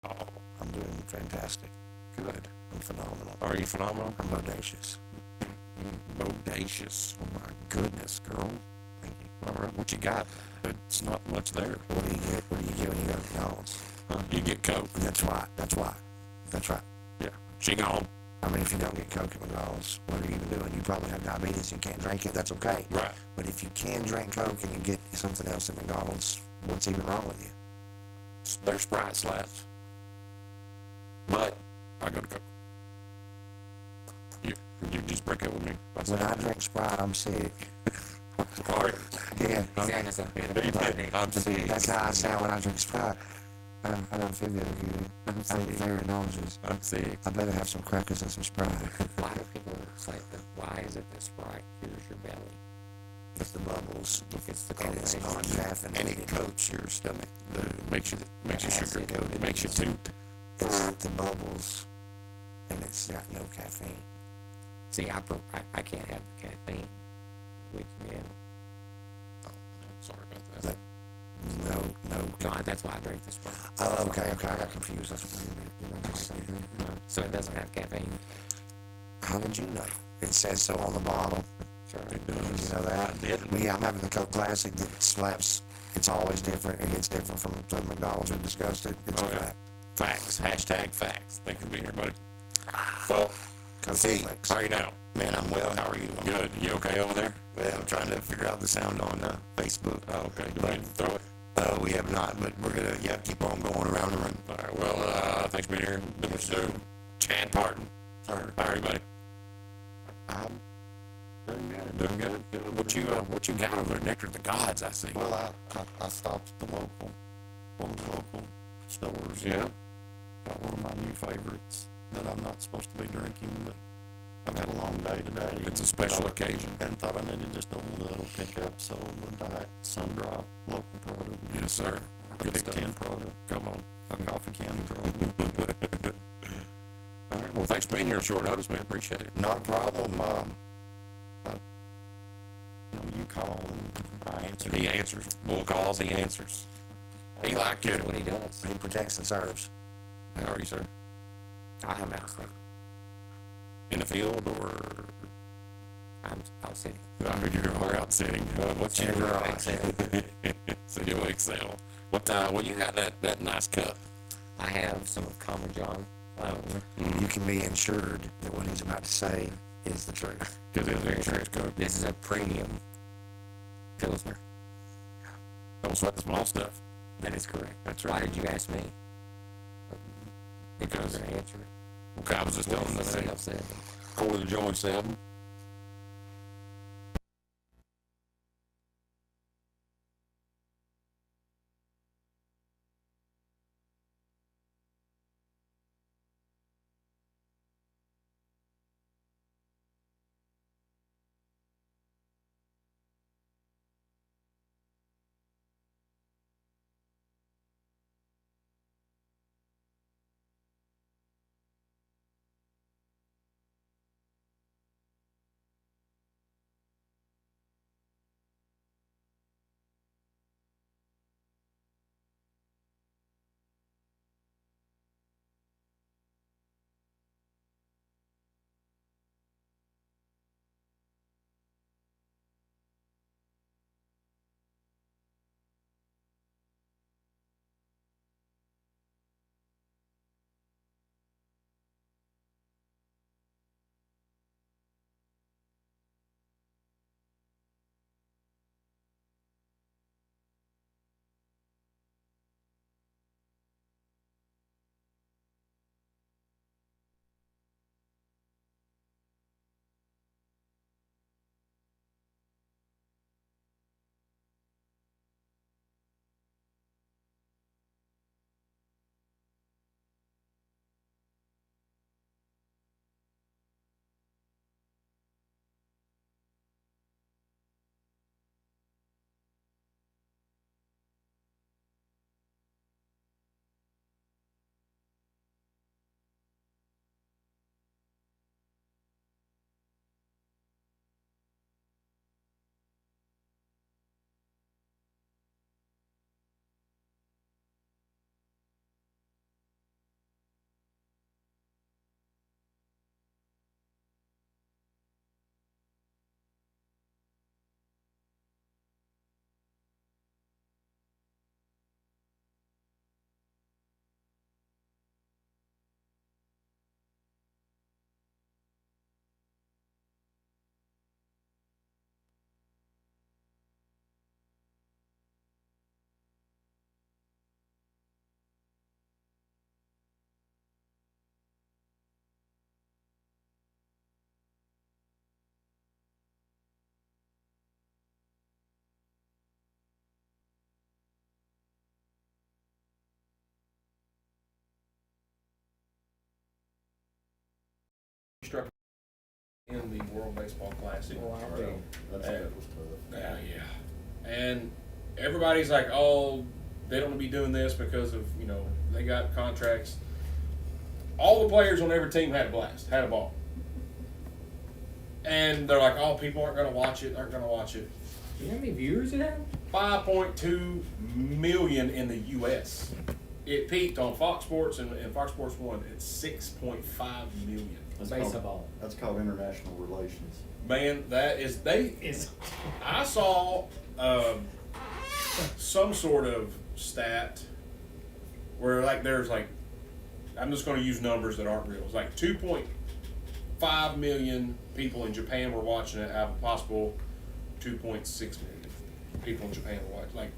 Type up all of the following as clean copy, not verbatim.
Oh, I'm doing fantastic. good. I'm phenomenal. Are you phenomenal? I'm bodacious. Bodacious. Oh my goodness, girl. Thank you. All right, what you got? It's not much there. What do you get? What do you get when you go to McDonald's? Huh? You get Coke. That's right. That's right. That's right. Yeah. She gone. I mean, if you don't get Coke at McDonald's, what are you even doing? You probably have diabetes and can't drink it. That's okay. Right. But if you can drink Coke and you get something else at McDonald's, what's even wrong with you? They're Sprite slaps. But I go to Coke. You, you just break up with me. When I drink Sprite, I'm sick. Sorry. Yeah. I'm sick. That's how I sound when I drink Sprite. I don't feel very good. I'm very nauseous. I'm sick. I better have some crackers and some Sprite. Why do people say that? Why is it that Sprite cures your belly? It's the bubbles. It's the And it's combination. And it non-caffeinated. coats your stomach. Makes you sugar coated. Makes you toot. It's the bubbles. And it's got no caffeine. See, I can't have the caffeine. Which, yeah. Oh, sorry about that. No. God, that's why I drink the Sprite. Oh, okay. I got confused. That's what you mean. So it doesn't have caffeine. How did you know? It says so on the bottle. Sure. It Did you does. know that? I didn't. But yeah, I'm having the Coke Classic that slaps. It's always different. It gets different from the McDonald's. We discussed it. It's a Okay. fact. Facts. Hashtag facts. Thanks for being here, buddy. Well, Coke see, Flex. how are you now? Man, I'm well. How are you? Good. You okay over there? Well, I'm trying to figure out the sound on Facebook. Oh, okay. You ready to throw it? We have not, but we're gonna keep on going around the room. All right. Well, thanks for being here. Do what you do. Chad Parton. Sir, How are you, buddy? I'm doing good. Doing good. What you got over there? Nectar of the Gods, I see. Well, I stopped at one of the local stores. Yeah. Got one of my new favorites that I'm not supposed to be drinking, but I've had a long day today. It's a special occasion. And thought I needed just a little pickup, so the Diet Sundrop local product. Yes, sir. Good Big stuff. 10 product. Come on. A coffee can product. All right. Well, thanks for being here on short notice, man. Appreciate it. Not a problem. You call and I answer. He answers. Bull calls, he answers. He like you. That's what he does. He protects and serves. How are you, sir? I'm outside. In the field or? I'm sitting. You're out sitting. What's your So you excel. What you got that nice cup? I have some of Common John flour. You can be insured that what he's about to say is the truth. Because it's an insurance code. This is a premium Pilsner. Don't sweat the small stuff. That is correct. That's Why right. did you ask me? If I was Because going to answer it. okay, I was just telling What them somebody that else said. Corey the Joint said in the World Baseball Classic. Well, I'll be. That was tough. Yeah. And everybody's like, oh, they don't be doing this because of, they got contracts. All the players on every team had a blast, had a ball. And they're like, oh, people aren't going to watch it. You know how many viewers it had? 5.2 million in the U.S. It peaked on Fox Sports and Fox Sports 1 at 6.5 million. Baseball. That's called international relations. Man, I saw some sort of stat where there's I'm just going to use numbers that aren't real. It's 2.5 million people in Japan were watching it out of a possible 2.6 million people in Japan were watching.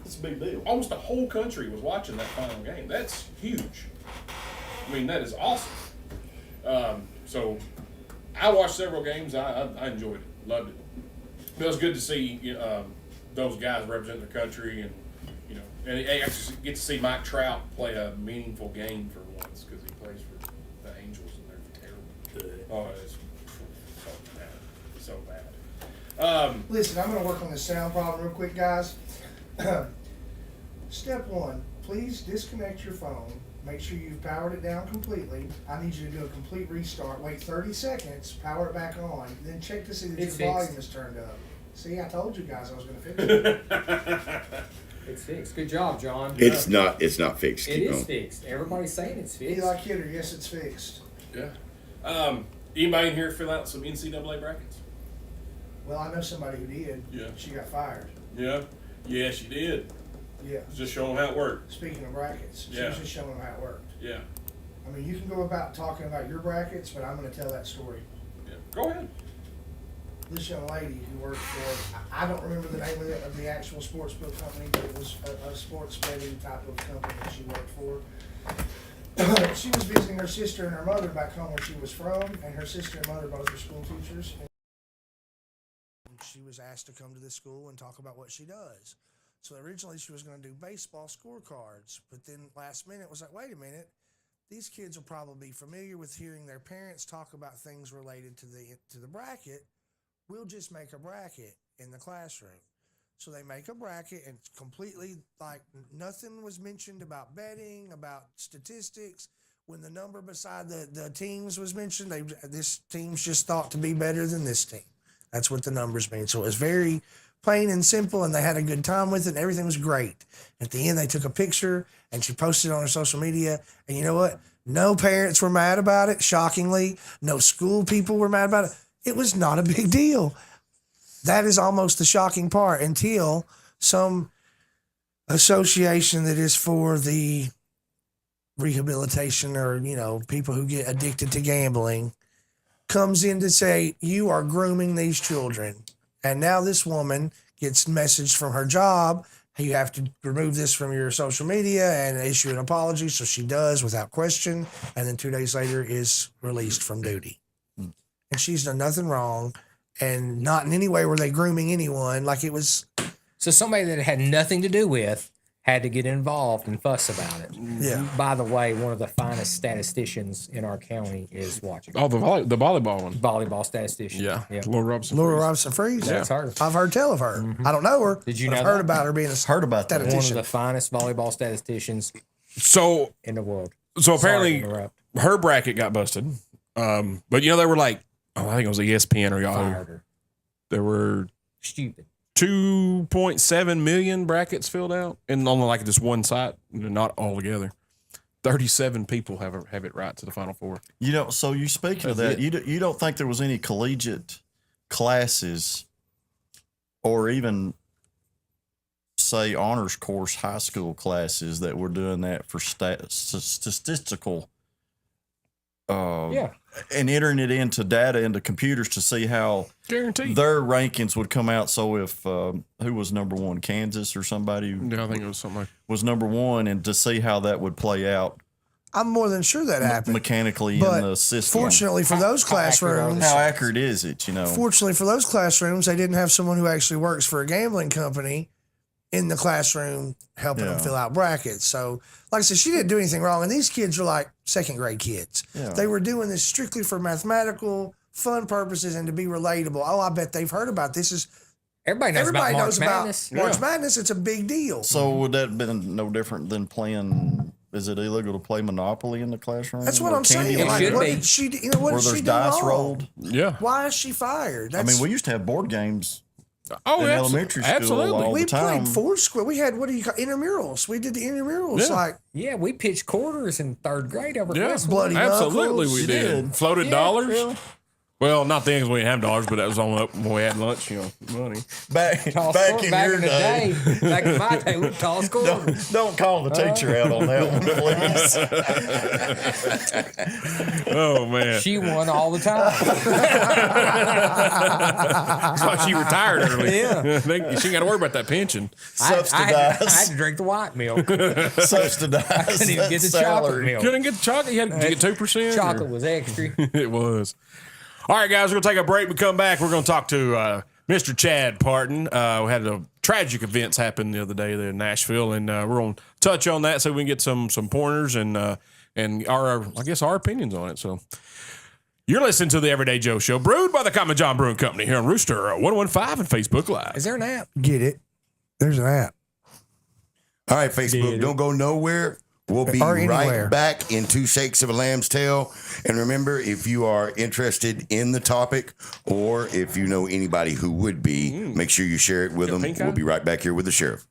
It's a big deal. Almost the whole country was watching that final game. That's huge. I mean, that is awesome. So I watched several games. I enjoyed it, loved it. It was good to see those guys represent their country, and and I actually get to see Mike Trout play a meaningful game for once because he plays for the Angels and they're terrible. Oh, it's so bad. Listen, I'm going to work on this sound problem real quick, guys. Step one, please disconnect your phone. Make sure you've powered it down completely. I need you to do a complete restart. Wait 30 seconds, power it back on, then check to see that It's your fixed. volume is turned up. See, I told you guys I was going to fix it. It's fixed. Good job, John. It's not fixed. It Keep is going. fixed. Everybody's saying it's Be fixed. like Kidder, yes, it's fixed. Yeah. Anybody in here fill out some NCAA brackets? Well, I know somebody who did. Yeah. She got fired. Yeah. Yes, you did. Yeah. Just showing how it worked. Speaking of brackets, she Yeah. was just showing them how it worked. Yeah. I mean, you can go about talking about your brackets, but I'm going to tell that story. Yeah. Go ahead. This young lady who worked for, I don't remember the name of the actual sports book company, but it was a sports betting type of company that she worked for. She was visiting her sister and her mother back home where she was from, and her sister and mother both are school teachers. And she was asked to come to this school and talk about what she does. So originally she was going to do baseball scorecards, but then last minute was like, wait a minute, these kids will probably be familiar with hearing their parents talk about things related to the bracket. We'll just make a bracket in the classroom. So they make a bracket and it's completely nothing was mentioned about betting, about statistics. When the number beside the teams was mentioned, this team's just thought to be better than this team. That's what the numbers mean. So it was very plain and simple, and they had a good time with it, and everything was great. At the end, they took a picture, and she posted it on her social media, and you know what? No parents were mad about it, shockingly. No school people were mad about it. It was not a big deal. That is almost the shocking part until some association that is for the rehabilitation or, people who get addicted to gambling comes in to say, you are grooming these children. And now this woman gets messaged from her job, you have to remove this from your social media and issue an apology. So she does without question. And then 2 days later is released from duty. And she's done nothing wrong, and not in any way were they grooming anyone. It was. So somebody that it had nothing to do with had to get involved and fuss about it. Yeah. By the way, one of the finest statisticians in our county is watching. Oh, the volleyball one. Volleyball statistician. Yeah. Laura Robinson. Laura Robinson Freeze. That's her. I've heard tell of her. I don't know her. Did you but know I've heard that? about her being a Heard about that. One of statistician. the finest volleyball statisticians So in the world. so Sorry to apparently interrupt. her bracket got busted. But they were I think it was ESPN or Yahoo. Fired her. There were Stupid. 2.7 million brackets filled out, and on this one site, not all together. 37 people have it right to the Final Four. So you speaking of That's that, you don't think there was any collegiate classes or even say honors course high school classes that were doing that for statistical Yeah. and entering it into data into computers to see how Guaranteed. their rankings would come out. So if who was number one, Kansas or somebody Yeah, I think it was something like was number one, and to see how that would play out I'm more than sure that happened. mechanically But in the system. Fortunately for those How accurate are classrooms, How accurate is it? fortunately for those classrooms, they didn't have someone who actually works for a gambling company in the classroom helping them Yeah. fill out brackets. So, like I said, she didn't do anything wrong. And these kids are like second grade kids. Yeah. They were doing this strictly for mathematical fun purposes and to be relatable. Oh, I bet they've heard about this. Everybody knows Everybody about knows March Madness. about March Madness. It's a big deal. So would that have been no different than playing? Is it illegal to play Monopoly in the classroom? That's what or I'm saying. It Like, should what be. did she? What Where did she there's do dice wrong? rolled? Yeah. Why is she fired? I mean, we used to have board games Oh, in abso- elementary school absolutely. all we the time. played Foursquare. We had, what do you call, intramurals. We did the intramurals. Yeah. Like, Yeah, we pitched quarters in 3rd grade over Yeah. Christmas. Bloody Absolutely, Knuckles. we You did. did. Floated Yeah, dollars. really. Well, not the things we didn't have dollars, but that was on up when we had lunch. Money. Back Toss back quarter- in back your in the day. back in my day, we tossed quarters. Don't call the teacher out on that one, please. Oh man, She won all the time. that's why she retired early. Yeah. she ain't got to worry about that pension. I had Subsidized. to drink the white milk. Subsidized. Couldn't even that get the chocolate salary. milk. Couldn't get the chocolate. You had to get 2%. Chocolate was extra. It was. All right, guys, we're going to take a break. We come back. We're going to talk to Mr. Chad Parton. We had a tragic events happen the other day there in Nashville, and we're going to touch on that so we can get some pointers and our opinions on it. So you're listening to the Everyday Joe Show, brewed by the Common John Brewing Company here on Rooster 115 and Facebook Live. Is there an app? get it. There's an app. All right, Facebook, don't go nowhere. We'll be Or anywhere. right back in 2 shakes of a lamb's tail. And remember, if you are interested in the topic or if you know anybody who would be, make sure you share it with them. pink eye? We'll be right back here with the sheriff.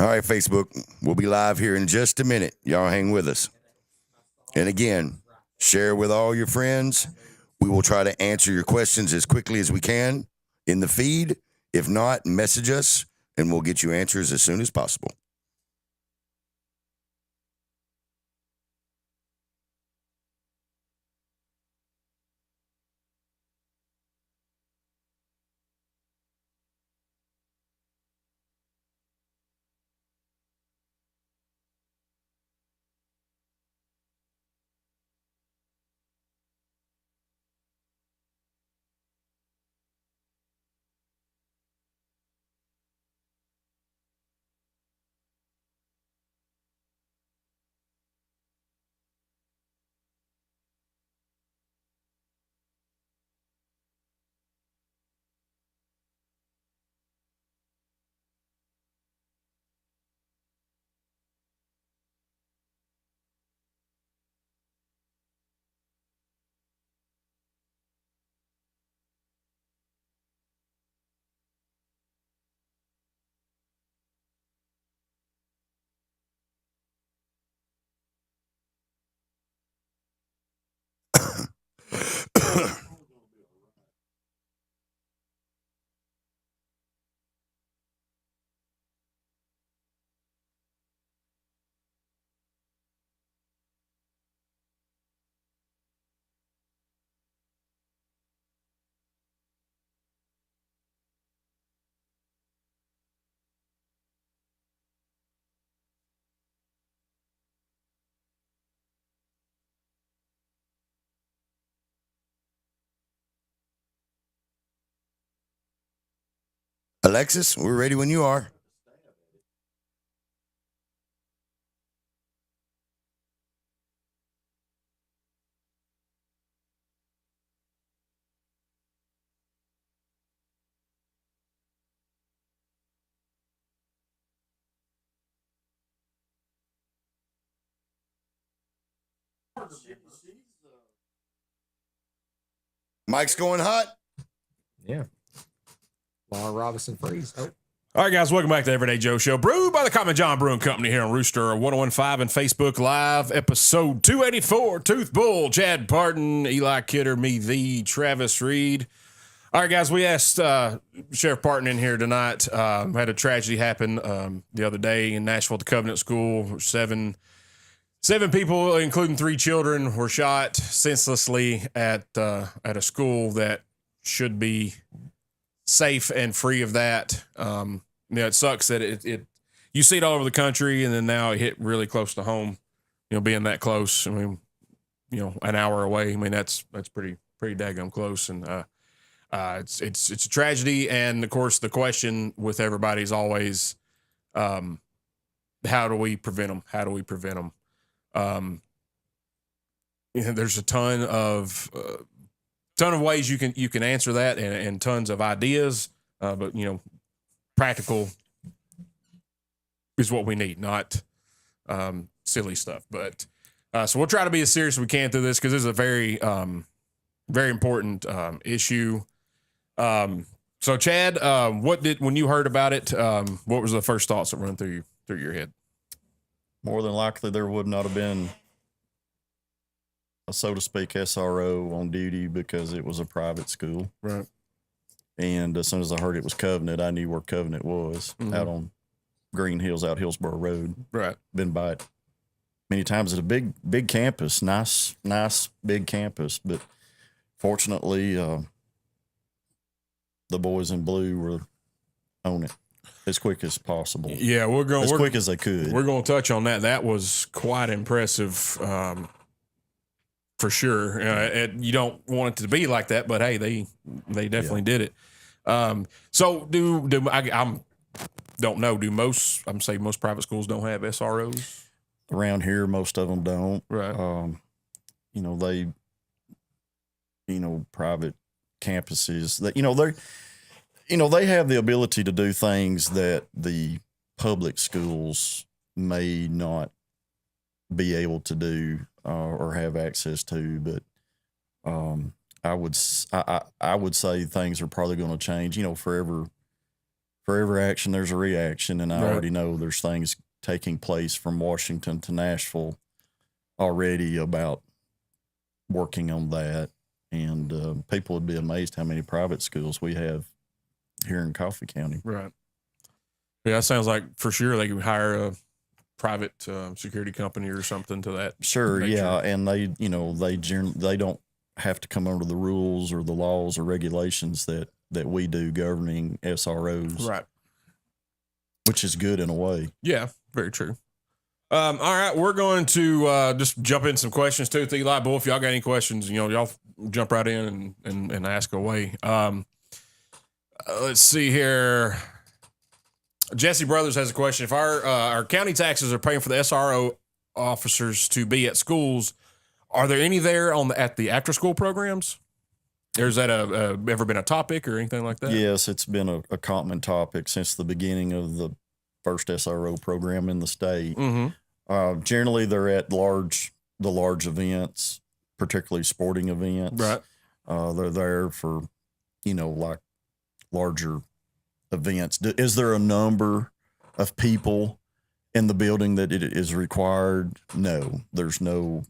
All right, Facebook, we'll be live here in just a minute. Y'all hang with us. And again, share with all your friends. We will try to answer your questions as quickly as we can in the feed. If not, message us, and we'll get you answers as soon as possible. Alexis, we're ready when you are. Mike's going hot. Yeah. Laura Robinson Freeze. Oh. All right, guys, welcome back to Everyday Joe Show. Brewed by the Common John Brewing Company here on Rooster 1015 and Facebook Live, episode 284. Tooth Bull, Chad Parton, Eli Kidder, me, the Travis Reed. All right, guys, we asked Sheriff Parton in here tonight. Had a tragedy happen the other day in Nashville at the Covenant School. Seven people, including 3 children, were shot senselessly at a school that should be safe and free of that. It sucks that it you see it all over the country, and then now it hit really close to home. Being that close. I mean, an hour away. I mean, that's pretty daggum close, and it's a tragedy. And of course, the question with everybody is always, how do we prevent them? How do we prevent them? There's a ton of ways you can answer that, and tons of ideas, but practical is what we need, not silly stuff. But so we'll try to be as serious as we can through this, because this is a very very important issue. So Chad, when you heard about it, what was the first thoughts that run through your head? More than likely, there would not have been a, so to speak, SRO on duty, because it was a private school. Right. And as soon as I heard it was Covenant, I knew where Covenant was, out on Green Hills, out Hillsborough Road. Right. Been by it many times. At a big campus, nice big campus. But fortunately, the boys in blue were on it as quick as possible. Yeah, we're quick as they could. We're going to touch on that. That was quite impressive, for sure. You don't want it to be like that, but hey, they definitely did it. So I don't know. Do most private schools don't have SROs? Around here, most of them don't. Right. Private campuses that they have the ability to do things that the public schools may not be able to do or have access to. But I would say things are probably going to change. Forever for every action, there's a reaction. And I Right. already know there's things taking place from Washington to Nashville already about working on that. And people would be amazed how many private schools we have here in Coffee County. Right. Yeah, that sounds like for sure they could hire a private security company or something to that. Sure, nature. yeah, and they don't have to come under the rules or the laws or regulations that we do governing SROs, Right. which is good in a way. Yeah, very true. All right, we're going to just jump in some questions too. Eli, Bull, if y'all got any questions, y'all jump right in and ask away. Let's see here. Jesse Brothers has a question. If our county taxes are paying for the SRO officers to be at schools, are there any there at the after school programs? Or is that ever been a topic or anything like that? Yes, it's been a common topic since the beginning of the first SRO program in the state. Mm-hmm. Generally, they're at the large events, particularly sporting events. Right. They're there for, like larger events. Is there a number of people in the building that it is required? No, there's no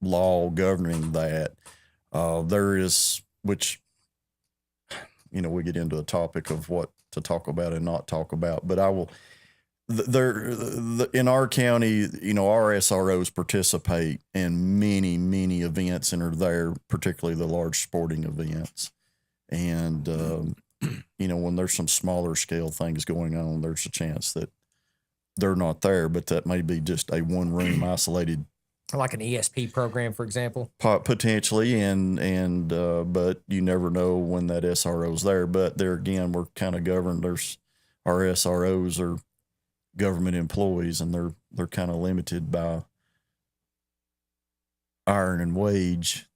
law governing that. There is, which, we get into a topic of what to talk about and not talk about, but I will. In our county, our SROs participate in many, many events and are there, particularly the large sporting events. And, when there's some smaller scale things going on, there's a chance that they're not there, but that may be just a one room isolated. Like an ESP program, for example. Potentially, but you never know when that SRO's there. But there again, we're kind of governed. Our SROs are government employees, and they're kind of limited by iron and wage.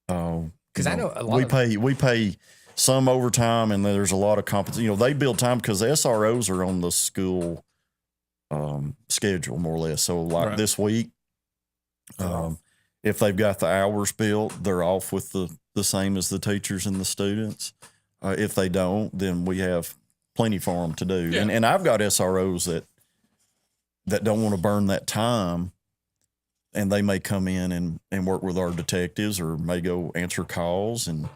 Because I know a lot we pay some overtime, and there's a lot of compensation. They build time because the SROs are on the school schedule more or less. So like Right. this week, if they've got the hours built, they're off with the same as the teachers and the students. If they don't, then we have plenty for them to do. Yeah. And I've got SROs that don't want to burn that time, and they may come in and work with our detectives, or may go answer calls and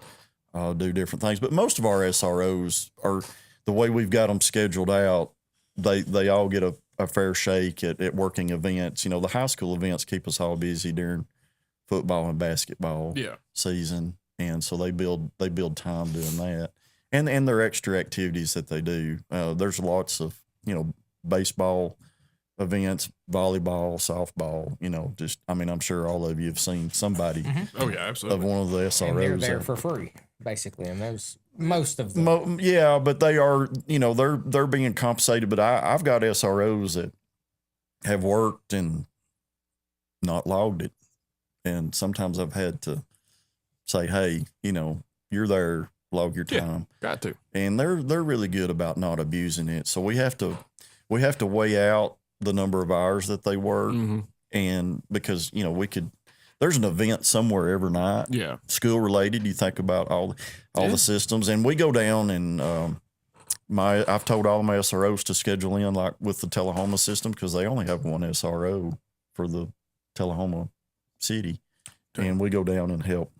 do different things. But most of our SROs are, the way we've got them scheduled out, they all get a fair shake at working events. The high school events keep us all busy during football and basketball season. And so they build time doing that. And their extra activities that they do. There's lots of, baseball events, volleyball, softball, I'm sure all of you have seen somebody Oh, yeah, absolutely. of one of the SROs. and they're there for free, basically, and those most of them. Yeah, but they are, they're being compensated. But I've got SROs that have worked and not logged it. And sometimes I've had to say, hey, you're there, log your time. Got to. And they're really good about not abusing it. So we have to weigh out the number of hours that they work. Mm-hmm. And because, there's an event somewhere every night. Yeah. School related. You think about all the systems, and we go down and I've told all of my SROs to schedule in like with the Tullahoma system, because they only have one SRO for the Tullahoma city, and we go down and help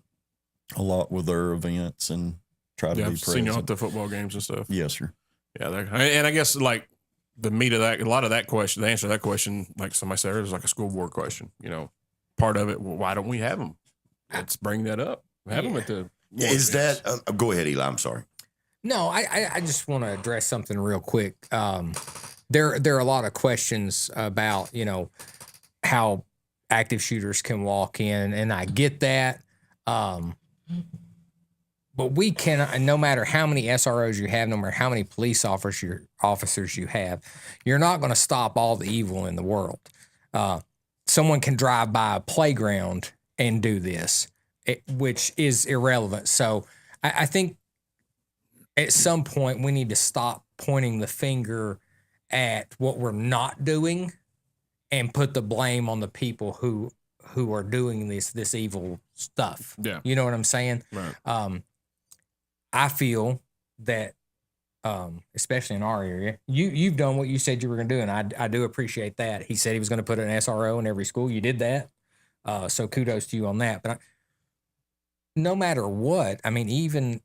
a lot with their events and try to be I've present. seen you at the football games and stuff. Yes, sir. Yeah, and I guess like the meat of that, a lot of that question, the answer to that question, like somebody said, is like a school board question. Part of it, well, why don't we have them? Let's bring that up. Have them at the. Is that? Go ahead, Eli. I'm sorry. No, I just want to address something real quick. There are a lot of questions about how active shooters can walk in, and I get that. But we cannot, no matter how many SROs you have, no matter how many police officers you have, you're not going to stop all the evil in the world. Someone can drive by a playground and do this, which is irrelevant. So I think at some point we need to stop pointing the finger at what we're not doing and put the blame on the people who are doing this evil stuff. Yeah. You know what I'm saying? Right. I feel that especially in our area. You've done what you said you were going to do, and I do appreciate that. He said he was going to put an SRO in every school. You did that, so kudos to you on that. But no matter what, I mean, even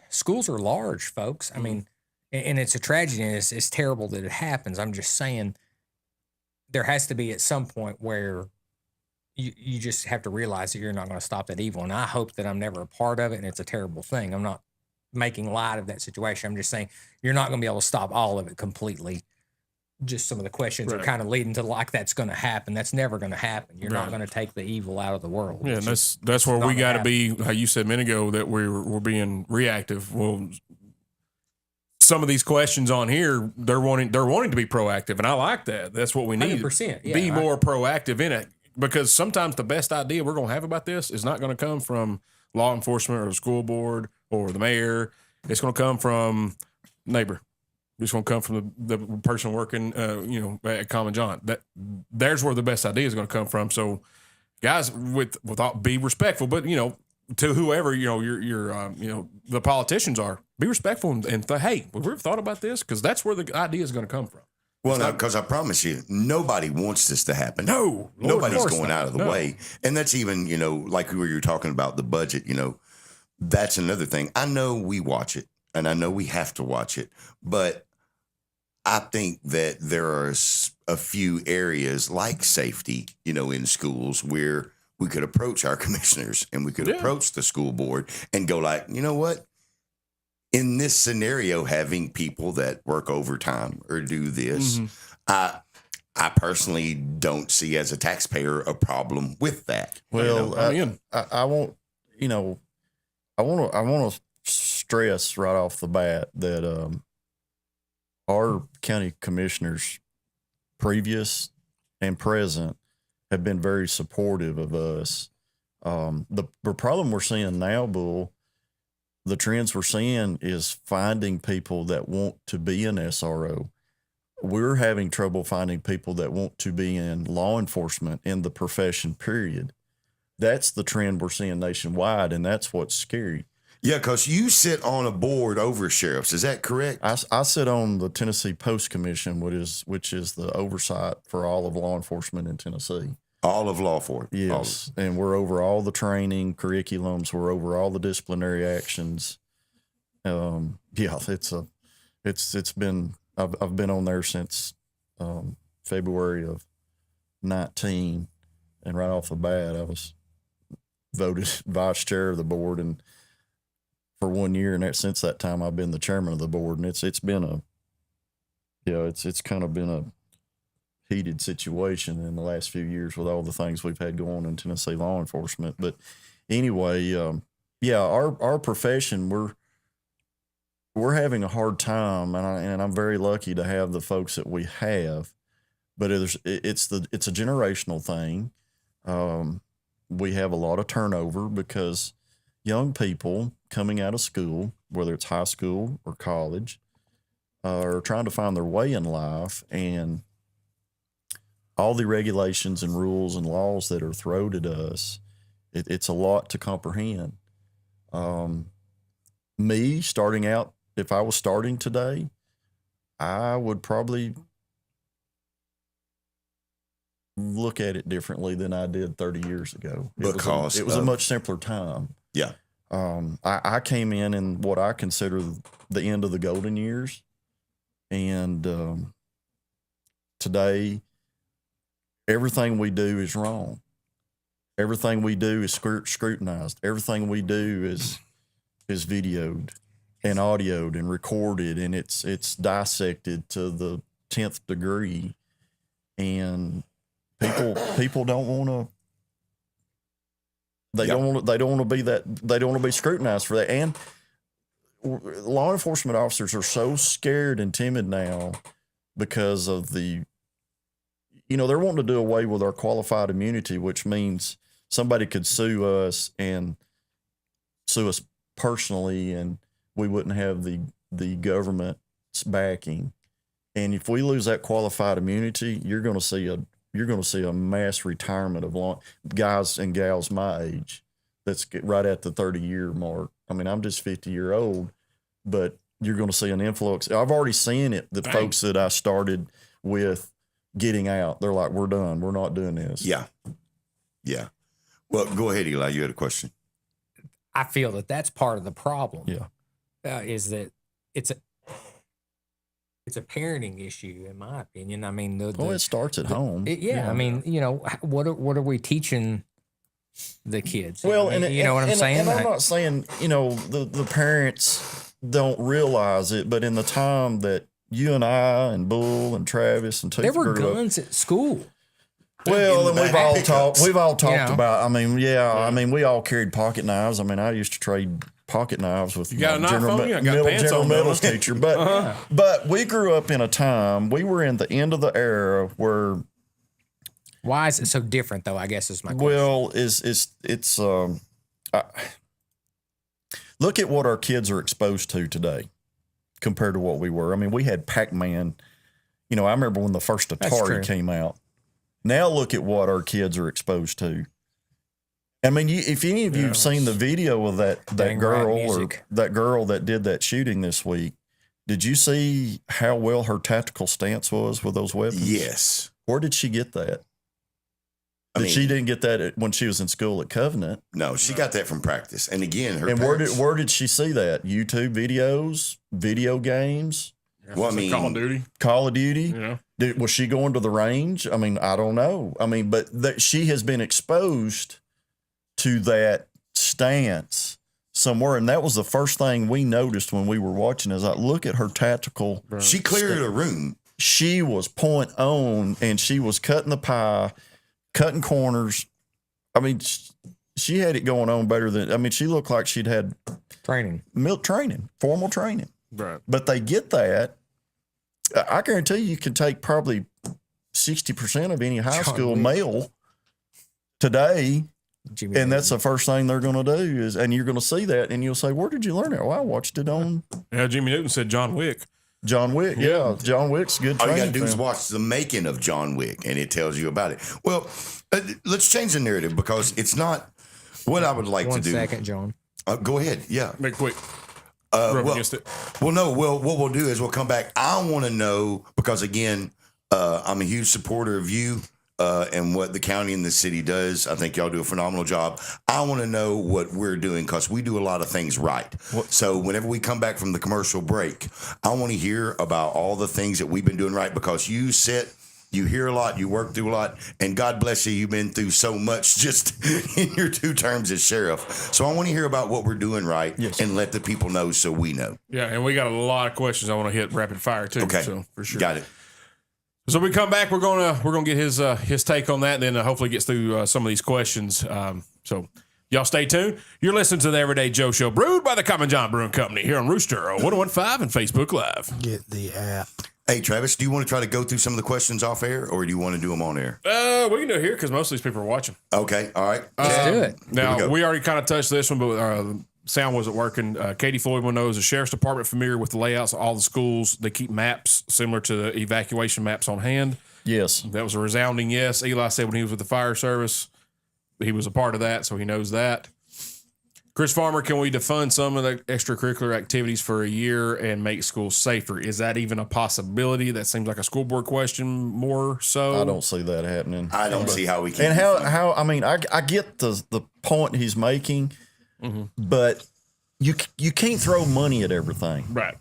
schools are large, folks. I mean, and it's a tragedy, and it's terrible that it happens. I'm just saying there has to be at some point where you just have to realize that you're not going to stop that evil. And I hope that I'm never a part of it, and it's a terrible thing. I'm not making light of that situation. I'm just saying you're not going to be able to stop all of it completely. Just some of the questions are kind of leading to like that's going to happen. That's never going to happen. You're not going to take the evil out of the world. Yeah, and that's where we got to be. How you said a minute ago that we're being reactive. Well, some of these questions on here, they're wanting to be proactive, and I like that. That's what we need. 100%. Yeah, be more proactive in it, because sometimes the best idea we're going to have about this is not going to come from law enforcement or the school board or the mayor. It's going to come from neighbor. It's going to come from the person working, at Common John. There's where the best idea is going to come from. So, guys, be respectful, but to whoever the politicians are, be respectful and hey, have we ever thought about this? Because that's where the idea is going to come from. Well, because I promise you, nobody wants this to happen. No, nobody's going out of the way, and that's even like we were talking about the budget. That's another thing. I know we watch it, and I know we have to watch it, but I think that there are a few areas like safety, in schools where we could approach our commissioners and we could approach the school board and go like, you know what? In this scenario, having people that work overtime or do this, I personally don't see as a taxpayer a problem with that. Well, I want to stress right off the bat that our county commissioners, previous and present, have been very supportive of us. The problem we're seeing now, Bull, the trends we're seeing is finding people that want to be an SRO. We're having trouble finding people that want to be in law enforcement in the profession, period. That's the trend we're seeing nationwide, and that's what's scary. Yeah, because you sit on a board over sheriffs. Is that correct? I sit on the Tennessee Post Commission, which is the oversight for all of law enforcement in Tennessee. All of law enforcement. Yes, and we're over all the training curriculums. We're over all the disciplinary actions. It's been I've been on there since February of 19, and right off the bat, I was voted vice chair of the board, and for 1 year, and since that time, I've been the chairman of the board, and it's been it's kind of been a heated situation in the last few years with all the things we've had going on in Tennessee law enforcement. But anyway, our profession, we're having a hard time, and I'm very lucky to have the folks that we have. But it's a generational thing. We have a lot of turnover because young people coming out of school, whether it's high school or college, are trying to find their way in life, and all the regulations and rules and laws that are thrown at us, it's a lot to comprehend. Me starting out, if I was starting today, I would probably look at it differently than I did 30 years ago. It was a much simpler time. Yeah. I came in what I consider the end of the golden years. And today, everything we do is wrong. Everything we do is scrutinized. Everything we do is videoed and audioed and recorded, and it's dissected to the 10th degree. And people don't want to. They don't want to be scrutinized for that. And law enforcement officers are so scared and timid now because of they're wanting to do away with our qualified immunity, which means somebody could sue us personally, and we wouldn't have the government's backing. And if we lose that qualified immunity, you're going to see a mass retirement of guys and gals my age. That's right at the 30-year mark. I mean, I'm just 50-year-old, but you're going to see an influx. I've already seen it. The folks that I started with getting out, they're like, we're done. We're not doing this. Yeah. Yeah. Well, go ahead, Eli. You had a question. I feel that that's part of the problem. Yeah. Is that it's a parenting issue, in my opinion. I mean, It starts at home. I mean, what are we teaching the kids? Well, I mean, and you know what I'm saying? And I'm not saying, the parents don't realize it, but in the time that you and I and Bull and Travis and Tooth there were grew up, guns at school. well, and back we've all pickups. talked about. I mean, I mean, we all carried pocket knives. I mean, I used to trade pocket knives with got a knife General, on you? I got pants General on, Metals don't I? teacher. But we grew up in a time. We were in the end of the era where. Why is it so different, though? I guess is my question. Well, look at what our kids are exposed to today compared to what we were. I mean, we had Pac-Man. I remember when the first true. Atari came out. Now look at what our kids are exposed to. I mean, if any of you have seen the video of that Dang girl right or music. that girl that did that shooting this week, did you see how well her tactical stance was with those weapons? Yes. Where did she get that? I mean, She didn't get that when she was in school at Covenant. no, she got that from practice. And again, her And parents, where did she see that? YouTube videos, video games, well, I mean, Call of Duty. Call of Duty. Yeah. Was she going to the range? I mean, I don't know. I mean, but she has been exposed to that stance somewhere, and that was the first thing we noticed when we were watching. Is like, look at her tactical. she cleared a room. She was point on, and she was cutting the pie, cutting corners. I mean, she had it going on better than. I mean, she looked like she'd had Training. formal training. Right. But they get that. I guarantee you can take probably 60% of any high school male today, Jimmy and that's the first thing they're going to do is, and you're going to see that, and you'll say, "Where did you learn it?" Well, I watched it on Yeah, Jimmy Newton said John Wick. John Wick. Yeah, John Wick's a good. All you got training to do is film. watch the making of John Wick, and it tells you about it. Well, let's change the narrative because it's not what I would like One to do. second, John. Go ahead. Yeah. Make quick. Rub Well, against it. well, no. Well, what we'll do is we'll come back. I want to know because again, I'm a huge supporter of you and what the county and the city does. I think y'all do a phenomenal job. I want to know what we're doing because we do a lot of things right. So whenever we come back from the commercial break, I want to hear about all the things that we've been doing right because you hear a lot, you work through a lot, and God bless you, you've been through so much just in your 2 terms as sheriff. So I want to hear about what we're doing right and let the people know so we know. Yeah, and we got a lot of questions I want to hit rapid fire too. Okay. So for sure. Got it. So we come back, we're gonna get his take on that, and then hopefully gets through some of these questions. So y'all stay tuned. You're listening to the Everyday Joe Show, brewed by the Common John Brewing Company here on Rooster 1015 and Facebook Live. Get the app. Hey, Travis, do you want to try to go through some of the questions off air or do you want to do them on air? We can do it here because most of these people are watching. Okay. All right. Let's do it. Now we already kind of touched this one, but sound wasn't working. Katie Floyd will know, is the sheriff's department familiar with the layouts of all the schools? They keep maps similar to the evacuation maps on hand. Yes. That was a resounding yes. Eli said when he was with the fire service, he was a part of that, so he knows that. Chris Farmer, can we defund some of the extracurricular activities for a year and make schools safer? Is that even a possibility? That seems like a school board question more so. I don't see that happening. I don't see how we can. And how I mean, I get the point he's making, but you can't throw money at everything. Right.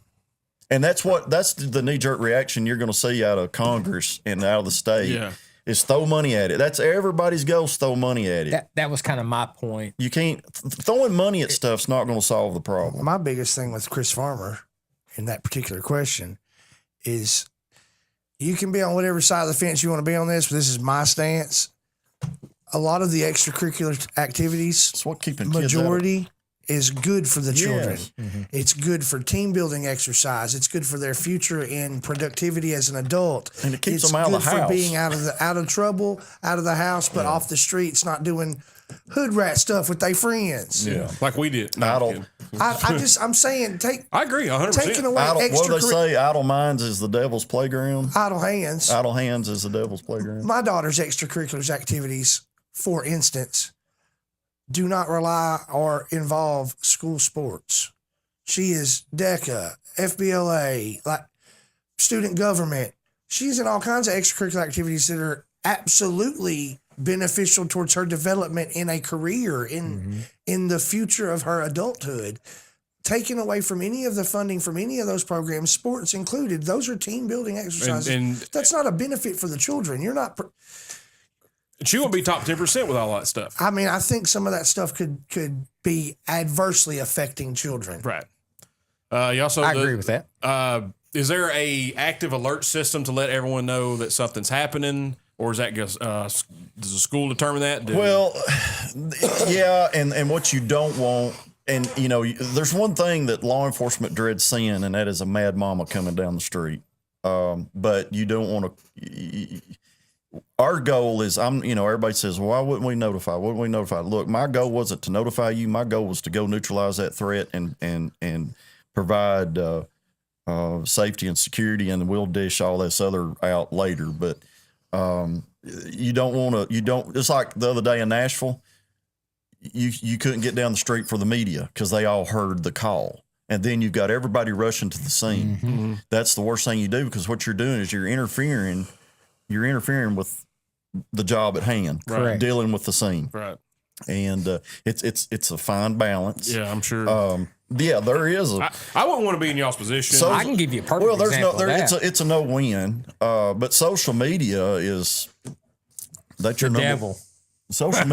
And that's the knee jerk reaction you're going to see out of Congress and out of the state. Yeah. Is throw money at it. That's everybody's goal. Is throw money at it. That was kind of my point. You can't throwing money at stuff's not going to solve the problem. My biggest thing with Chris Farmer in that particular question is you can be on whatever side of the fence you want to be on this, but this is my stance. A lot of the extracurricular activities, It's what keeping kids out of- majority is good for the children. Yes. It's good for team building exercise. It's good for their future in productivity as an adult. And it keeps It's them out of the good for house. being out of trouble, out of the house, but off the streets, not doing hood rat stuff with their friends. Yeah. Like we did. No, I'm Idle. kidding. I'm saying I agree 100%. taking away What do they extracurricular say? Idle minds is the devil's playground. idle hands. Idle hands is the devil's playground. My daughter's extracurriculars activities, for instance, do not rely or involve school sports. She is DECA, FBLA, like student government. She's in all kinds of extracurricular activities that are absolutely beneficial towards her development in a career in the future of her adulthood. Taken away from any of the funding from any of those programs, sports included, those are team building exercises. And that's not a benefit for the children. You're not. she won't be top 10% with all that stuff. I mean, I think some of that stuff could be adversely affecting children. Right. You also I agree with that. Is there a active alert system to let everyone know that something's happening, or is that just does the school determine that? Well, yeah, and what you don't want, and you know, there's one thing that law enforcement dreads seeing, and that is a mad mama coming down the street. But you don't want to. Our goal is, everybody says, well, why wouldn't we notify? Wouldn't we notify? Look, my goal wasn't to notify you. My goal was to go neutralize that threat and provide safety and security, and we'll dish all this other out later. But you don't want to. It's like the other day in Nashville. You couldn't get down the street for the media because they all heard the call. And then you've got everybody rushing to the scene. Mm-hmm. That's the worst thing you do, because what you're doing is you're interfering with the job at hand, Correct. dealing with the scene. Right. And it's a fine balance. Yeah, I'm sure. Yeah, there is I wouldn't want to be in y'all's position. So- I can give you a perfect example of that. it's a no win. But social media is that's your the number. devil. Social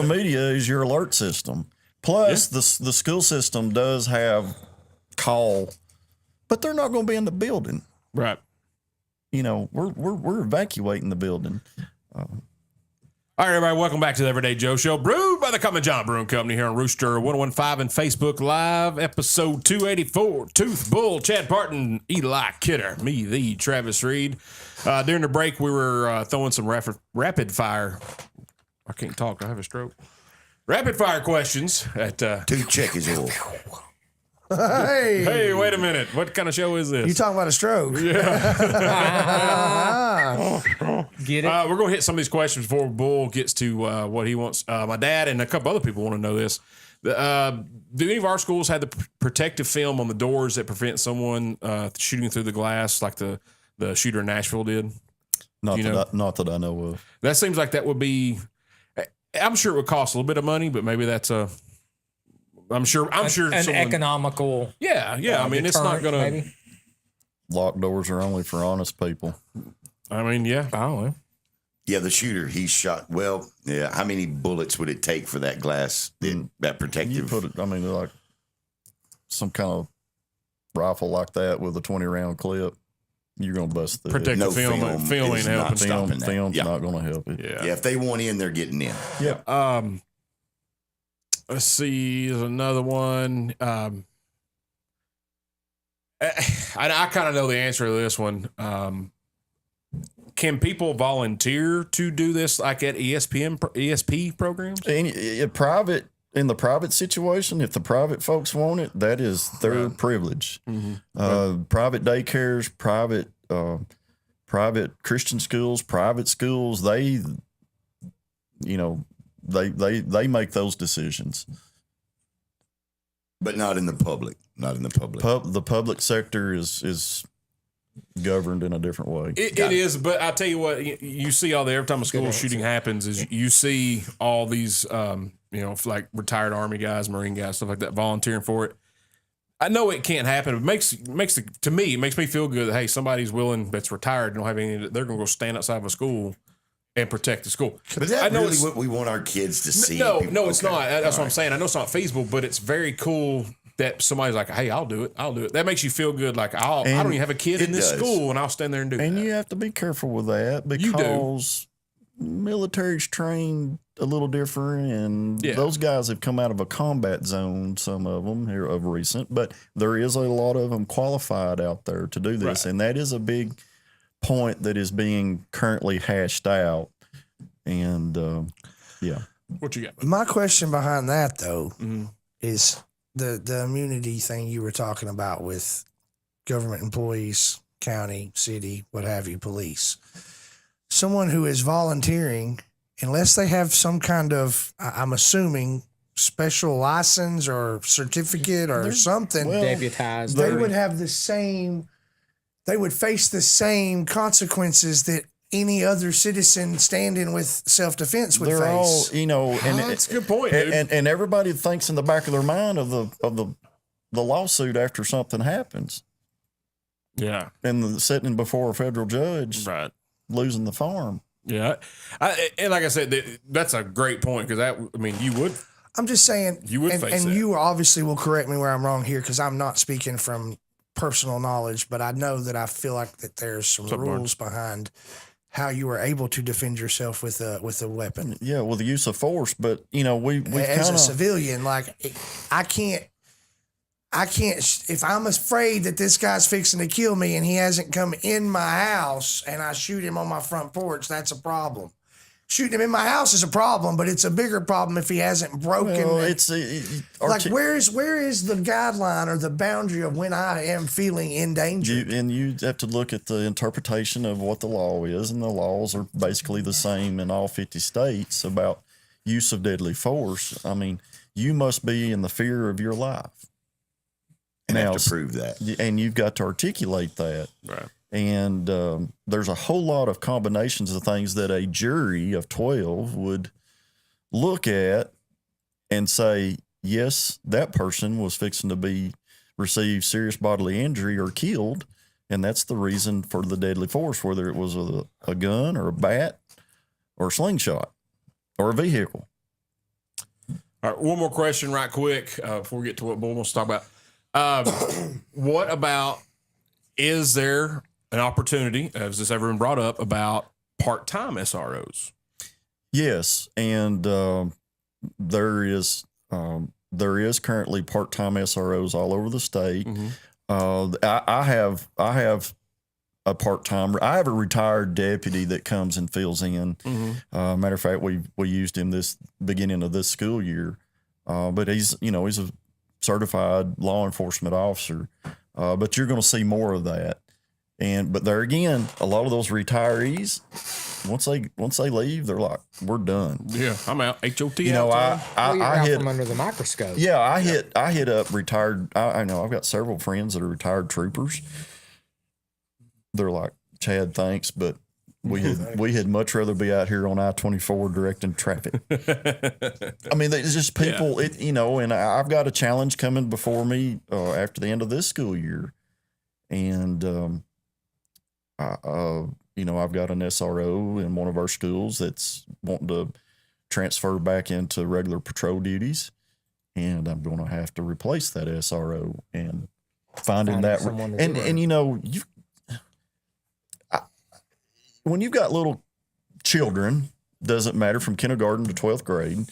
media is your alert system. Plus, the school system does have call, but they're not going to be in the building. Right. You know, we're evacuating the building. All right, everybody, welcome back to the Everyday Joe Show, brewed by the Common John Brewing Company here on Rooster 1015 and Facebook Live, episode 284. Tooth Bull, Chad Parton, Eli Kidder, me, the Travis Reed. During the break, we were throwing some rapid fire. I can't talk. I have a stroke. Rapid fire questions at. Tooth check is all. Hey, Hey, wait a minute. What kind of show is this? you talking about a stroke? Get it? We're going to hit some of these questions before Bull gets to what he wants. My dad and a couple other people want to know this. Do any of our schools have the protective film on the doors that prevent someone shooting through the glass like the shooter in Nashville did? Not You that I know of. That seems like that would be. I'm sure it would cost a little bit of money, but maybe that's a. I'm sure. an someone, economical. Yeah. I mean, it's not deterrent, going to. maybe? Locked doors are only for honest people. I mean, yeah. I don't know. Yeah, the shooter, he shot. Well, yeah. How many bullets would it take for that glass, that You protective? put it. I mean, like some kind of rifle like that with a 20-round clip, you're gonna bust the Protect No the film. film Film is ain't not helping. stopping that. Film's Yeah. not gonna help it. Yeah. Yeah, if they want in, they're getting in. Yeah. Let's see. There's another one. I kind of know the answer to this one. Can people volunteer to do this, like at ESP programs? In the private situation, if the private folks want it, that is their privilege. Private daycares, private Christian schools, private schools, they make those decisions. But not in the public. Not in the public. The public sector is governed in a different way. It is, but I tell you what, you see all the every time a school shooting happens, is you see all these, like retired Army guys, Marine guys, stuff like that, volunteering for it. I know it can't happen. It makes me feel good that hey, somebody's willing that's retired, don't have any. They're going to go stand outside of a school and protect the school. But is that I know really it's- what we want our kids to see? No, People- it's okay. not. That's what All I'm saying. I know it's not feasible, but it's very cool that somebody's like, hey, I'll do it. That makes you feel good. Like, I don't even have a kid in it this does. school, and I'll stand there and do And that. you have to be careful with that You do. because military's trained a little different, and Yeah. those guys have come out of a combat zone, some of them here of recent, but there is a lot of them qualified out there to do this. Right. And that is a big point that is being currently hashed out. And yeah. What you got? My question behind that, though, Mhm. is the immunity thing you were talking about with government employees, county, city, what have you, police. Someone who is volunteering, unless they have some kind of, I'm assuming, special license or certificate or something, Deputized. they would have the same. They would face the same consequences that any other citizen standing with self-defense would They're all, face. you know, and That's a good point, dude. and everybody thinks in the back of their mind of the lawsuit after something happens, Yeah. and sitting before a federal judge, Right. losing the farm. Yeah. And like I said, that's a great point because you would. I'm just saying, You would face and that. you obviously will correct me where I'm wrong here because I'm not speaking from personal knowledge, but I know that I feel like that there's some What's up, Mark? rules behind how you are able to defend yourself with a weapon. Yeah, with the use of force, but you know, we As kind a of civilian, like I can't. If I'm afraid that this guy's fixing to kill me and he hasn't come in my house and I shoot him on my front porch, that's a problem. Shooting him in my house is a problem, but it's a bigger problem if he hasn't broken. well, it. it's Like where is the guideline or the boundary of when I am feeling in danger? you have to look at the interpretation of what the law is, and the laws are basically the same in all 50 states about use of deadly force. I mean, you must be in the fear of your life. And Now, have to prove that. and you've got to articulate that. Right. And there's a whole lot of combinations of things that a jury of 12 would look at and say, yes, that person was fixing to receive serious bodily injury or killed. And that's the reason for the deadly force, whether it was a gun or a bat or a slingshot or a vehicle. All right. One more question, right quick, before we get to what Bull wants to talk about. What about, is there an opportunity, has this ever been brought up, about part-time SROs? Yes, and there is currently part-time SROs all over the state. I have a part-time. I have a retired deputy that comes and fills in. Matter of fact, we used him this beginning of this school year, but he's a certified law enforcement officer. But you're going to see more of that. But there again, a lot of those retirees, once they leave, they're like, we're done. Yeah, I'm out. HOT. You know, Well, you're I out hit from under the microscope. yeah, I hit up retired. I know I've got several friends that are retired troopers. They're like, Chad, thanks, but we had much rather be out here on I-24 directing traffic. I mean, it's just people, and I've got a challenge coming before me after the end of this school year. And, I've got an SRO in one of our schools that's wanting to transfer back into regular patrol duties. And I'm going to have to replace that SRO and finding that. someone to do it. When you've got little children, doesn't matter from kindergarten to 12th grade.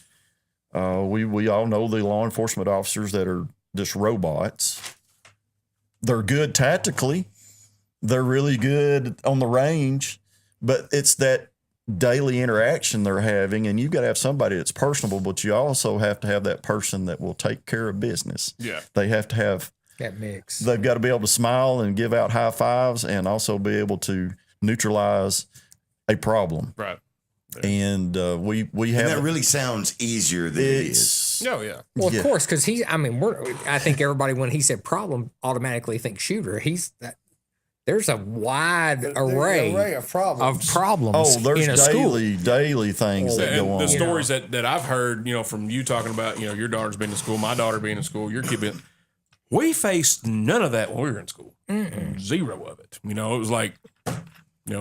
We all know the law enforcement officers that are just robots. They're good tactically. They're really good on the range, but it's that daily interaction they're having, and you've got to have somebody that's personable, but you also have to have that person that will take care of business. Yeah. They have to have That mix. They've got to be able to smile and give out high fives and also be able to neutralize a problem. Right. And we And have that really sounds easier than it is. it's Oh, yeah. Well, of Yeah. course, because I think everybody, when he said problem, automatically thinks shooter. There's a wide array of problems. of problems oh, there's in a school. daily things that And go on. the stories that I've heard, from you talking about, your daughter's been to school, my daughter being in school, your kid being, we faced none of that when we were in school. Zero of it. It was like,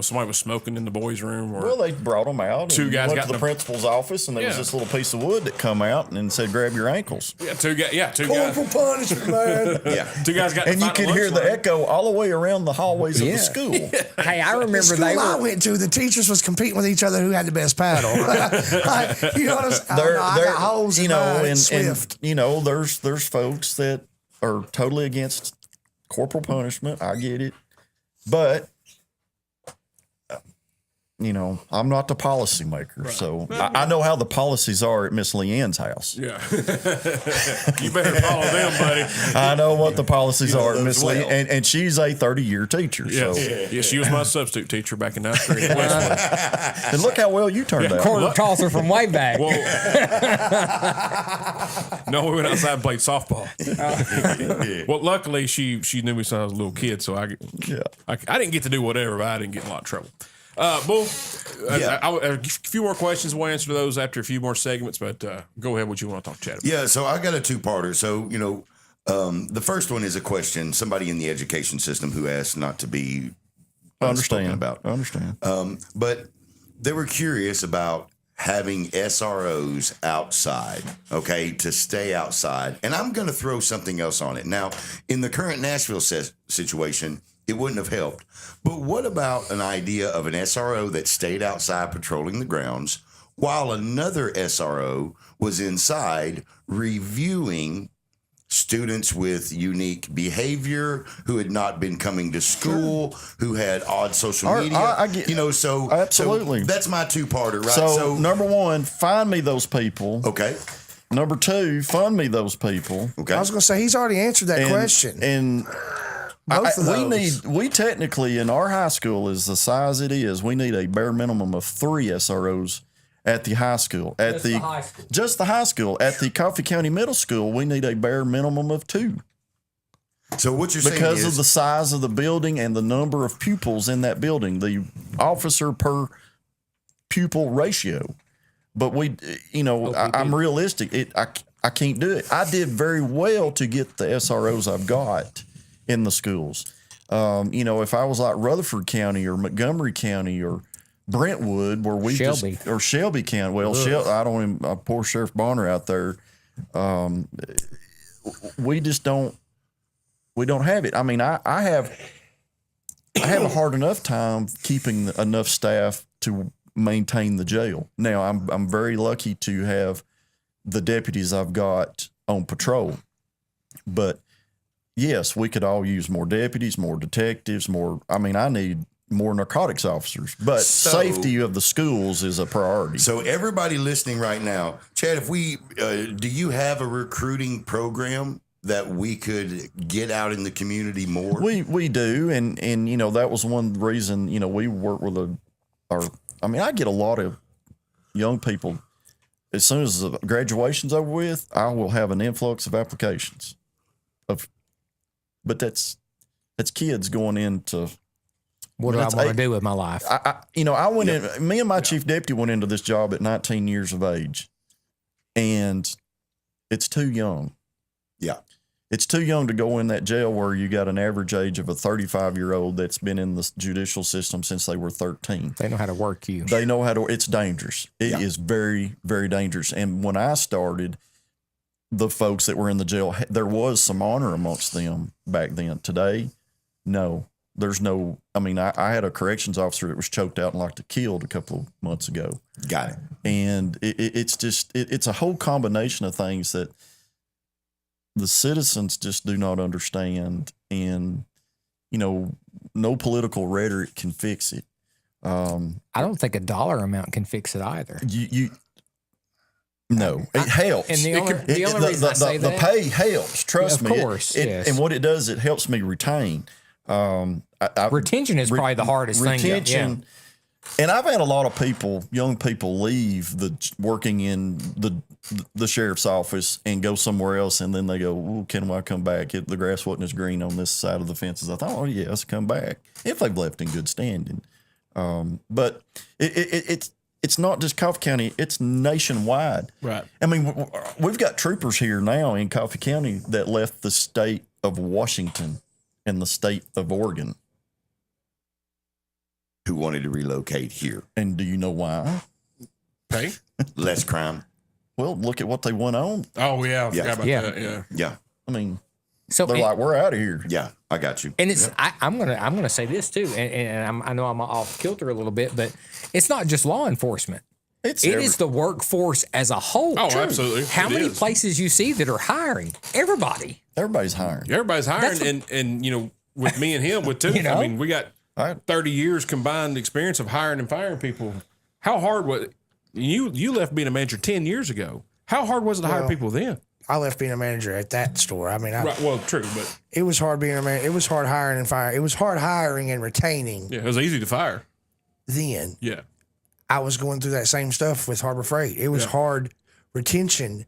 somebody was smoking in the boys' room, or Well, they brought them out. Two and guys went got to the in a- principal's office, and there was Yeah. this little piece of wood that come out and said, "Grab your ankles." two guys, Corporal punishment, man. Yeah. two guys got, And you could hear the echo all the way around the hallways of Yeah. the school. Hey, I The remember school they I were. went to, the teachers was competing with each other who had the best paddle. You know what I'm saying? I got holes in mine. and Swift. there's folks that are totally against corporal punishment. I get it, but you know, I'm not the policymaker, so I know how the policies are at Miss Leanne's house. Yeah. You better follow them, buddy. I know what the policies are at Miss well. Leanne, and she's a 30-year teacher. Yeah. So, Yeah, she was my substitute teacher back in 9th grade at Westwood. and look how well you turned out. Quarter tosser from way back. Well, no, we went outside and played softball. Well, luckily she knew me since I was a little kid, so I didn't get to do whatever, but I didn't get in a lot of trouble. Bull, a few more questions. We'll answer those after a few more segments, but go ahead. What you want to talk, Chad, about? Yeah, so I got a two-parter. So, you know, the first one is a question, somebody in the education system who asked not to be spoken about. I understand. But they were curious about having SROs outside, okay, to stay outside. And I'm going to throw something else on it. Now, in the current Nashville situation, it wouldn't have helped. But what about an idea of an SRO that stayed outside patrolling the grounds while another SRO was inside reviewing students with unique behavior, who had not been coming to school, who had odd social media? I get, you know, so absolutely. So that's my two-parter, right? So, number one, find me those people. Okay. Number two, fund me those people. Okay. I was going to say, he's already answered that question. And Both of those. we technically, in our high school, is the size it is, we need a bare minimum of 3 SROs at the high school. At the high school. Just the high school. At the Coffee County Middle School, we need a bare minimum of 2. So what you're saying Because is, of the size of the building and the number of pupils in that building, the officer per pupil ratio. But we, you know, I'm realistic. I can't do it. I did very well to get the SROs I've got in the schools. You know, if I was like Rutherford County or Montgomery County or Brentwood, where we Shelby. or Shelby County. Well, I don't even, poor Sheriff Bonner out there. We just don't. We don't have it. I mean, I have a hard enough time keeping enough staff to maintain the jail. Now, I'm very lucky to have the deputies I've got on patrol, but yes, we could all use more deputies, more detectives, more. I mean, I need more narcotics officers, but safety of the schools is a priority. So everybody listening right now, Chad, if we do you have a recruiting program that we could get out in the community more? We do, and you know, that was one reason, you know, we work with I get a lot of young people. As soon as the graduation's over with, I will have an influx of applications. But that's kids going into. What do I want to do with my life? I went in. Me and my chief deputy went into this job at 19 years of age, and it's too young. Yeah. It's too young to go in that jail where you got an average age of a 35-year-old that's been in the judicial system since they were 13. They know how to work you. They know how to. It's dangerous. It is very, very dangerous. And when I started, the folks that were in the jail, there was some honor amongst them back then. Today, no. There's no. I mean, I had a corrections officer that was choked out and like killed a couple of months ago. Got it. And it's a whole combination of things that the citizens just do not understand, and you know, no political rhetoric can fix it. I don't think a dollar amount can fix it either. No, it helps. And the only reason I say the that, pay helps. Trust me. Of course, yes. And what it does, it helps me retain. Retention is probably the hardest thing. Retention. And I've had a lot of young people leave working in the sheriff's office and go somewhere else, and then they go, "Well, can I come back? The grass wasn't as green on this side of the fences." I thought, "Oh yes, come back if they've left in good standing." But it's not just Coffee County; it's nationwide. Right. I mean, we've got troopers here now in Coffee County that left the state of Washington and the state of Oregon. Who wanted to relocate here? And do you know why? Pay? Less crime. Well, look at what they went on. Oh, yeah. I forgot about Yeah. that. Yeah. Yeah. I mean, So they're like, we're out of here. Yeah. I got you. and it's I'm gonna say this too, and I know I'm off kilter a little bit, but it's not just law enforcement. It is the workforce as a whole. Oh, too. absolutely. How It many is. places you see that are hiring? Everybody. Everybody's hiring. Everybody's hiring, That's and you know, with me and him, with two, You know? I mean, we got 30 years combined experience of hiring and firing people. How hard was you left being a manager 10 years ago? How hard was it to hire Well, people then? I left being a manager at that store. I mean, Right. Well, true, but it was hard being a manager. It was hard hiring and firing. It was hard hiring and retaining. yeah, it was easy to fire. Then Yeah. I was going through that same stuff with Harbor Freight. It was hard. Retention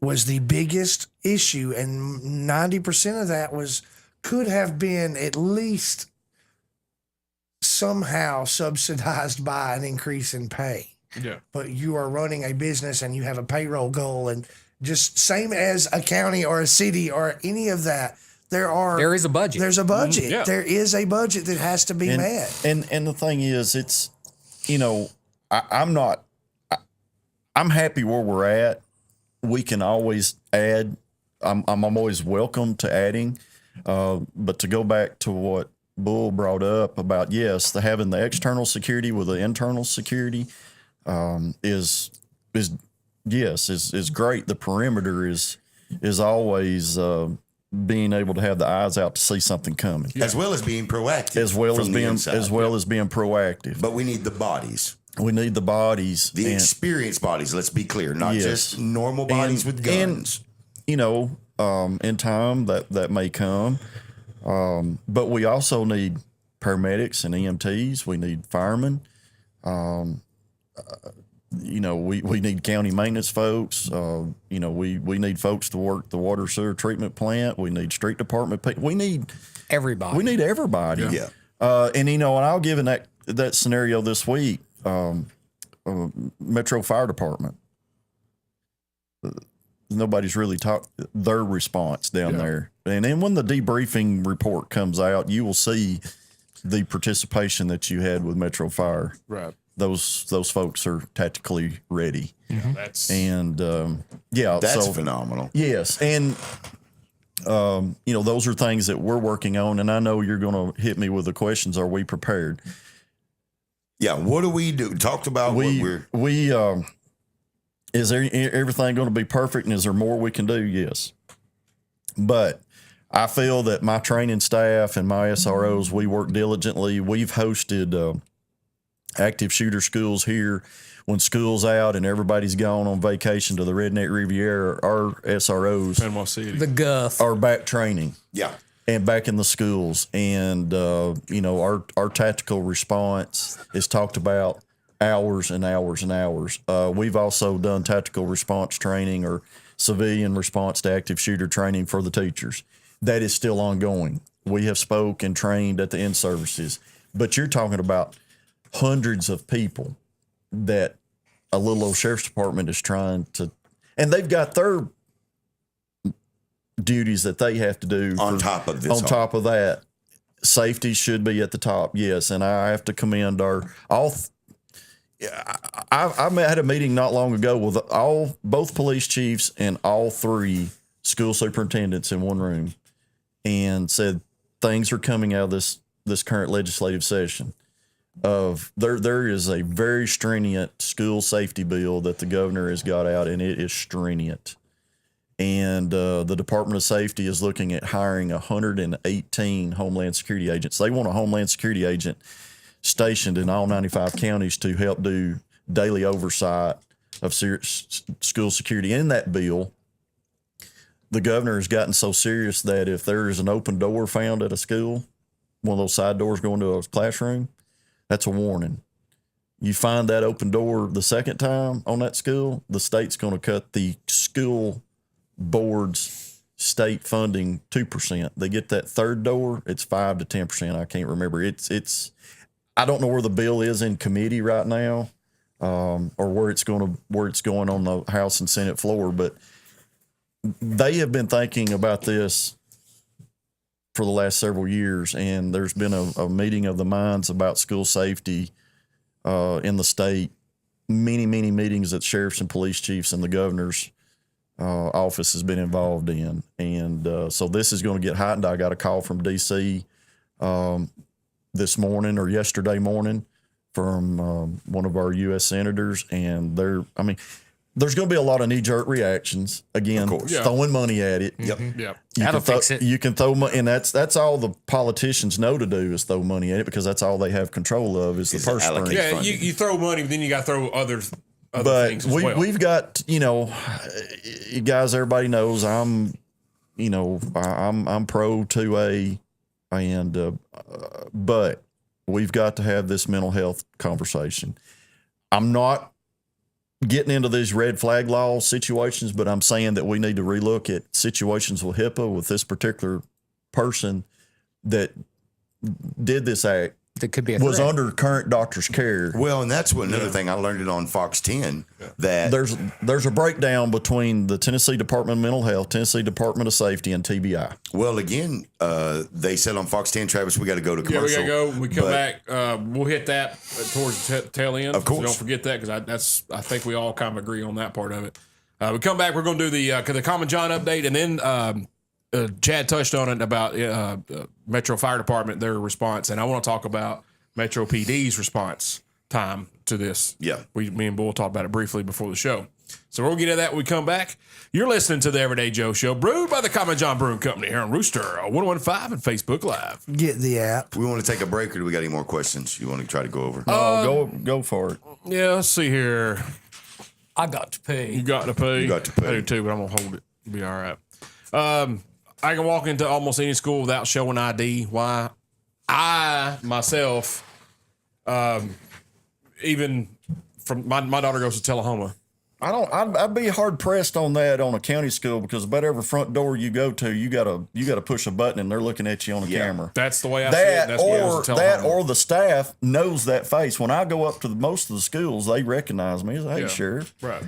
was the biggest issue, and 90% of that could have been at least somehow subsidized by an increase in pay. Yeah. But you are running a business and you have a payroll goal, and just same as a county or a city or any of that, there is a budget. There's a budget. Yeah. There is a budget that has to be met. And the thing is, it's, I'm happy where we're at. We can always add. I'm always welcome to adding. But to go back to what Bull brought up about, yes, having the external security with the internal security is great. The perimeter is always being able to have the eyes out to see something coming, As well as being proactive. as well from as the being inside. proactive. But we need the bodies. We need the bodies, The and, experienced bodies, let's be clear, not Yes. just normal bodies with guns. in time that may come. But we also need paramedics and EMTs. We need firemen. We need county maintenance folks. We need folks to work the water sewer treatment plant. We need street department people. We need Everybody. everybody. Yeah. And I'll give in that scenario this week. Metro Fire Department. Nobody's really talked their response down there. And then when the debriefing report comes out, you will see the participation that you had with Metro Fire. Right. Those folks are tactically ready. That's And That's so phenomenal. yes, and those are things that we're working on. And I know you're going to hit me with the questions. Are we prepared? Yeah, what do we do? Talked about what we're Is there everything going to be perfect, and is there more we can do? Yes, but I feel that my training staff and my SROs, we work diligently. We've hosted active shooter schools here when school's out and everybody's gone on vacation to the Redneck Riviera. Our SROs Panama City. the guff. are back training yeah. and back in the schools. And, our tactical response is talked about hours and hours and hours. We've also done tactical response training or civilian response to active shooter training for the teachers. That is still ongoing. We have spoke and trained at the in-services. But you're talking about hundreds of people that a little old sheriff's department is trying to, and they've got their duties that they have to do On top of this. on top of that. Safety should be at the top, yes, and I have to commend I had a meeting not long ago with both police chiefs and all three school superintendents in one room, and said things are coming out of this current legislative session. There is a very stringent school safety bill that the governor has got out, and it is stringent. And the Department of Safety is looking at hiring 118 Homeland Security agents. They want a Homeland Security agent stationed in all 95 counties to help do daily oversight of school security. In that bill, the governor has gotten so serious that if there is an open door found at a school, one of those side doors going to a classroom, that's a warning. You find that open door the second time on that school, the state's going to cut the school board's state funding 2%. They get that third door, it's 5 to 10%. I can't remember. It's I don't know where the bill is in committee right now, or where it's going on the House and Senate floor, but they have been thinking about this for the last several years, and there's been a meeting of the minds about school safety in the state. Many meetings that sheriffs and police chiefs and the governor's office has been involved in, and so this is going to get heightened. I got a call from D.C. This morning or yesterday morning from one of our U.S. senators, and there's going to be a lot of knee-jerk reactions. Again, Of course. Yeah. throwing money at it. Yep. Yeah. That'll fix it. You can throw money, and that's all the politicians know to do is throw money at it because that's all they have control of is the Is purse allocate strings. Yeah, funding. you throw money, but then you got to throw other But things as well. we've got, you guys, everybody knows I'm pro 2A, and but we've got to have this mental health conversation. I'm not getting into these red flag law situations, but I'm saying that we need to relook at situations with HIPAA with this particular person that did this act That could be a was threat. under current doctor's care. Well, and that's what another thing I learned it on Fox 10 that There's a breakdown between the Tennessee Department of Mental Health, Tennessee Department of Safety, and TBI. well again they said on Fox 10, Travis, we got to go to Yeah, commercial. we gotta go. We come but- back. We'll hit that towards the tail end. Of course. So don't forget that because I think we all kind of agree on that part of it. We come back. We're going to do the Common John update, and then Chad touched on it about Metro Fire Department, their response, and I want to talk about Metro PD's response time to this. Yeah. Me and Bull talked about it briefly before the show. So we'll get to that when we come back. You're listening to the Everyday Joe Show, brewed by the Common John Brewing Company here on Rooster 1015 and Facebook Live. Get the app. We want to take a break, or do we got any more questions you want to try to go over? Go for it. Yeah, let's see here. I got to pay. You got to pay. You got to pay. I do too, but I'm gonna hold it. It'll be all right. I can walk into almost any school without showing ID. Why? I myself, even from my daughter goes to Tullahoma. I'd be hard pressed on that on a county school because about every front door you go to, you gotta push a button and they're looking at you on a camera. That's the way I see it. That's why I was in That Tullahoma. or the staff knows that face. When I go up to most of the schools, they recognize me. Hey, Yeah. Sheriff. Right.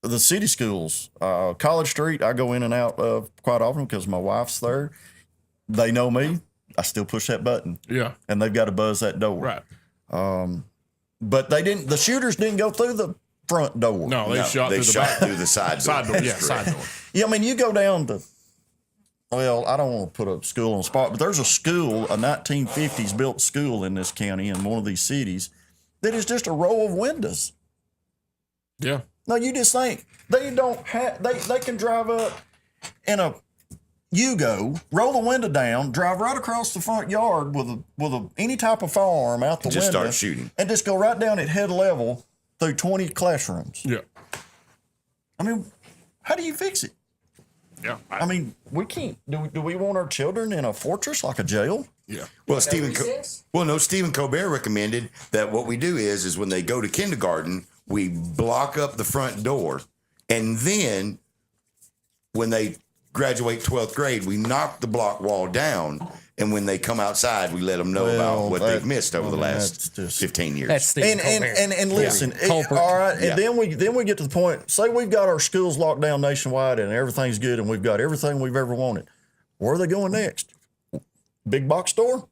The city schools, College Street, I go in and out of quite often because my wife's there. They know me. I still push that button, Yeah. and they've got to buzz that door. Right. But they didn't. The shooters didn't go through the front door. No, they No, shot they through the shot back. through the side door. Side door. Yeah, That's side correct. door. Yeah, I mean, you go down to. Well, I don't want to put a school on the spot, but there's a school, a 1950s built school in this county in one of these cities that is just a row of windows. Yeah. No, you just think they don't have. They can drive up in a Yugo, roll the window down, drive right across the front yard with a any type of firearm out the Just window, start shooting. and just go right down at head level through 20 classrooms. Yeah. I mean, how do you fix it? Yeah. I mean, we can't. Do we want our children in a fortress like a jail? Yeah. Well, Stephen Colbert recommended that what we do is when they go to kindergarten, we block up the front door, and then when they graduate 12th grade, we knock the block wall down, and when they come outside, we let them know about what they've missed over the last that's just- 15 years. That's Stephen Colbert. And listen, Culprit. all right, Yeah. and then we get to the point. Say we've got our schools locked down nationwide, and everything's good, and we've got everything we've ever wanted. Where are they going next? Big box store?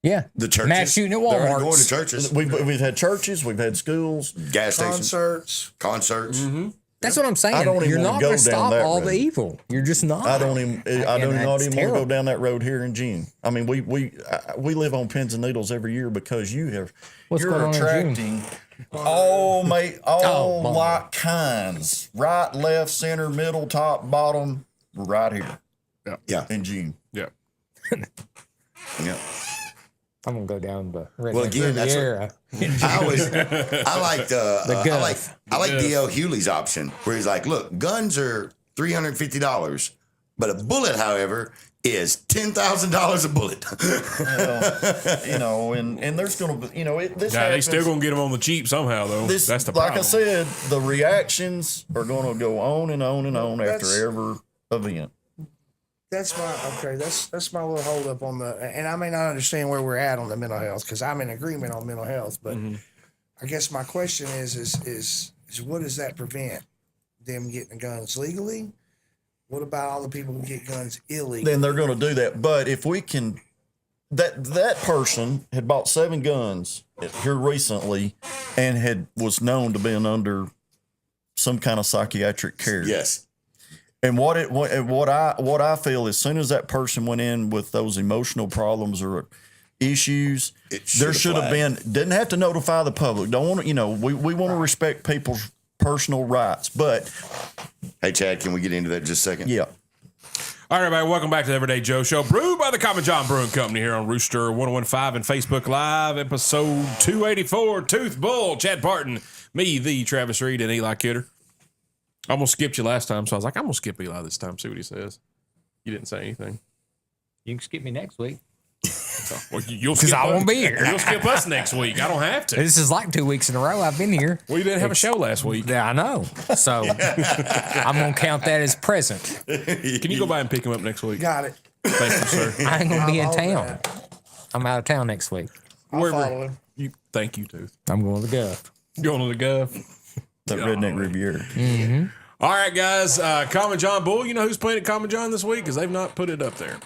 Yeah. The churches. Mass shooting at They're Walmart. going to churches, We've had churches, we've had schools. gas stations, concerts. Mm-hmm. That's what I'm saying. I don't even You're wanna not go going to down stop that all road. the evil. You're just not. I don't even And not that's even want to go terrible. down that road here in June. I mean, we live on pins and needles every year because you're What's going on in June? attracting all Oh, like kinds, right, left, center, middle, top, bottom, right here Yeah, in June. Yeah. yeah. I'm going to go down the Well, again, that's Riviera. I liked I like D.L. Hewley's option where he's like, look, guns are $350, but a bullet, however, is $10,000 a bullet. And there's going to be, this Nah, they happens. still gonna get them on the cheap somehow though. This, That's the like problem. I said, the reactions are going to go on and on and on after That's- every event. That's my little hold up on the, and I may not understand where we're at on the mental health because I'm in agreement on mental health, but I guess my question is what does that prevent them getting guns legally? What about all the people who get guns illegally? Then they're going to do that. But if we can, that person had bought 7 guns here recently and was known to being under some kind of psychiatric care. Yes. And what I feel, as soon as that person went in with those emotional problems or issues, there should have been. Didn't have to notify the public. Don't want to. We want to respect people's personal rights, but Hey, Chad, can we get into that just a second? yeah. All right, everybody, welcome back to the Everyday Joe Show, brewed by the Common John Brewing Company here on Rooster 1015 and Facebook Live, episode 284. Tooth Bull, Chad Parton, me, the Travis Reed, and Eli Kidder. I almost skipped you last time, so I was like, I'm going to skip Eli this time, see what he says. You didn't say anything. You can skip me next week. Well, you'll 'Cause skip I us- won't be here. You'll skip us next week. I don't have to. This is like 2 weeks in a row I've been here. Well, you didn't have a show last week. Yeah, I know. So I'm going to count that as present. Can you go by and pick him up next week? Got it. Thank you, sir. I ain't going to be in I'll hold town. that. I'm out of town next week. I'll Wherever- follow him. Thank you, Tooth. I'm going to the Gulf. Going to the Gulf. That Redneck Riviera. All right, guys. Common John Bull. You know who's playing at Common John this week? Because they've not put it up there.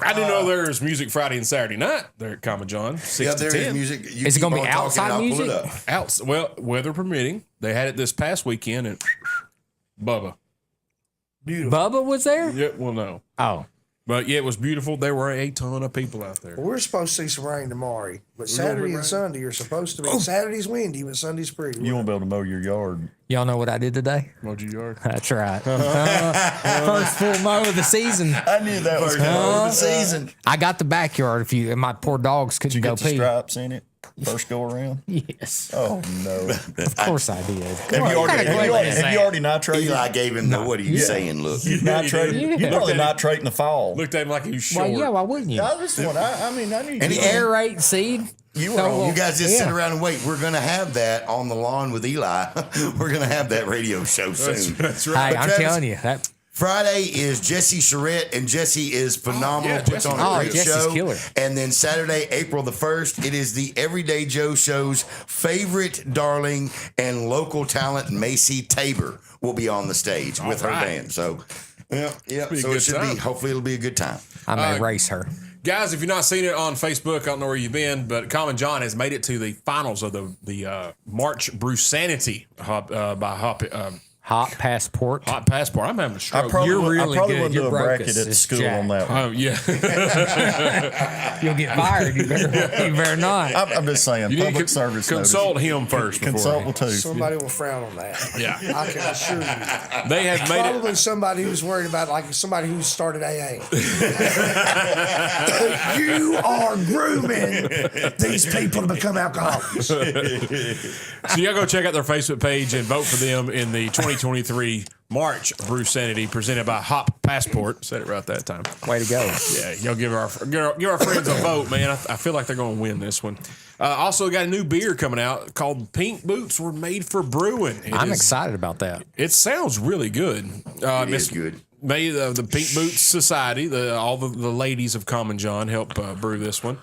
I didn't know there's music Friday and Saturday night there at Common John. 6 Yeah, to there 10. is music. You Is it keep gonna be on talking outside and I'll pull music? it up. Well, weather permitting. They had it this past weekend and Bubba. Beautiful. Bubba was there? Yeah, well, no. Oh. But yeah, it was beautiful. There were a ton of people out there. Well, we're supposed to see some rain tomorrow, but gonna be Saturday rain? and Sunday are supposed to be. Saturday's windy, but Sunday's pretty. You won't be able to mow your yard. Y'all know what I did today? Moji Yard. That's right. First full mow of the season. I knew that was coming. Of the season. I got the backyard. And my poor dogs couldn't You go get the pee. stripes in it first go around. Yes, Oh no! of course I did. Have you already nitrated? Eli gave him the what are you saying look. Nitrated? You probably nitrate in the fall. Looked at him like he was Well, short. yeah, why wouldn't you? I just want. I mean, I knew. And you he Aerate seed. You So, you guys just sit yeah. around and wait. We're gonna have that on the lawn with Eli. We're gonna have that radio show soon. That's right. Hey, But I'm Travis- telling you that. Friday is Jesse Charette, and Jesse is phenomenal. yeah, Puts on a Oh, great Jesse's show. killer. And then Saturday, April the 1st, it is the Everyday Joe Show's favorite darling and local talent, Macy Tabor, will be on the stage with her right. band. So, yeah. be a So good it should time. be. Hopefully, it'll be a good time. I may race her. Guys, if you've not seen it on Facebook, I don't know where you've been, but Common John has made it to the finals of the March Brusanity by Hot passport. Hot Passport. I'm having a I stroke. probably, You're would, really I probably good. wouldn't do You're a broke bracket as- at as school Jack. on that one. Oh, yeah. You'll get fired. You better not. I'm just saying, You need public to service consult notice. him first. before- Consult with Tooth. Somebody will frown on that. Yeah. I can assure you. They have made it. Probably somebody who's worried about, like somebody who started AA. You are grooming these people to become alcoholics. So y'all go check out their Facebook page and vote for them in the 2023 March Brusanity presented by Hop Passport. Said it right that time. Way to go. Yeah, y'all give our friends a vote, man. I feel like they're going to win this one. Also, got a new beer coming out called Pink Boots Were Made for Brewing. I'm excited about that. It sounds really good. It is good. Made the Pink Boots Society, all the ladies of Common John help brew this one.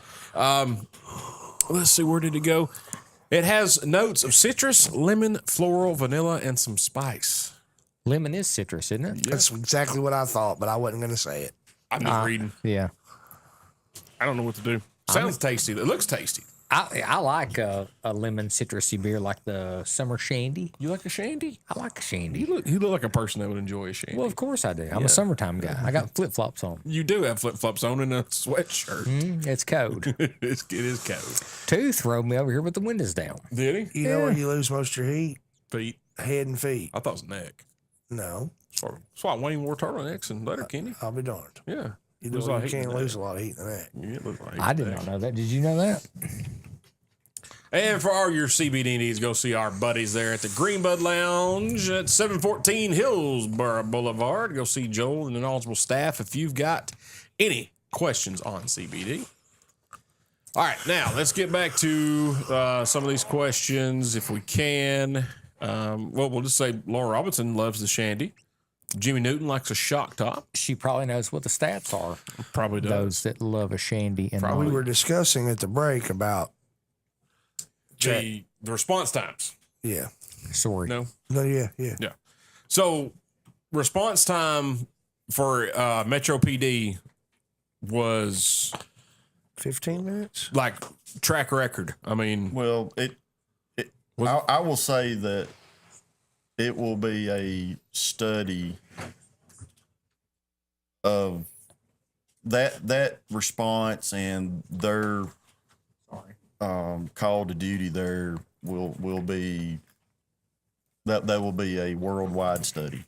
Let's see, where did it go? It has notes of citrus, lemon, floral, vanilla, and some spice. Lemon is citrus, isn't it? That's exactly what I thought, but I wasn't going to say it. I'm just reading. Yeah. I don't know what to do. Sounds tasty. It looks tasty. I like a lemon citrusy beer like the summer shandy. You like a shandy? I like a shandy. You look like a person that would enjoy a shandy. Well, of course I do. I'm a summertime guy. I got flip flops on. You do have flip flops on and a sweatshirt. It's cold. It is cold. Tooth rode me over here with the windows down. Did he? You know where you lose most of your heat? Feet. Head and feet. I thought it was neck. No, That's why Wayne wore turtlenecks and Letterkenny. I'll be darned. Yeah. You, Lose a know, lot you of heat in can't the lose a lot of heat in the neck. neck. Yeah, it looks like I did not know that. Did you know that? And for all your CBD needs, go see our buddies there at the Greenbud Lounge at 714 Hillsborough Boulevard. Go see Joel and the knowledgeable staff if you've got any questions on CBD. All right, now let's get back to some of these questions if we can. Well, we'll just say Laura Robinson loves the shandy. Jimmy Newton likes a shock top. She probably knows what the stats are. Probably does. Those that love a shandy. And We were discussing at the break about, The response times. yeah. sorry. No? No, yeah. Yeah. So response time for Metro PD was 15 minutes? like track record. I mean, Well, I will say that it will be a study of that response and their call to duty there will be that will be a worldwide study.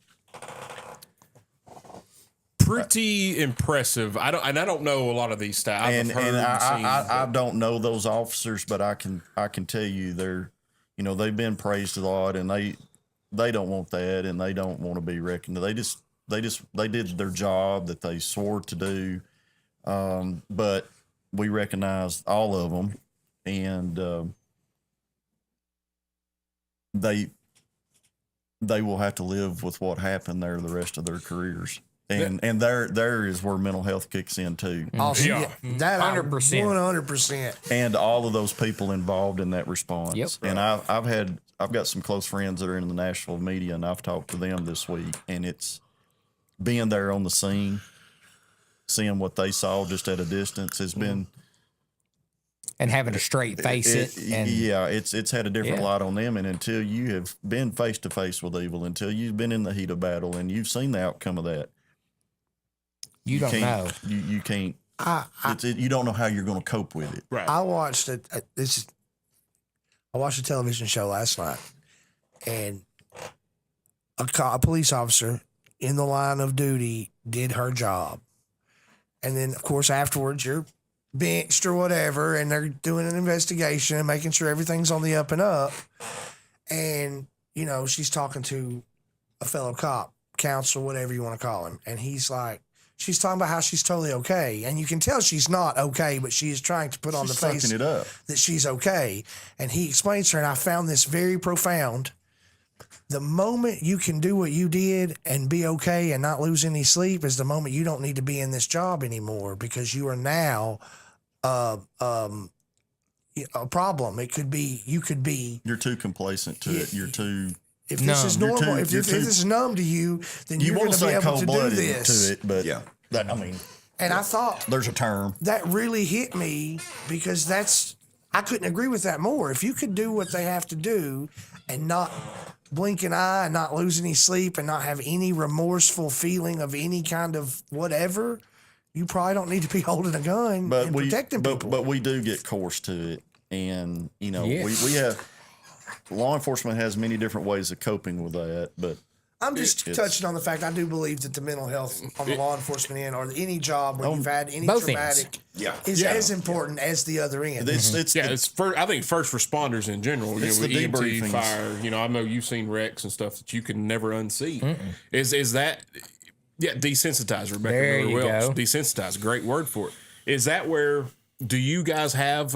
Pretty impressive. I don't know a lot of these stats. And I don't know those officers, but I can tell you they've been praised a lot, and they don't want that, and they don't want to be reckoned. They did their job that they swore to do, but we recognize all of them, and they will have to live with what happened there the rest of their careers. And there is where mental health kicks in too. Also, Yeah. that 100%. 100%. And all of those people involved in that response. Yep. And I've got some close friends that are in the Nashville media, and I've talked to them this week, and it's being there on the scene, seeing what they saw just at a distance has been And having to straight face it. And it's had a different Yeah. light on them. And until you have been face to face with evil, until you've been in the heat of battle and you've seen the outcome of that, you don't know. can't you can't I you don't know how you're going to cope with it. right. I watched I watched a television show last night, and a police officer in the line of duty did her job, and then of course afterwards you're benched or whatever, and they're doing an investigation and making sure everything's on the up and up, and she's talking to a fellow cop, counsel, whatever you want to call him, and he's like. She's talking about how she's totally okay. And you can tell she's not okay, but she is trying to put on the She's face sucking it up. that she's okay. And he explains to her, and I found this very profound. The moment you can do what you did and be okay and not lose any sleep is the moment you don't need to be in this job anymore, because you are now a problem. It could be, You're too complacent to it. You're too. if this is You're normal, too- if you're this too- is numb to you, then You you're want going to to be say able cold to do blooded this. to it, but Yeah. And I thought, there's a term. that really hit me, because I couldn't agree with that more. If you could do what they have to do and not blink an eye and not lose any sleep and not have any remorseful feeling of any kind of whatever, you probably don't need to be holding a gun and protecting people. But we do get coerced to it, and Yes. we have law enforcement has many different ways of coping with that, but I'm just touching on the fact I do believe that the mental health on the law enforcement end, or any job where you've had any Both traumatic, ends. is as important as the other end. it's It's I think first responders in general. It's With the EMT, debriefings. fire. I know you've seen wrecks and stuff that you can never unsee. Is that desensitize, Rebecca? There Miller you Welch. go. Desensitize, great word for it. Is that where? Do you guys have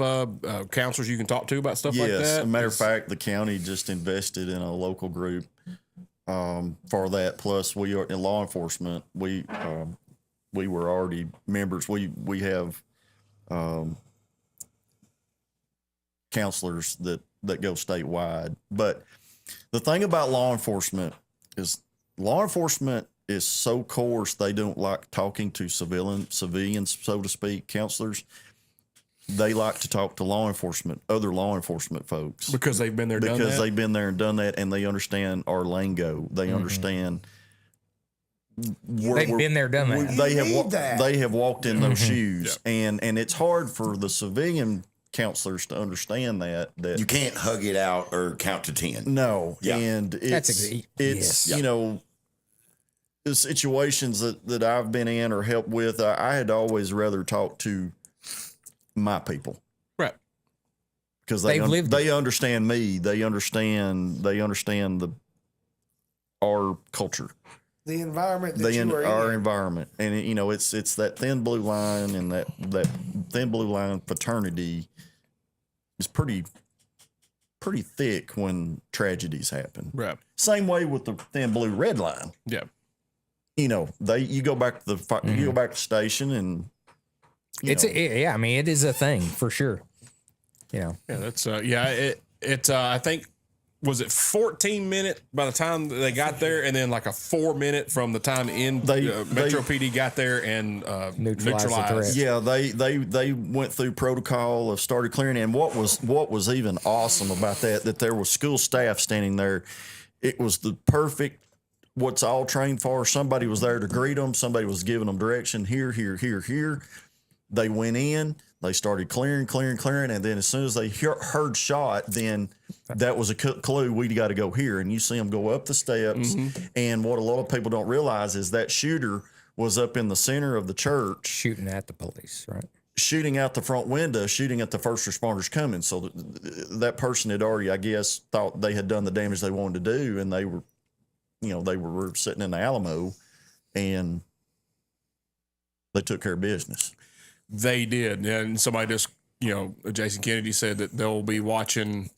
counselors you can talk to about stuff like yes. that? As a matter of fact, the county just invested in a local group for that. Plus, we are in law enforcement. We were already members. We have counselors that go statewide. But the thing about law enforcement is so coarse, they don't like talking to civilians, so to speak, counselors. They like to talk to other law enforcement folks. Because they've been there, done Because that? they've been there and done that, and they understand our lingo. They understand. They've been there, done that. They have need that. they have walked in those shoes, and it's hard for the civilian counselors to understand that You can't hug it out or count to 10. no, Yeah. and That's it's yes. The situations that I've been in or helped with, I had always rather talk to my people. Right. Because They've lived they understand me. They understand our culture. The environment that you are Our in. environment, and it's that thin blue line, and that thin blue line fraternity is pretty thick when tragedies happen. Right. Same way with the thin blue red line. Yeah. You go back to you go back to the station, and it is a thing for sure. Yeah, that's I think was it 14 minutes by the time they got there, and then like a 4 minute from the time Metro PD got there and Neutralized the neutralized. threat. yeah, they went through protocol of started clearing. And what was even awesome about that there was school staff standing there. It was the perfect what's all trained for. Somebody was there to greet them. Somebody was giving them direction here, here, here, here. They went in. They started clearing, and then as soon as they heard shot, then that was a clue. We got to go here, and you see them go up the steps. And what a lot of people don't realize is that shooter was up in the center of the church, Shooting at the police, right? shooting out the front window, shooting at the first responders coming. So that person had already, I guess, thought they had done the damage they wanted to do, and they were, they were sitting in the Alamo, and they took care of business. They did, and somebody just, Jason Kennedy said that they'll be watching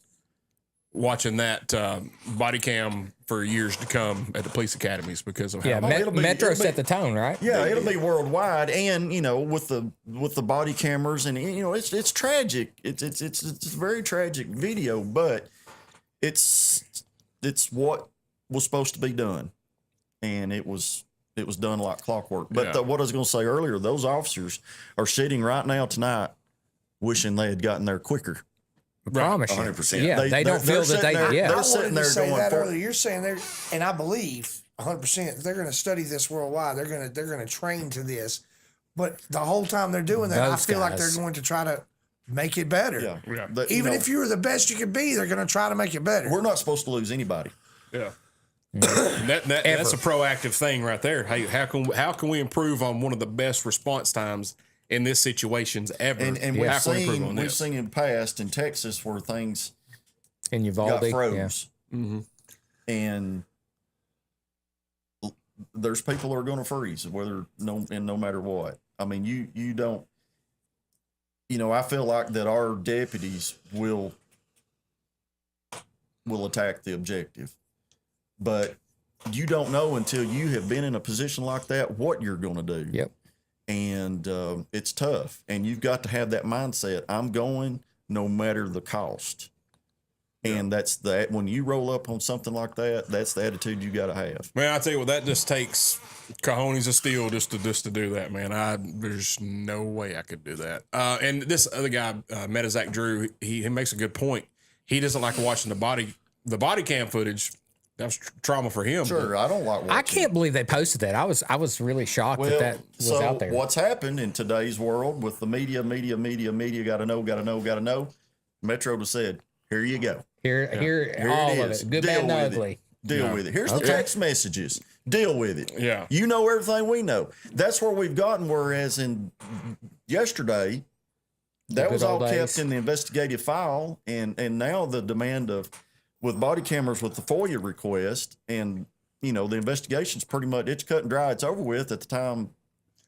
that body cam for years to come at the police academies because of how. Yeah, Metro set the tone, right? Yeah, it'll be worldwide, and with the body cameras, and it's tragic. It's a very tragic video, but it's what was supposed to be done, and it was done like clockwork. But what I was going to say earlier, those officers are sitting right now tonight, wishing they had gotten there quicker. I promise you. 100%. Yeah, they don't feel that they. Yeah, They're I sitting wanted there to say going, that earlier. You're saying they're, and I believe 100% they're going to study this worldwide. They're going to train to this, but the whole time they're doing that, Those I feel like guys. they're going to try to make it better. Yeah. Even if you were the best you could be, they're going to try to make it better. we're not supposed to lose anybody. Yeah. That's a proactive thing right there. Hey, how can we improve on one of the best response times in this situations ever? And How can we improve on we've this? seen in the past in Texas where things in got Uvalde. froze. Yeah. And there's people who are going to freeze, no matter what. I mean, you don't. I feel like that our deputies will attack the objective, but you don't know until you have been in a position like that what you're going to do. Yep. And it's tough, and you've got to have that mindset. I'm going no matter the cost. And that's that. When you roll up on something like that, that's the attitude you got to have. Man, I tell you what, that just takes cojones of steel just to do that, man. There's no way I could do that. And this other guy, Metazak Drew, he makes a good point. He doesn't like watching the body cam footage. That was trauma for him. Sure, I don't like watching. I can't believe they posted that. I was really shocked that was out there. What's happened in today's world with the media, got to know. Metro has said, here you go. Here all it of is. it. Good, Deal bad, and with ugly. Deal with it. Here's the Okay. text messages. Deal with it. Yeah. You know everything we know. That's where we've gotten. Whereas in yesterday, that good was all old kept days. in the investigative file, and now the demand of with body cameras with the FOIA request, and the investigation's pretty much it's cut and dry. It's over with at the time.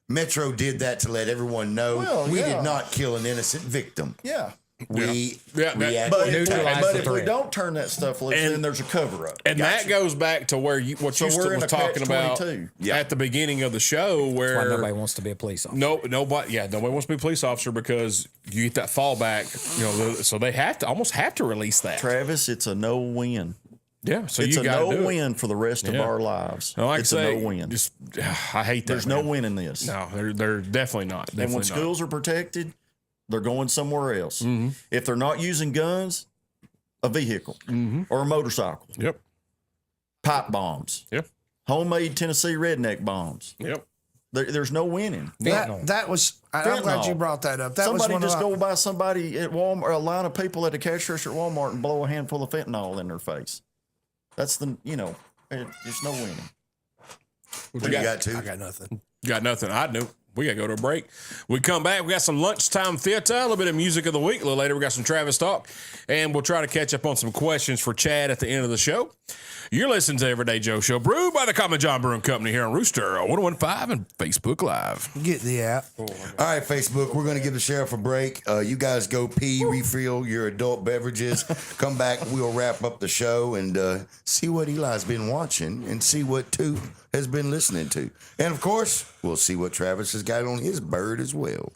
Metro did that to let everyone know Well, we yeah. did not kill an innocent victim. Yeah. We Yeah, reacted. But, Neutralize but the if we threat. don't turn that stuff loose, And- then there's a cover up. And that goes back to where what So you we're in was a talking about catch-22. Yeah. at the beginning of the show, Why where nobody wants to be a police officer. nobody wants to be a police officer because you get that fallback. So they almost have to release that. Travis, it's a no win. Yeah, so It's you a got to no do it. win for the rest of Yeah. our lives. And like it's I say, a no win. Just I hate that. There's no man. win in this. No, they're definitely not. And when Definitely not. schools are protected, they're going somewhere else. Mm-hmm. If they're not using guns, a vehicle or a motorcycle, Yep. pipe bombs, Yep. homemade Tennessee redneck bombs. Yep. There's no winning. Fentanyl. That was. I'm glad you Fentanyl. brought that up. That Somebody was one just of go by somebody at Walmart, or a line of people at the cash register at Walmart, and blow a handful of fentanyl in their face. That's there's no winning. What you got to? I got nothing. Got nothing. I knew. We got to go to a break. We come back. We got some lunchtime theater, a little bit of music of the week. A little later, we got some Travis talk, and we'll try to catch up on some questions for Chad at the end of the show. You're listening to Everyday Joe Show, brewed by the Common John Brewing Company here on Rooster 1015 and Facebook Live. Get the app. All right, Facebook, we're going to give the sheriff a break. You guys go pee, refill your adult beverages. Come back. We'll wrap up the show and see what Eli's been watching and see what Toot has been listening to. And, of course, we'll see what Travis has got on his bird as well.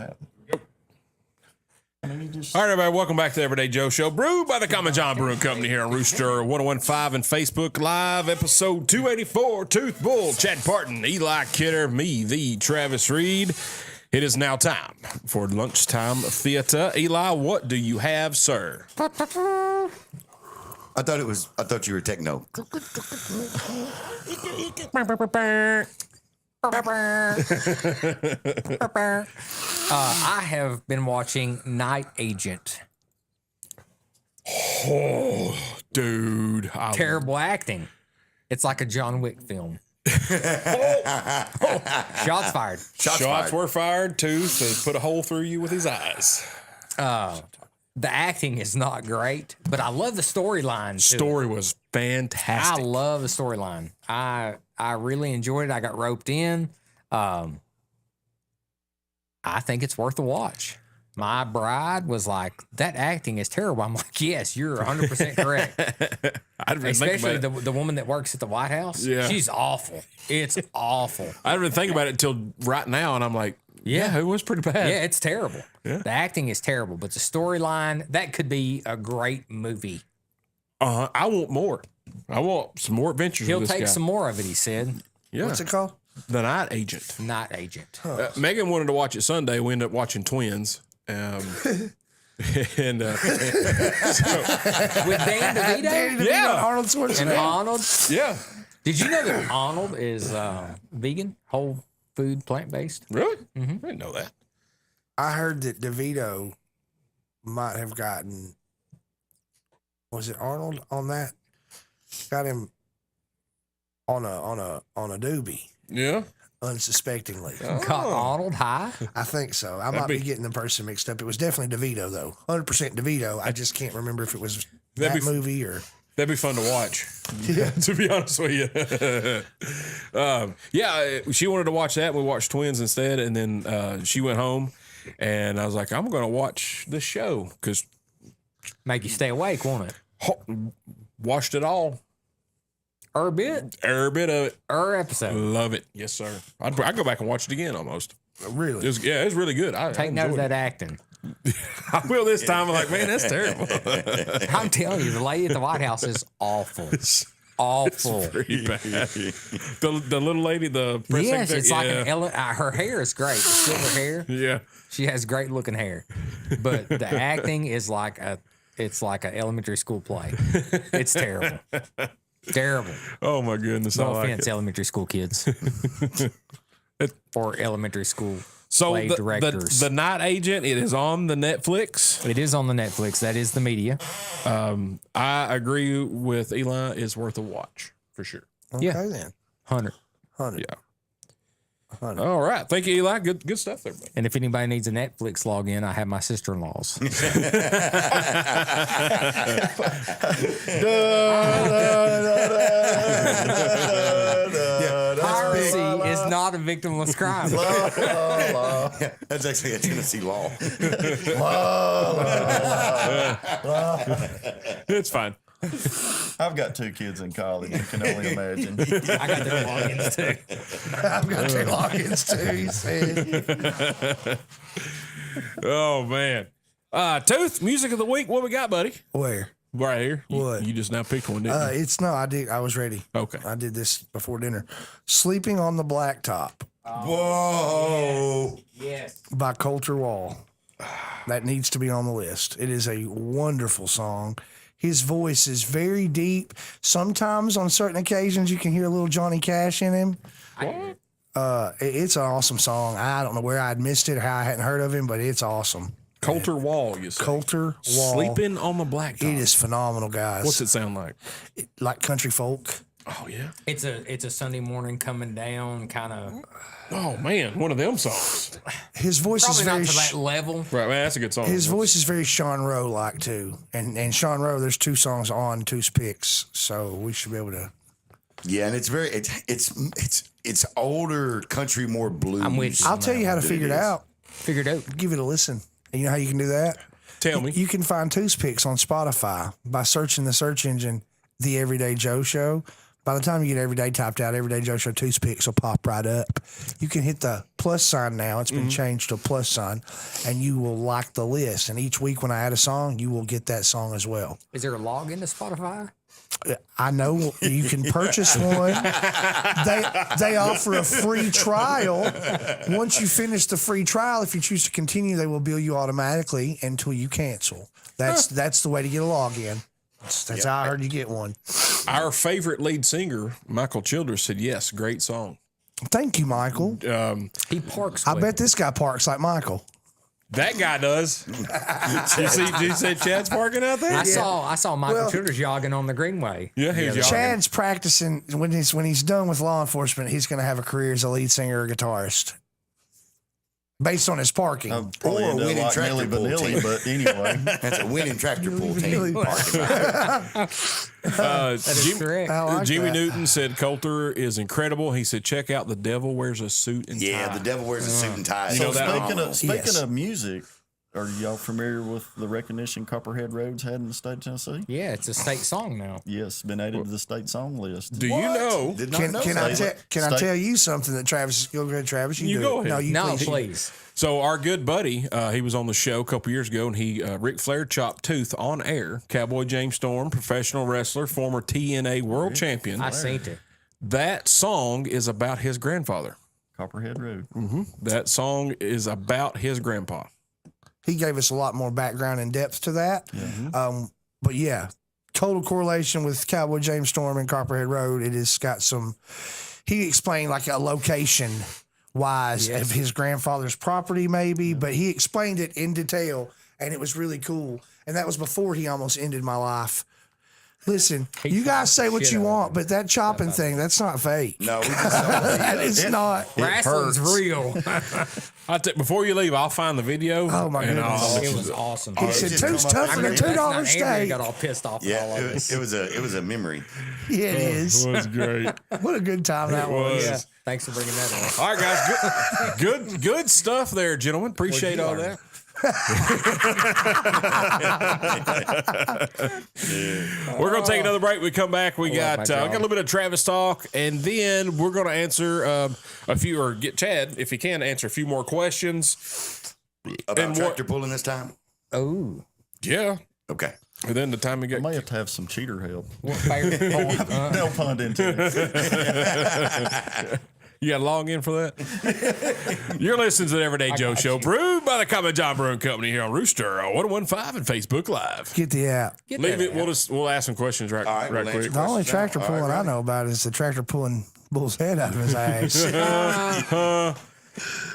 happened. I mean, you just All right, everybody, welcome back to the Everyday Joe Show, brewed by the Common John Brewing Company here on Rooster 1015 and Facebook Live, episode 284, Tooth Bull, Chad Parton, Eli Kidder, me, the Travis Reed. It is now time for lunchtime theater. Eli, what do you have, sir? I thought you were techno. I have been watching Night Agent. Oh, dude. Terrible acting. It's like a John Wick film. Shots fired. Shots were fired. Tooth has put a hole through you with his eyes. The acting is not great, but I love the storyline. Story was fantastic. I love the storyline. I really enjoyed it. I got roped in. I think it's worth a watch. My bride was like, "That acting is terrible." I'm like, "Yes, you're 100% correct." I didn't think Especially about it. the woman that works at the White House. Yeah. She's awful. It's awful. I didn't even think about it until right now, and I'm like, yeah, it was pretty bad. Yeah, it's terrible. Yeah. The acting is terrible, but the storyline, that could be a great movie. I want more. I want some more adventures. He'll with this take guy. some more of it, he said. Yeah. What's it called? The Night Agent. Night Agent. Megan wanted to watch it Sunday. We ended up watching Twins. And With Dan DeVito yeah, Arnold Schwarzenegger. and Arnold. yeah, Did you know that Arnold is vegan, whole food, plant-based? really? I didn't know that. I heard that DeVito might have gotten, was it Arnold on that? Got him on a doobie, Yeah, unsuspectingly. Caught Arnold high? I think so. I might be be- getting the person mixed up. It was definitely DeVito though, 100% DeVito. I just can't remember if it was That'd that be- movie or. that'd be fun to watch. Yeah. To be honest with you, she wanted to watch that. And we watched Twins instead, and then she went home, and I was like, I'm going to watch the show because Make you stay awake, won't it? watched it all, Every bit, every bit of it. every episode. Love it, yes sir. I'd go back and watch it again almost. Really? It was really good. I Take note of enjoyed that acting. it. I will this time. I'm like, man, that's terrible. I'm telling you, the lady at the White House is awful. Awful. Pretty bad. The little lady, the press Yes, secretary, it's like her hair is great. The silver hair. yeah. She has great looking hair. But the acting is like an elementary school play. It's terrible. Terrible. Oh my goodness. No I like offense, it. elementary school kids. Or elementary school So play directors. the Night Agent, it is on the Netflix. It is on the Netflix. That is the media. I agree with Eli. It's worth a watch for sure. Okay Yeah. then. 100. 100. Yeah. All right. Thank you, Eli. Good stuff there, buddy. And if anybody needs a Netflix login, I have my sister-in-law's. Piracy is not a victimless crime. Yeah, that's actually a Tennessee law. It's fine. I've got 2 kids in college. You can only imagine. I got their logins too. I've got 2 logins too, he said. Oh man. Tooth, music of the week. What we got, buddy? Where? Right here. What? You just now picked one, didn't you? It's no, I was ready. Okay. I did this before dinner. Sleeping on the Blacktop Whoa. Yes. by Coulter Wall. That needs to be on the list. It is a wonderful song. His voice is very deep. Sometimes on certain occasions you can hear a little Johnny Cash in him. It's an awesome song. I don't know where I'd missed it or how I hadn't heard of him, but it's awesome. Coulter Wall, you said. Coulter Wall. Sleeping on the Blacktop. It is phenomenal, guys. What's it sound like? Like country folk. Oh yeah. It's a Sunday morning coming down kind of. Oh man, one of them songs. His voice Probably is not very to that level. Right, man, that's a good song. his voice is very Sean Rowe like too. And Sean Rowe, there's 2 songs on 2 picks, so we should be able to. Yeah, and it's older country, more blues. I'm with you. I'll tell you how to It figure it is. out. Figured out. Give it a listen. And you know how you can do that? Tell me. You can find Toothpicks on Spotify by searching the search engine The Everyday Joe Show. By the time you get Everyday typed out, Everyday Joe Show Toothpicks will pop right up. You can hit the plus sign now. It's been changed to a plus sign, and you will like the list. And each week when I add a song, you will get that song as well. Is there a log into Spotify? I know you can purchase one. They offer a free trial. Once you finish the free trial, if you choose to continue, they will bill you automatically until you cancel. That's the way to get a login. That's how I heard you get one. Our favorite lead singer, Michael Childers, said yes. Great song. Thank you, Michael. He parks. I with bet it. this guy parks like Michael. That guy does. Did you say Chad's parking out there? I saw Michael Well- Childers jogging on the Greenway. Yeah, he's jogging. Chad's practicing when he's done with law enforcement. He's going to have a career as a lead singer or guitarist, based on his parking. I'll probably Or a end up winning like tractor Milli pull Vanilli, team. but anyway. That's a winning tractor pull team. is correct. I like Jimmy that. Newton said Coulter is incredible. He said, check out The Devil Wears a Suit and Yeah, Tie. the devil wears a suit and tie. You know So that speaking Yes. of music, are y'all familiar with the recognition Copperhead Roads had in the state of Tennessee? Yeah, it's a state song now. Yes, been added to the state song list. Do you know? Did not Can, know can that. I tell you something that Travis? Go ahead, Travis. You do go it. ahead. No, you No, please. please. So our good buddy, he was on the show a couple years ago, and he Ric Flair chopped tooth on air. Cowboy James Storm, professional wrestler, former TNA world champion. I seen it. That song is about his grandfather. Copperhead Road. That song is about his grandpa. He gave us a lot more background and depth to that. But yeah, total correlation with Cowboy James Storm and Copperhead Road. It has got some. He explained like a location wise of his grandfather's property, maybe, but he explained it in detail, and it was really cool. And that was before he almost ended my life. Listen, you guys say what shit you out of want, him. but that chopping thing, that's not fake. No, we just saw It's not. Wrestling's hurts. real. Before you leave, I'll find the video. Oh, my and goodness. I'll- It was awesome. He said, just two's come up- tougher I than remember $2 Andrea steak. got all pissed off at all Yeah, of us. it was a memory. Yeah, it is. It was great. What a good time that was. was. Yeah, thanks for bringing that up. All right, guys. Good stuff there, gentlemen. Appreciate you all learned. that. We're gonna take another break. We come back. We got my we got a job. little bit of Travis talk, and then we're gonna answer a few, or get Chad if he can answer a few more questions. About And what- tractor pulling this time? Oh, Yeah, Okay. and then the time we I get. may have to have some cheater help. what favorite part? No pun intended. You got to log in for that? You're listening to the Everyday Joe Show, brewed by the Common John Brewing Company here on Rooster 1015 and Facebook Live. Get the app. Get Leave that it. out. We'll ask some questions right All right, we'll quick. answer The only questions now. tractor All pulling right, I ready? know about is the tractor pulling Bull's head out of his ass.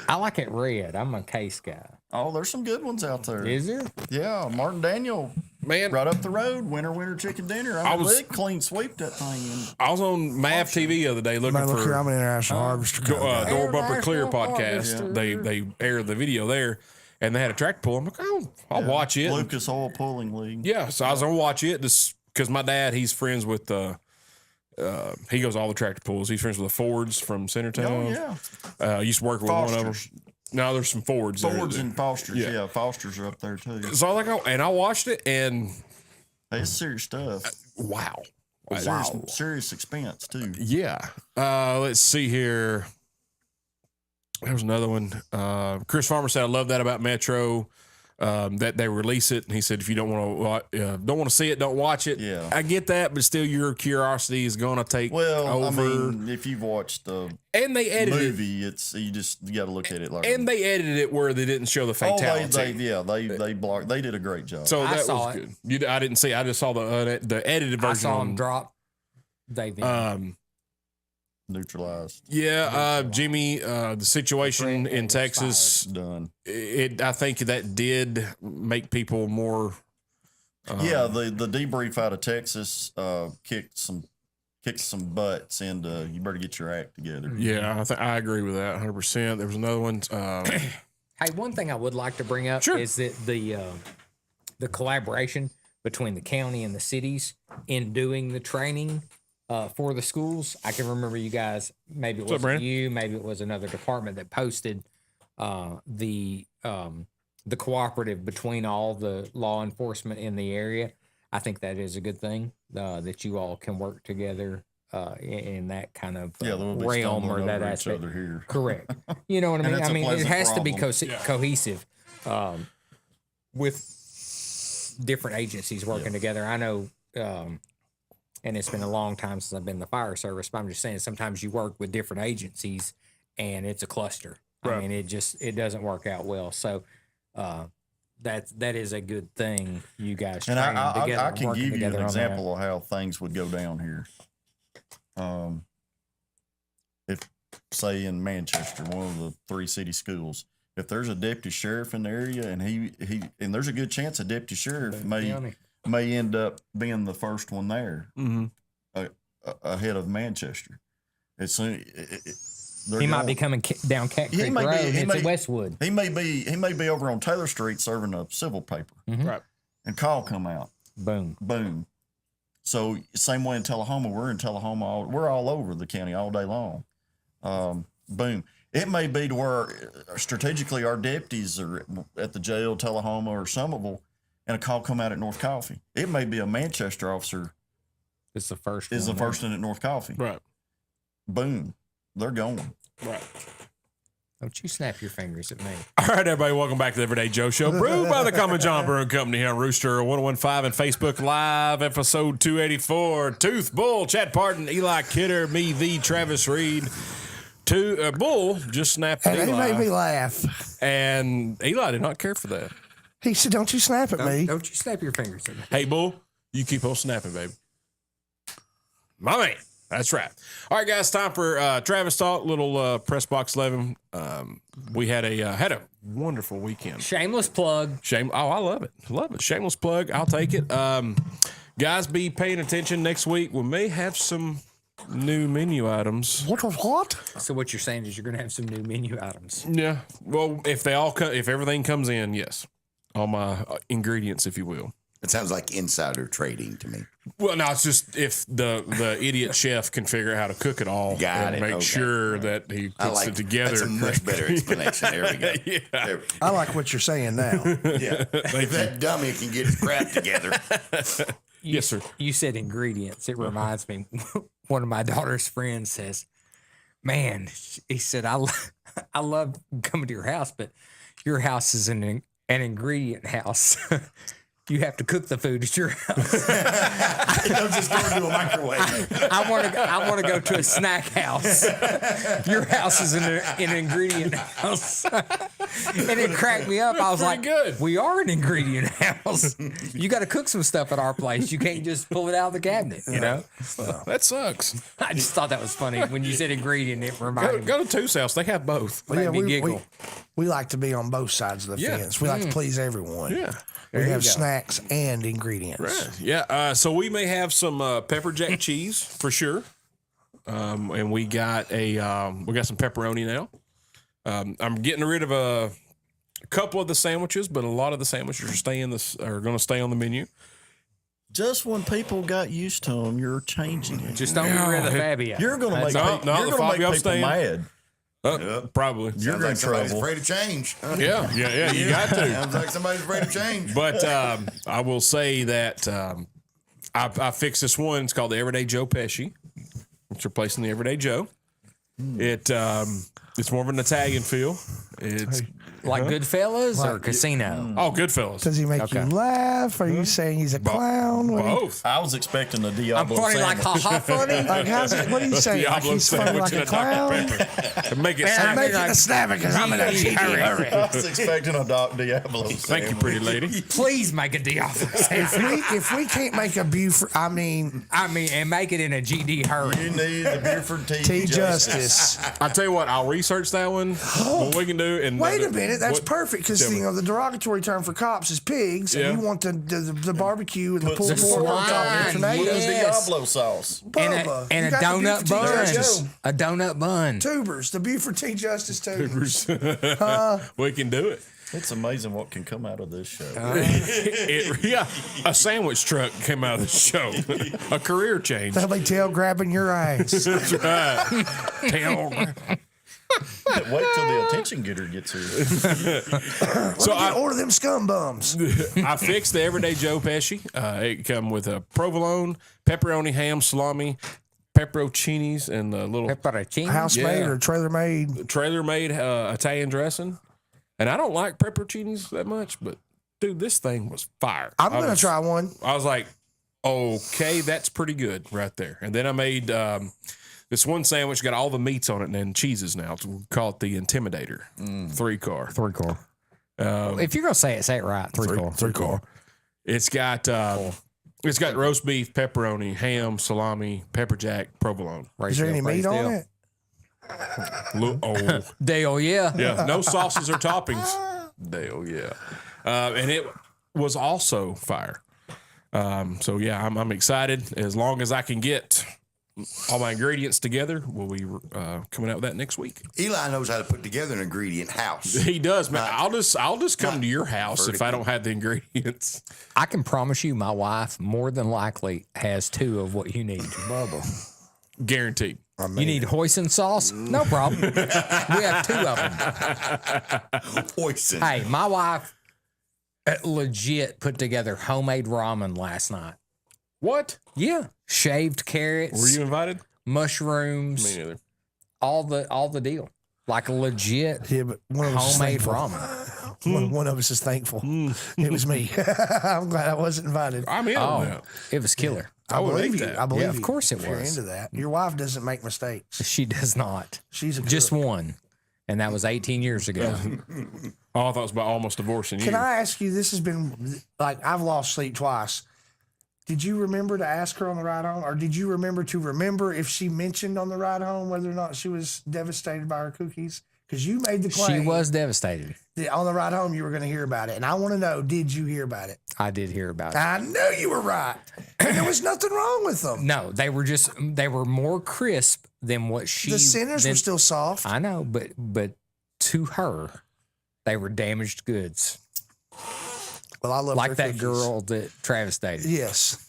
I like it red. I'm a case guy. Oh, there's some good ones out there. Is there? Yeah, Martin Daniel, Man, right up the road. Winter chicken dinner. I I mean, was- they clean sweep that thing. And I was on MAV TV the other day looking Man, look for here, I'm an international harvester. kind of guy. Door Bumper Clear International podcast. Harvester. They aired the video there, and they had a tractor pull. I'm like, oh, I'll watch it. Lucas Oil Pulling League. Yeah, so I was gonna watch it just because my dad, he's friends with he goes all the tractor pulls. He's friends with the Fords from Centertown. Oh, yeah. Used to work with one of them. Fosters. No, there's some Fords. there. Fords and Fosters. Yeah. Yeah. Fosters are up there too. So I was like, oh, and I watched it, and Hey, it's serious stuff. wow. Serious expense too. Yeah. Let's see here. There was another one. Chris Farmer said, "I love that about Metro. That they release it." And he said, "If you don't want to see it, don't watch it." Yeah. I get that, but still, your curiosity is going to take Well, over. I mean, if you've watched the and they edited it, movie, it's you got to look at it like. and they edited it where they didn't show the oh, fatality. they blocked. They did a great job. So I that saw was it. good. I didn't see. I just saw the edited I version. saw him on, drop David. Neutralized. Yeah, Jimmy, the situation Brand in was Texas. Done. I think that did make people more. Yeah, the debrief out of Texas kicked some butts, and you better get your act together. Yeah, I agree with that 100%. There was another one. Hey, one thing I would like to bring up Sure. is that the collaboration between the county and the cities in doing the training for the schools. I can remember you guys. Maybe it What's up, was Brandon? you. Maybe it was another department that posted the cooperative between all the law enforcement in the area. I think that is a good thing that you all can work together in that kind of Yeah, they'll be realm or stumbling that over each aspect. other here. Correct. You know what I And mean? it's I a mean, it pleasant has to be problem. cohesive with different agencies working together. I know, and it's been a long time since I've been in the fire service, but I'm just saying sometimes you work with different agencies and it's a cluster. I mean, it doesn't work out well. So that is a good thing. You guys And training I together, can working give you an together on that. example of how things would go down here. If, say, in Manchester, one of the 3 city schools, if there's a deputy sheriff in the area, and and there's a good chance a deputy sheriff may end up being the first one there, ahead of Manchester. He might be coming down Cat Creek Road into Westwood. He may be over on Taylor Street serving a civil paper, Right. and call come out. Boom. Boom. So same way in Tullahoma, we're in Tullahoma. We're all over the county all day long. Boom. It may be to where strategically our deputies are at the jail, Tullahoma or Somerville, and a call come out at North Coffee. It may be a Manchester officer It's the first. is the first one at North Coffee. Right. Boom. They're going. Right. Don't you snap your fingers at me. All right, everybody, welcome back to the Everyday Joe Show, brewed by the Common John Brewing Company here on Rooster 1015 and Facebook Live, episode 284. Tooth, Bull, Chad Parton, Eli Kidder, me, the Travis Reed. Bull just snapped And Eli. he made me laugh. And Eli did not care for that. He said, "Don't you snap at me." Don't you snap your fingers at me. Hey, Bull, you keep on snapping, baby. My man. That's right. All right, guys, time for Travis Talk, little Press Box 11. We had a wonderful weekend. Shameless plug. I love it. Love it. Shameless plug. I'll take it. Guys, be paying attention next week. We may have some new menu items. What? So what you're saying is you're going to have some new menu items. Yeah. Well, if everything comes in, yes. All my ingredients, if you will. It sounds like insider trading to me. Well, no, it's just if the idiot chef can figure out how to cook it all and make sure that he puts it together. That's a much better explanation. There we go. Yeah. There we go. I like what you're saying now. Yeah. If that dummy can get his crap together. Yes, sir. You said ingredients. It reminds me. One of my daughter's friends says, "Man," he said, I love coming to your house, but your house is an ingredient house." You have to cook the food at your house. Don't just go into a microwave. I want to go to a snack house. Your house is an ingredient house. And it cracked me up. I was like, good. We are an ingredient house. You got to cook some stuff at our place. You can't just pull it out of the cabinet, you know? That sucks. I just thought that was funny. When you said ingredient, it reminded me. Go to Two's house. They have both. Well, yeah, Made me we giggle. like to be on both sides of the Yeah. fence. We like to please everyone. Yeah. We you have go. snacks and ingredients. Right. Yeah. So we may have some pepper jack cheese for sure. And we got some pepperoni now. I'm getting rid of a couple of the sandwiches, but a lot of the sandwiches are going to stay on the menu. Just when people got used to them, you're changing it. Just don't get rid of the Fabio. You're going to make, No, you're the gonna make Fabio's people staying. mad. Probably. You're Sounds in like somebody's trouble. afraid of change. Yeah. You got to. Sounds like somebody's afraid of change. But I will say that I fixed this one. It's called the Everyday Joe Pesci. It's replacing the Everyday Joe. It's more of an Italian feel. It's Like Goodfellas or Casino? Goodfellas. Does he make you laugh? Are you saying he's a clown? Both. I was expecting a I'm Diablo funny like sandwich. ha funny. Like, what are you saying? Like Diablo he's funny sandwich like a and Dr. clown? Pepper. Make it I'm sound making a snap because I'm in a GD hurry. I was expecting a Diablo sandwich. Thank you, pretty lady. Please make a Diablo sandwich. If we can't make a Buford, And make it in a GD hurry. You need the Buford T. T Justice. I tell you what, I'll research that one. What we can do. And Wait a minute, that's what- perfect because Tell me. the derogatory term for cops is pigs, Yeah. and you want the barbecue and the Put pulled some pork on top of swine, the With tomatoes. the Yes. Diablo sauce. Bubba, And you a got the donut Buford T. bun. Justice. A donut bun. Tubers, the Buford T. Justice tubers. We can do it. It's amazing what can come out of this show. A sandwich truck came out of the show. A career change. They'll be tail grabbing your ass. That's right. Tail. Wait till the attention getter gets here. So Order them scum bums. I fixed the Everyday Joe Pesci. It come with a provolone, pepperoni, ham, salami, pepperoncinis and the little Pepperoncini. House made Yeah. or trailer made? trailer made Italian dressing. And I don't like pepperoncinis that much, but dude, this thing was fire. I'm going to try one. I was like, okay, that's pretty good right there. And then I made this one sandwich, got all the meats on it and then cheeses now. We call it the Intimidator 3-car. 3-car. If you're gonna say it right. 3-car. 3-car. It's got roast beef, pepperoni, ham, salami, pepper jack, provolone. Is there any meat on it? Oh, Dale, yeah. yeah, no sauces or toppings. Dale, yeah. And it was also fire. So yeah, I'm excited. As long as I can get all my ingredients together, we'll be coming out with that next week. Eli knows how to put together an ingredient house. He does, man. I'll just come to your house if I don't have the ingredients. I can promise you, my wife more than likely has 2 of what you need. Bubba. Guaranteed. You need hoisin sauce? No problem. We have 2 of them. Poison. Hey, my wife legit put together homemade ramen last night. What? Yeah, shaved carrots, Were you invited? mushrooms, Me neither. all the deal. Like legit Yeah, but one of us is homemade thankful. ramen. One of us is thankful. It was me. I'm glad I wasn't invited. I'm in on that. It was killer. I would believe eat you. that. I believe Yeah, of you. course it If you're was. into that. Your wife doesn't make mistakes. She does not. She's a Just cook. one, and that was 18 years ago. Oh, I thought it was about almost divorcing you. Can I ask you? This has been like I've lost sleep twice. Did you remember to ask her on the ride home, or did you remember if she mentioned on the ride home whether or not she was devastated by her cookies? Because you made the claim. She was devastated. that on the ride home you were going to hear about it, and I want to know: did you hear about it? I did hear about it. I know you were right, and there was nothing wrong with them. No, they were more crisp than what she. The centers were still soft. I know, but to her, they were damaged goods. Well, I love Like her that cookies. girl that Travis dated. Yes,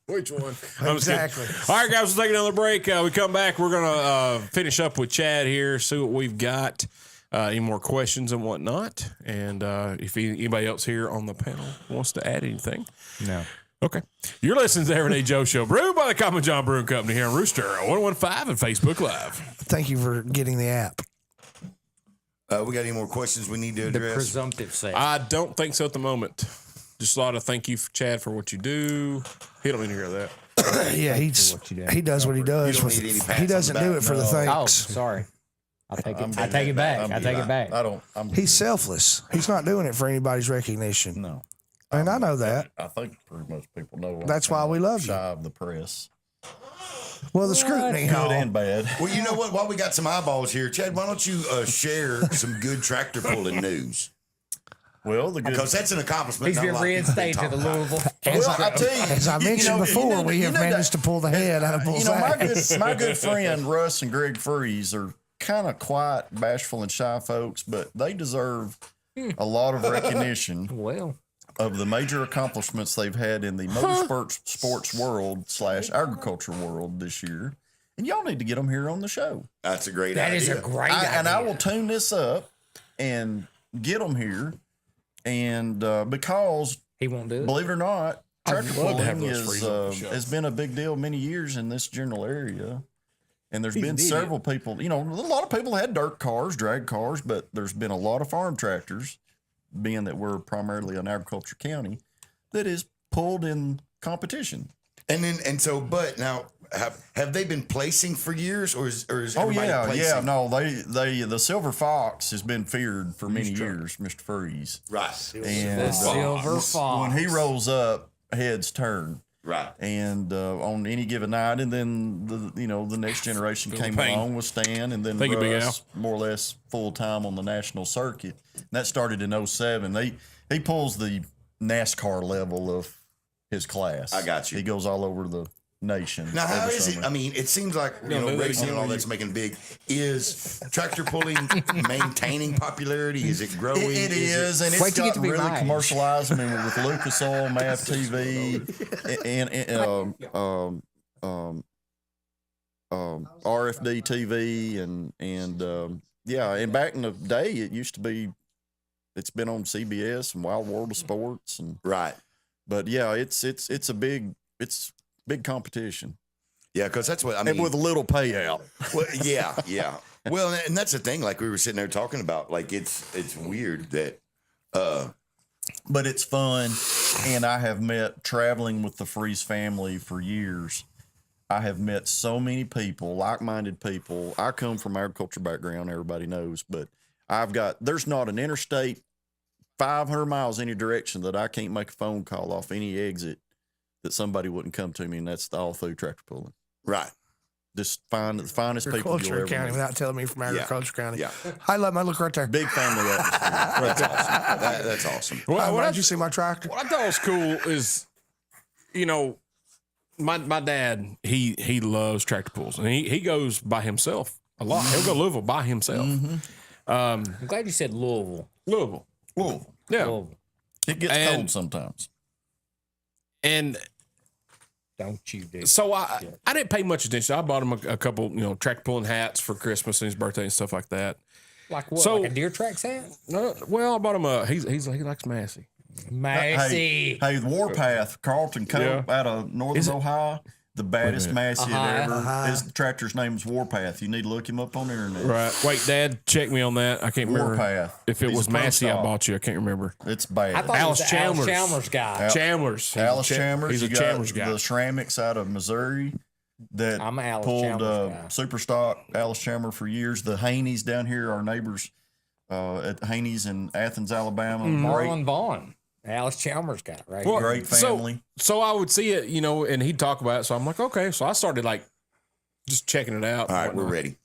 Which one? I'm just kidding. exactly. All right, guys, we'll take another break. We come back. We're going to finish up with Chad here, see what we've got, any more questions and whatnot. And if anybody else here on the panel wants to add anything. No. Okay. You're listening to the Everyday Joe Show, brewed by the Common John Brewing Company here on Rooster 115 and Facebook Live. Thank you for getting the app. We got any more questions we need to The address? presumptive say. I don't think so at the moment. Just a lot of thank you, Chad, for what you do. He don't need to hear that. Yeah, he does what he does. You don't For need any the, pats he on the doesn't back. do it for the No. Oh, thanks. sorry. I take I'm it. I good. take it back. I'm I take good. it back. I don't. He's selfless. He's not doing it for anybody's recognition. No. And I know that. I think pretty much people know. That's why we love you. Shy of the press, Well, the scrutiny, good huh? and bad. Well, you know what? While we got some eyeballs here, Chad, why don't you share some good tractor pulling news? Well, the good. Because that's an accomplishment. He's not a been lot of people reinstated to talk the about. Louisville. Well, I tell you, As I mentioned before, we have managed to pull the head out of bull's my good friend Russ and Greg Freeze are kind of quiet, bashful, and shy folks, but they deserve a lot of recognition Well, of the major accomplishments they've had in the motorsports sports world / agriculture world this year. And y'all need to get them here on the show. That's a great that idea. is a great idea. And I will tune this up and get them here. And because, He won't do it. believe it or not, tractor love to have pulling those Freeze on the show. has been a big deal many years in this general area. And there's been several people, a lot of people had dirt cars, drag cars, but there's been a lot of farm tractors, being that we're primarily an agriculture county, that is pulled in competition. But now have they been placing for years, or is Oh everybody yeah, placing? yeah. No, the Silver Fox has been feared for many years, Mr. Freeze. Right, And The Silver Fox. when he rolls up, heads turn. right. And on any given night, and then the next generation Feel the came pain. along with Stan, and then Thank you, Big Russ, more or less full time on the national circuit. And that started in 07. He pulls the NASCAR level of his class. I got you. He goes all over the nation. Now, how every is it? summer. I mean, it seems like no, racing and all no, that's making big. Is tractor pulling maintaining popularity? Is it growing? It is, and Wait it's till you get got to be really my age. commercialized. I mean, with Lucas Oil, MAV TV, and RFD TV, and back in the day, it used to be. It's been on CBS and Wild World of Sports, Right. but yeah, it's big competition. Yeah, because that's what I mean. and with a little payout. Well, yeah. Well, and that's the thing. Like we were sitting there talking about, like it's weird that But it's fun, and I have met traveling with the Freeze family for years. I have met so many people, like-minded people. I come from agriculture background, everybody knows, but there's not an interstate 500 miles any direction that I can't make a phone call off any exit that somebody wouldn't come to me, and that's all through tractor pulling. right. Just find the finest people you'll Agriculture ever County meet. without telling me from Agriculture County. Yeah. I love my look right there. Big family atmosphere. That's awesome. That's awesome. What Did you see my tractor? What I thought was cool is, my dad, he loves tractor pulls, and he goes by himself a lot. He'll go to Louisville by himself. I'm glad you said Louisville. Louisville. Whoa. Yeah. Louisville. It gets And- cold sometimes. And Don't you do? so I didn't pay much attention. I bought him a couple, tractor pulling hats for Christmas and his birthday and stuff like that. Like what? So- Like a deer tracks hat? Well, I bought him he likes Massey. Massey. Hey, Warpath, Carlton Cope out of Northern Ohio, the baddest Massey ever. His tractor's name's Warpath. You need to look him up on the internet. Right. Wait, Dad, check me on that. I can't remember Warpath. if it He's was a pro Massey I stock. bought you. I can't remember. It's bad. I thought Alice it was the Alice Chalmers. Chalmers guy. Chalmers. Alice Chalmers. He's a you got Chalmers guy. The Schramicks out of Missouri that I'm an Alice pulled Chalmers guy. super stock Alice Chalmers for years. The Haneys down here, our neighbors at Haneys in Athens, Alabama. Marlon Vaughn. Alice Chalmers guy, right? Well, Great family. So I would see it, and he'd talk about it. So I'm like, okay. So I started just checking it out. All right, we're ready.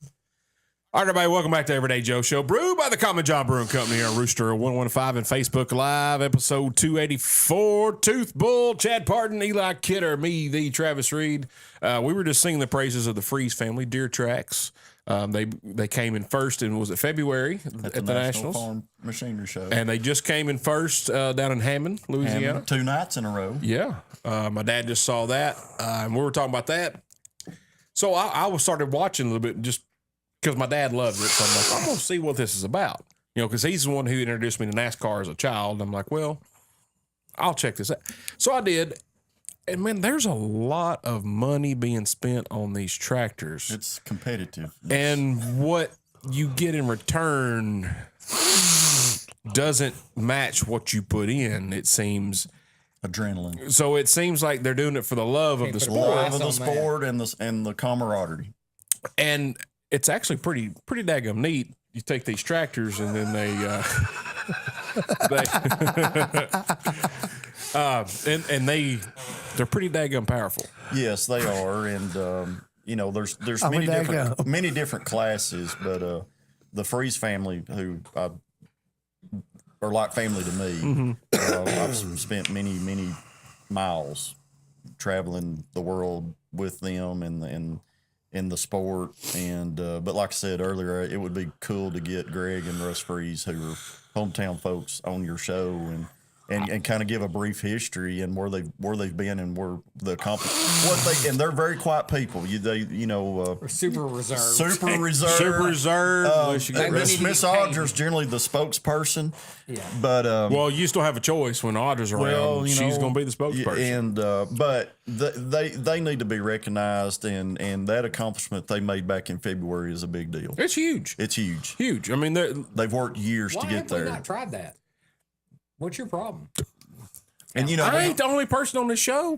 All right, everybody, welcome back to Everyday Joe Show, brewed by the Common John Brewing Company here on Rooster 115 and Facebook Live, episode 284. Tooth Bull, Chad Parton, Eli Kidder, me, the Travis Reed. We were just singing the praises of the Freeze family, deer tracks. They came in first in, was it February at the Nationals? Farm Machinery Show. And they just came in first down in Hammond, Louisiana. And 2 nights in a row. Yeah. My dad just saw that, and we were talking about that. So I started watching a little bit just because my dad loves it. So I'm like, I'm going to see what this is about. Because he's the one who introduced me to NASCAR as a child. I'm like, well, I'll check this out. So I did. And, man, there's a lot of money being spent on these tractors. It's competitive. And what you get in return doesn't match what you put in, it seems. Adrenaline. So it seems like they're doing it for the love of the sport. Love of the on that. sport and the camaraderie. And it's actually pretty daggum neat. You take these tractors and then they they're pretty daggum powerful. Yes, they are, and there's I'm many a different dago. many different classes, but the Freeze family, who are like family to me, I've spent many miles traveling the world with them and in the sport, and but like I said earlier, it would be cool to get Greg and Russ Freeze, who are hometown folks, on your show and kind of give a brief history and where they've been and where the accomplishment and they're very quiet people. Super reserved. Super reserved. Super reserved. Unless you get they rid need of- to Miss get paid. Audra's generally the spokesperson. Yeah. But well, you still have a choice when Audra's around. She's going to be the spokesperson. And but they need to be recognized, and that accomplishment they made back in February is a big deal. It's huge. It's huge. Huge. I mean, They've worked years Why to get have we there. not tried that? What's your problem? And I ain't the only person on this show.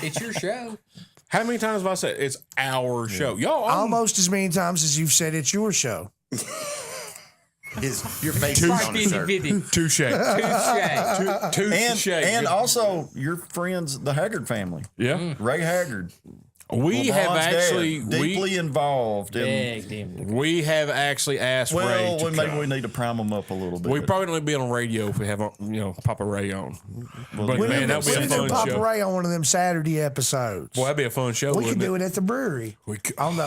It's your show. How many times have I said it's our show? Y'all Almost as many times as you've said it's your show. Your face is on it, sir. 50-50. touche. Touche. and also your friends, the Haggard family, Yeah. Ray Haggard. We have LeBron's actually dad, deeply involved in. Big damn. we have actually asked Ray Well, to maybe come. we need to prime them up a little bit. We probably don't be on radio if we have Papa Ray on. But we man, need that'd to be a We see can fun do Papa show. Ray on one of them Saturday episodes. Boy, that'd be a fun show. we can wouldn't do it? it at the brewery. We could, On the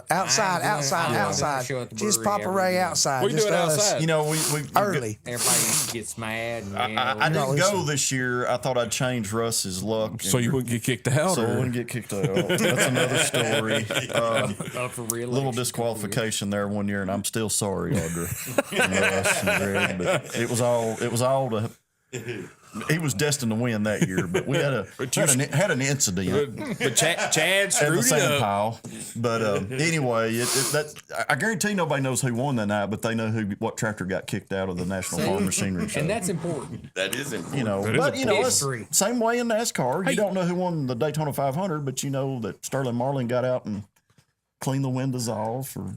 outside, I'm doing a show at the Just brewery Papa every Ray year. outside. We can just do it us. outside. You know, we Early. Everybody gets mad. And, I No, didn't go listen. this year. I thought I'd change Russ's luck. so you wouldn't get kicked out. So I or? wouldn't get kicked out. That's another story. for real. Little disqualification there one year, and I'm still sorry, Audra. Russ and Greg, but it was all to he was destined to win that year, but we had an incident. But Chad At the screwed it sand up. pile. But anyway, I guarantee nobody knows who won that night, but they know what tractor got kicked out of the National Farm Machinery Show. And that's important. That is important. You know, That is but you know, it's history. same way in NASCAR. You don't know who won the Daytona 500, but you know that Sterling Marlin got out and cleaned the windows off, or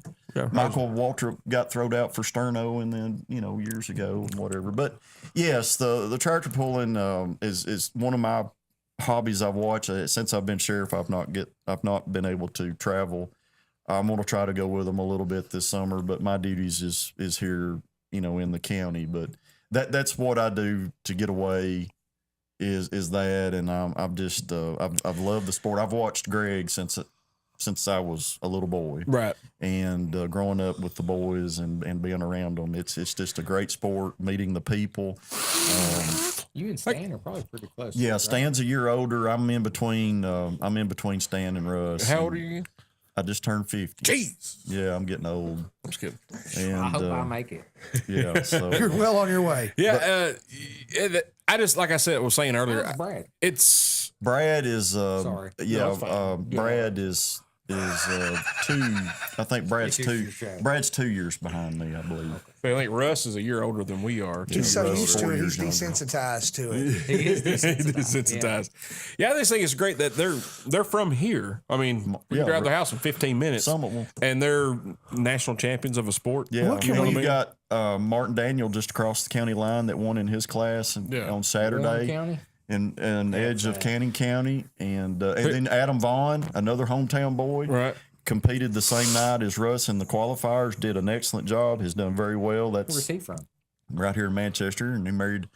Michael Waltrip got thrown out for sterno, and then years ago and whatever. But yes, the tractor pulling is one of my hobbies I've watched since I've been sheriff. I've not been able to travel. I'm going to try to go with them a little bit this summer, but my duties is here, in the county. But that's what I do to get away. Is that, and I've just I've loved the sport. I've watched Greg since I was a little boy, Right. and growing up with the boys and being around them. It's just a great sport. Meeting the people. You and Stan are probably pretty close. Yeah, right? Stan's a year older. I'm in between. I'm in between Stan and Russ. How old are you? I just turned 50. Jeez. Yeah, I'm getting old. I'm just kidding. And I hope I make it. yeah, so You're well on your way. Yeah. I just, like I said, was saying earlier, How's Brad? Brad is Sorry. yeah, No, it's fine. Brad is two. I think Brad's It's two. your show. Brad's 2 years behind me, I believe. I think Russ is a year older than we are. He's so Russ is used to 4 it, he's years younger. desensitized to it. He is desensitized. Desensitized. Yeah, I just think it's great that they're from here. I mean, we Yeah, can drive their house in 15 minutes. Some of them. And they're national champions of a sport. Yeah, What you can know, we- you got Martin Daniel just across the county line that won in his class Yeah. on Warren Saturday. County. And edge of Canning County, and then Adam Vaughn, another hometown boy, Right. competed the same night as Russ in the qualifiers. Did an excellent job. Has done very well. Where's That's he from? right here in Manchester, and he married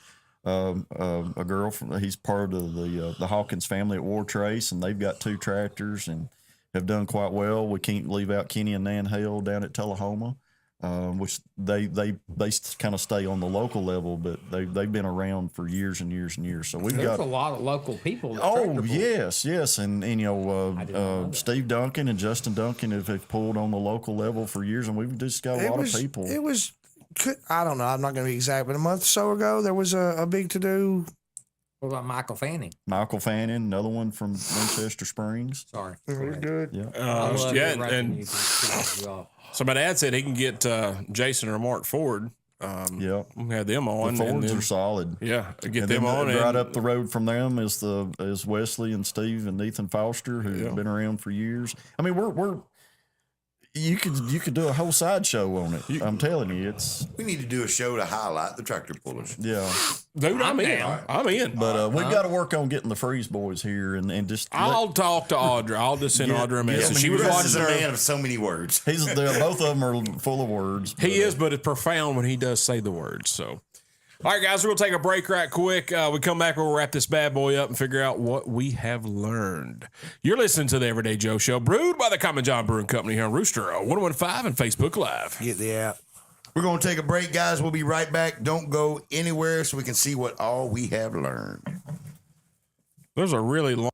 a girl from. He's part of the Hawkins family at War Trace, and they've got 2 tractors and have done quite well. We can't leave out Kenny and Nan Hale down at Tullahoma. Which they kind of stay on the local level, but they've been around for years and years and years. So we've There's got a lot of local people. that oh tractor pull. yes, and didn't know that. Steve Duncan and Justin Duncan have pulled on the local level for years, and we've just got a lot of people. It was, I don't know, I'm not going to be exact, but a month or so ago, there was a big to do. What about Michael Fanning? Michael Fannin, another one from Winchester Springs. Sorry. Good. Yeah, I love Yeah, interrupting and you. Keep it off. so my dad said he can get Jason or Mark Ford. yeah. We had them on. The and Fords then- are solid. Yeah, get And them then on. right and- up the road from them is Wesley and Steve and Ethan Foster, who've Yeah. been around for years. I mean, we're you could do a whole sideshow on it. I'm telling you, it's We need to do a show to highlight the tractor pullers. yeah. Dude, I'm in. down. I'm in. But we've got to work on getting the Freeze boys here and just. I'll talk to Audra. I'll just send Yeah, Audra a yeah, message. I mean, She was Russ watching is a her. man of so many words. Both of them are full of words. He but, is, but it's profound when he does say the words. So, all right, guys, we're gonna take a break right quick. We come back, we'll wrap this bad boy up and figure out what we have learned. You're listening to the Everyday Joe Show, brewed by the Common John Brewing Company here on Rooster 1015 and Facebook Live. Get the app. We're going to take a break, guys. We'll be right back. Don't go anywhere so we can see what all we have learned. There's a really long.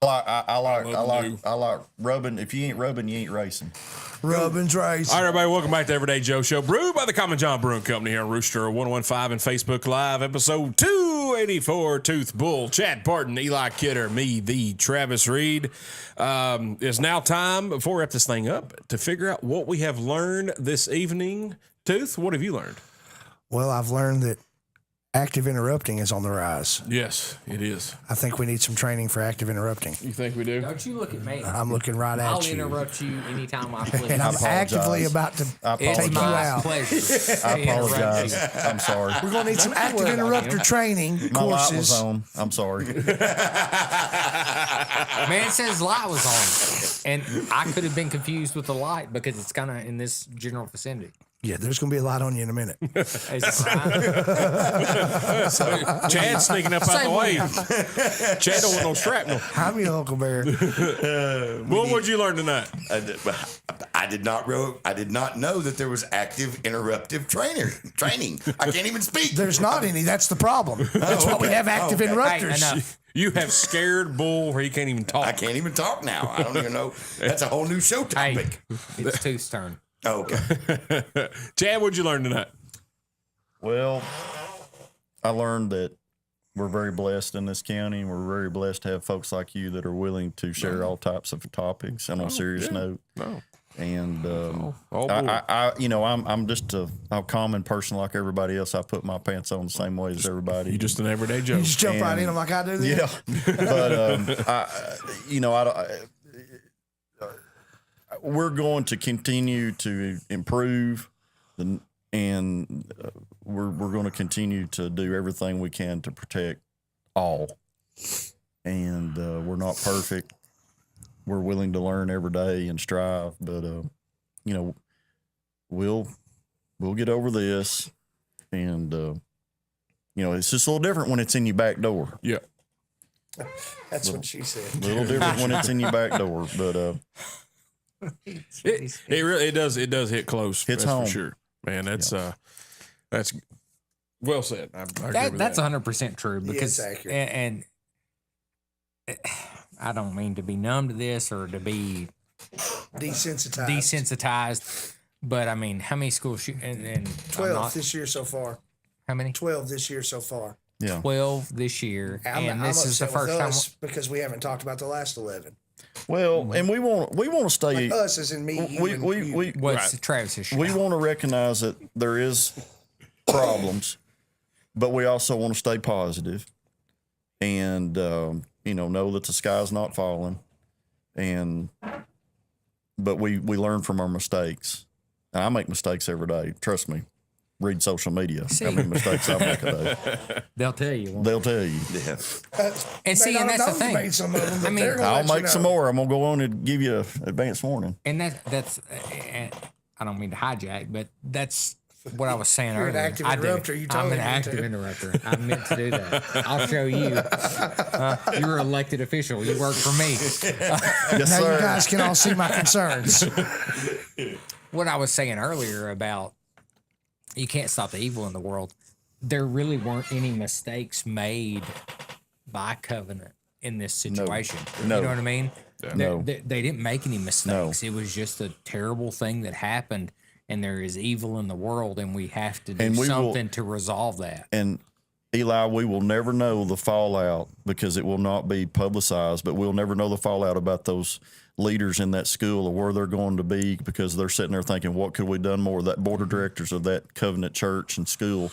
I like rubbing. If you ain't rubbing, you ain't racing. Rubbin's race. All right, everybody, welcome back to Everyday Joe Show, brewed by the Common John Brewing Company here on Rooster 115 and Facebook Live, episode 284. Tooth Bull, Chad Parton, Eli Kidder, me, the Travis Reed. It's now time, before we wrap this thing up, to figure out what we have learned this evening. Tooth, what have you learned? Well, I've learned that active interrupting is on the rise. Yes, it is. I think we need some training for active interrupting. You think we do? Don't you look at me. I'm looking right I'll at you. interrupt you anytime I please. And I'm actively about to It's take you my out. pleasure. I to interrupt apologize. you. I'm sorry. We're going to need some active worry about interrupter you. training My light was courses. on. I'm sorry. Man says light was on, and I could have been confused with the light because it's kind of in this general vicinity. Yeah, there's going to be a light on you in a minute. Is that right? Chad's sneaking up out Say the way. Chad don't want no shrapnel. I'm your Uncle Bear. What would you learn tonight? I did not know that there was active interruptive training. I can't even speak. There's not any. That's the problem. That's why we have active Okay. interrupters. Hey, enough. You have scared Bull where he can't even talk. I can't even talk now. I don't even know. That's a whole new show Hey, topic. it's Tooth's turn. Okay. Chad, what'd you learn tonight? Well, I learned that we're very blessed in this county. We're very blessed to have folks like you that are willing to share all types of topics. And on a serious note, No. and all I'm just a common person like everybody else. I put my pants on the same way as everybody. You just an everyday Joe. You just jump right in them like I do. Then. Yeah, but we're going to continue to improve, and we're going to continue to do everything we can to protect all. And we're not perfect. We're willing to learn every day and strive, but we'll get over this. And it's just a little different when it's in your back door. Yeah. That's what she said. A little different when it's in your back door, but It really does hit close. Hits that's home. for sure. Man, that's well said. I agree with That's that. 100% true because it's accurate. and I don't mean to be numb to this or to be desensitized, but I mean, how many school and 12 this year so far. how many? 12 this year so far. yeah. 12 this year, and this is the upset with first time. us because we haven't talked about the last 11. Well, and we want to stay. Us as in me. you and you. What's Travis's show? We want to recognize that there is problems, but we also want to stay positive and know that the sky's not falling, but we learn from our mistakes. And I make mistakes every day. Trust me. Read social media. How many mistakes I make a day? They'll tell you. They'll tell you. Yeah. And see, and that's the thing. Made some of them, but I mean, they're gonna I'll let you make some know. more. I'm gonna go on and give you an advance warning. And that's I don't mean to hijack, but that's what I was saying You're an earlier. active I do. interrupter. You told I'm an me to. active interrupter. I meant to do that. I'll show you. You're an elected official. You work for me. Yes, Now sir. you guys can all see my concerns. What I was saying earlier about you can't stop the evil in the world. There really weren't any mistakes made by Covenant in this situation. No. You know what I mean? No. They didn't make any mistakes. It was just a terrible thing that happened, and there is evil in the world, and we have to do And we will- something to resolve that. And Eli, we will never know the fallout because it will not be publicized, but we'll never know the fallout about those leaders in that school or where they're going to be because they're sitting there thinking, what could we done more? That board of directors of that Covenant church and school,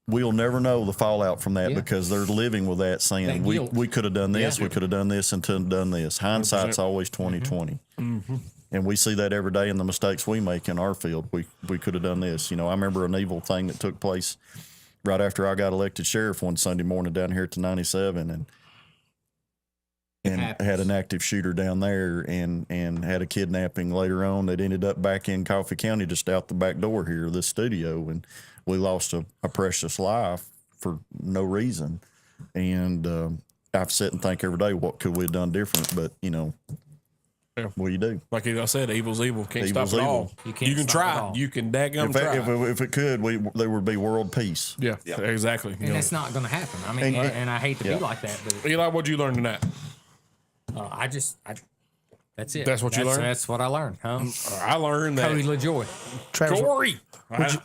we'll never know the fallout from that Yeah. because they're living with that saying, That we guilt. could have done this, Yeah. we could have done this until done this. Hindsight's always 2020. And we see that every day in the mistakes we make in our field. We could have done this. I remember an evil thing that took place right after I got elected sheriff one Sunday morning down here to 97 and happens. had an active shooter down there and had a kidnapping later on that ended up back in Coffee County just out the back door here, this studio. And we lost a precious life for no reason. And I've sat and think every day, what could we have done different? But, what do you do? Like I said, evil's evil. Can't Evil's stop it evil. all. You can't can stop it try. all. You can daggum If try. if it could, there would be world peace. yeah, exactly. And that's not going to happen. I mean, and I hate to Yeah. be like that, but Eli, what'd you learn tonight? That's it. That's what you learned? That's what I learned, huh? I learned that. Cody LaJoy. Travis, Corey.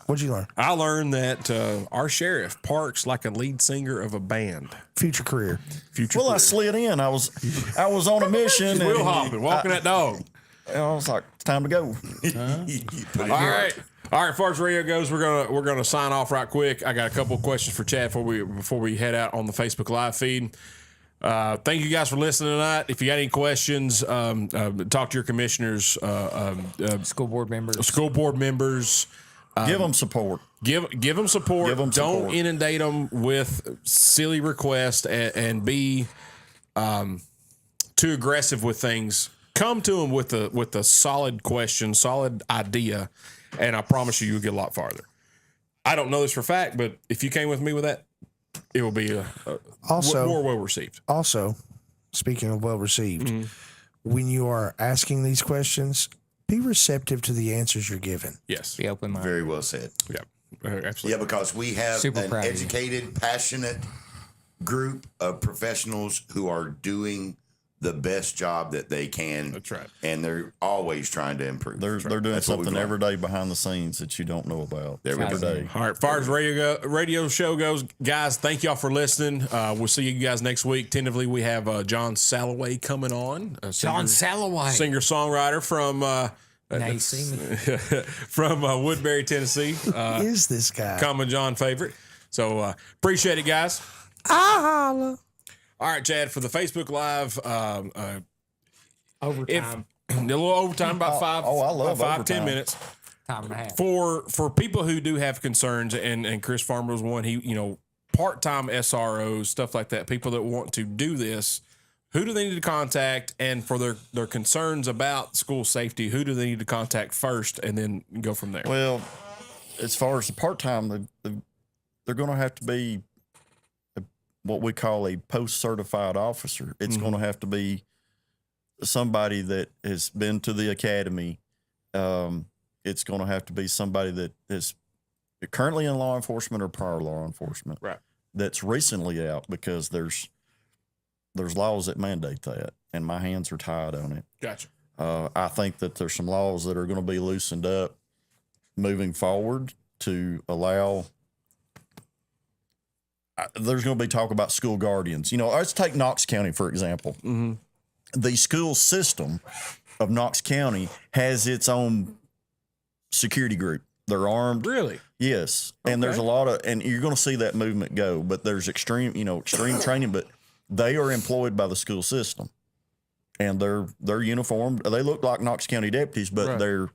what'd you learn? I learned that our sheriff parks like a lead singer of a band. Future career. Future. Well, I career. slid in. I was on a mission. Wheel and hopping, walking that dog. I was like, it's time to go. All right. As far as radio goes, we're gonna sign off right quick. I got a couple of questions for Chad before we head out on the Facebook Live feed. Thank you guys for listening tonight. If you got any questions, talk to your commissioners, School board members. school board members. Give them support. Give them support. Give 'em Don't support. inundate them with silly requests and be too aggressive with things. Come to them with a solid question, solid idea, and I promise you'll get a lot farther. I don't know this for a fact, but if you came with me with that, it will be Also- more well received. Also, speaking of well received, when you are asking these questions, be receptive to the answers you're given. Yes. Be open minded. Very well said. Yeah. Absolutely. Yeah, because we have Super an proud of you. educated, passionate group of professionals who are doing the best job that they can. That's right. And they're always trying to improve. They're doing That's what something we've every day behind the scenes that you don't know about. Every every day. day. All right. As far as radio show goes, guys, thank y'all for listening. We'll see you guys next week. Tentatively, we have John Salloway coming on. John Salloway. Singer songwriter from Now you see me. from Woodbury, Tennessee. Who is this guy? Common John favorite. So appreciate it, guys. I holla. All right, Chad, for the Facebook Live, Overtime. a little overtime, about five, I love about 5-10 overtime. minutes. Time and a half. For people who do have concerns, and Chris Farmer was one. Part-time SROs, stuff like that. People that want to do this, who do they need to contact? And for their concerns about school safety, who do they need to contact first, and then go from there? Well, as far as the part-time, they're going to have to be what we call a post-certified officer. It's going to have to be somebody that has been to the academy. It's going to have to be somebody that is currently in law enforcement or prior law enforcement. Right. That's recently out, because there's laws that mandate that, and my hands are tied on it. Gotcha. I think that there's some laws that are going to be loosened up moving forward to allow. There's going to be talk about school guardians. Let's take Knox County, for example. Mm-hmm. The school system of Knox County has its own security group. They're armed. Really? Yes. And there's a lot of, and you're going to see that movement go, but there's extreme training, but they are employed by the school system, and they're uniformed. They look like Knox County deputies, but Right. they're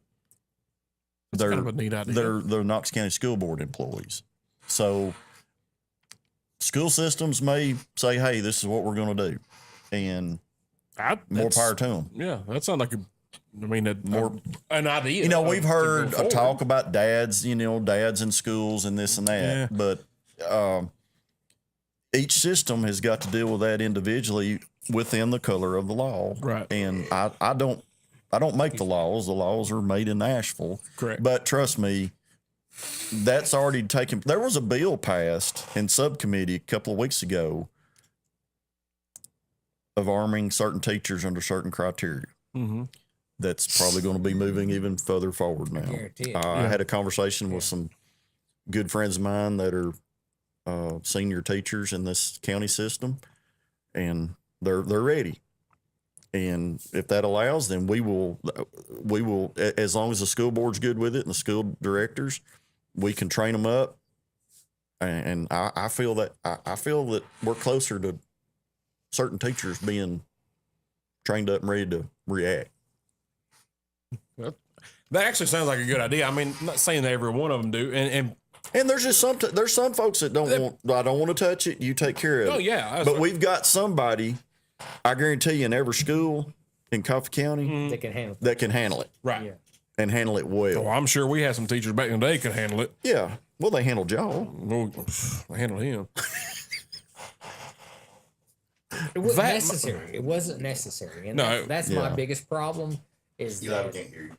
kind of a neat idea. they're Knox County School Board employees. So school systems may say, "Hey, this is what we're going to do," and more power to them. Yeah, that sounds like an idea. We've to heard go a talk forward. about dads in schools and this and that, Yeah. but each system has got to deal with that individually within the color of the law. Right. And I don't make the laws. The laws are made in Nashville. Correct. But trust me, that's already taken. There was a bill passed in subcommittee a couple of weeks ago of arming certain teachers under certain criteria. Mm-hmm. That's probably going to be moving even further forward now. guarantee it. I had a conversation with some good friends of mine that are senior teachers in this county system, and they're ready. And if that allows, then we will, as long as the school board's good with it and the school directors, we can train them up. And I feel that we're closer to certain teachers being trained up and ready to react. That actually sounds like a good idea. I mean, I'm not saying that every one of them do, and And there's some folks that I don't want to touch it. You take care of it. oh yeah, But we've got somebody, I guarantee you, in every school in Coffee County They can handle it. that can handle it right. Yeah. and handle it well. Well, I'm sure we had some teachers back in the day could handle it. Yeah. Well, they handled y'all. Well, I handle him. It wasn't That- necessary. It wasn't necessary. And No, that's my yeah. biggest problem is Eli, we that can't hear you.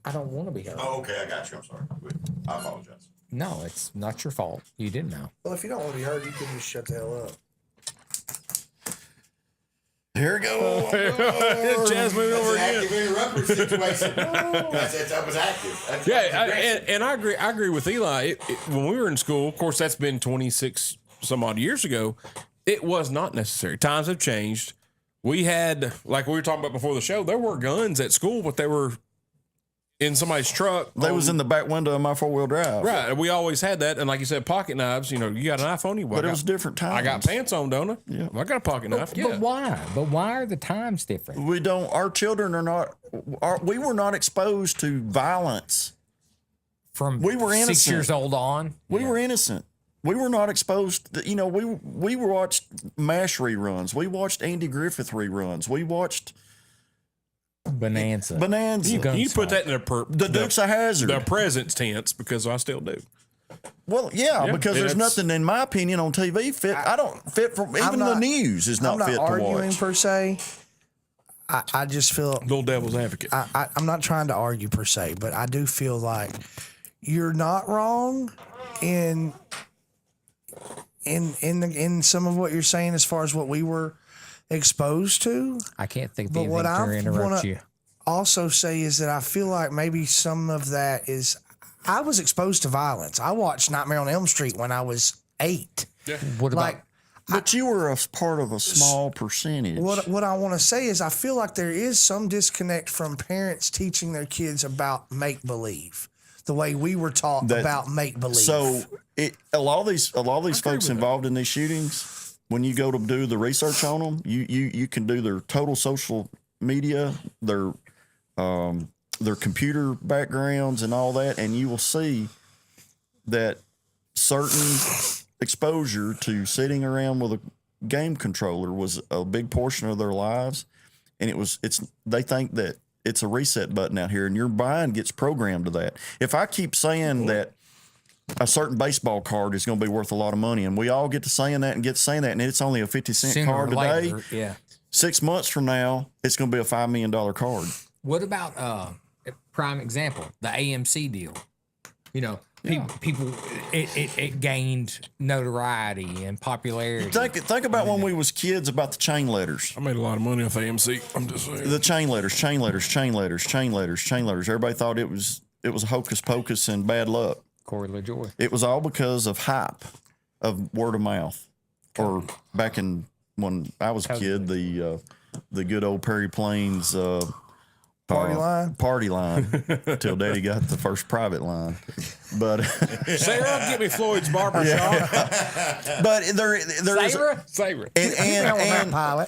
I don't want to be heard. Oh, okay, I got you. I'm sorry. I apologize. No, it's not your fault. You didn't know. Well, if you don't want to be heard, you can just shut the hell up. Here we go. Jazz moving over again. Active interrupter situation. That was active. And I agree with Eli. When we were in school, of course, that's been 26 some odd years ago. It was not necessary. Times have changed. We had, like we were talking about before the show, there were guns at school, but they were in somebody's truck. They was in the back window of my 4-wheel drive. Right. We always had that. And like you said, pocket knives, you got a knife on you. But it was different times. I got pants on, don't I? Yeah. I got a pocket knife. But why? But why are the times different? We don't, our children are not, we were not exposed to violence. From We were 6 innocent. years old on? We were innocent. We were not exposed. We watched MASH reruns. We watched Andy Griffith reruns. We watched Bonanza. Bonanza. You put that in the Dukes of Hazzard. the present tense because I still do. Well, yeah, because there's that's- nothing, in my opinion, on TV fit. I don't fit for even the not- news is not I'm not fit to arguing watch. per se. I just feel Little devil's advocate. I'm not trying to argue per se, but I do feel like you're not wrong in some of what you're saying as far as what we were exposed to. I can't think of But anything what to I interrupt wanna you. also say is that I feel like maybe some of that is I was exposed to violence. I watched Nightmare on Elm Street when I was 8. What about Like But you were a part of a small percentage. what I want to say is I feel like there is some disconnect from parents teaching their kids about make believe, the way we were taught about make believe. So a lot of these folks involved in these shootings, when you go to do the research on them, you can do their total social media, their computer backgrounds and all that, and you will see that certain exposure to sitting around with a game controller was a big portion of their lives, and they think that it's a reset button out here, and your mind gets programmed to that. If I keep saying that a certain baseball card is going to be worth a lot of money, and we all get to saying that, and it's only a 50-cent sooner card or today, later? Yeah. 6 months from now, it's going to be a $5 million card. What about a prime example, the AMC deal? People it gained notoriety and popularity. Think about when we was kids about the chain letters. I made a lot of money off AMC. I'm just saying. The chain letters. Everybody thought it was hocus pocus and bad luck. Corey LaJoy. It was all because of hype, of word of mouth. Or back in when I was a kid, the good old Perry Plains party line till Daddy got the first private line. But Sarah, get me Floyd's barber shop. but there is Sarah.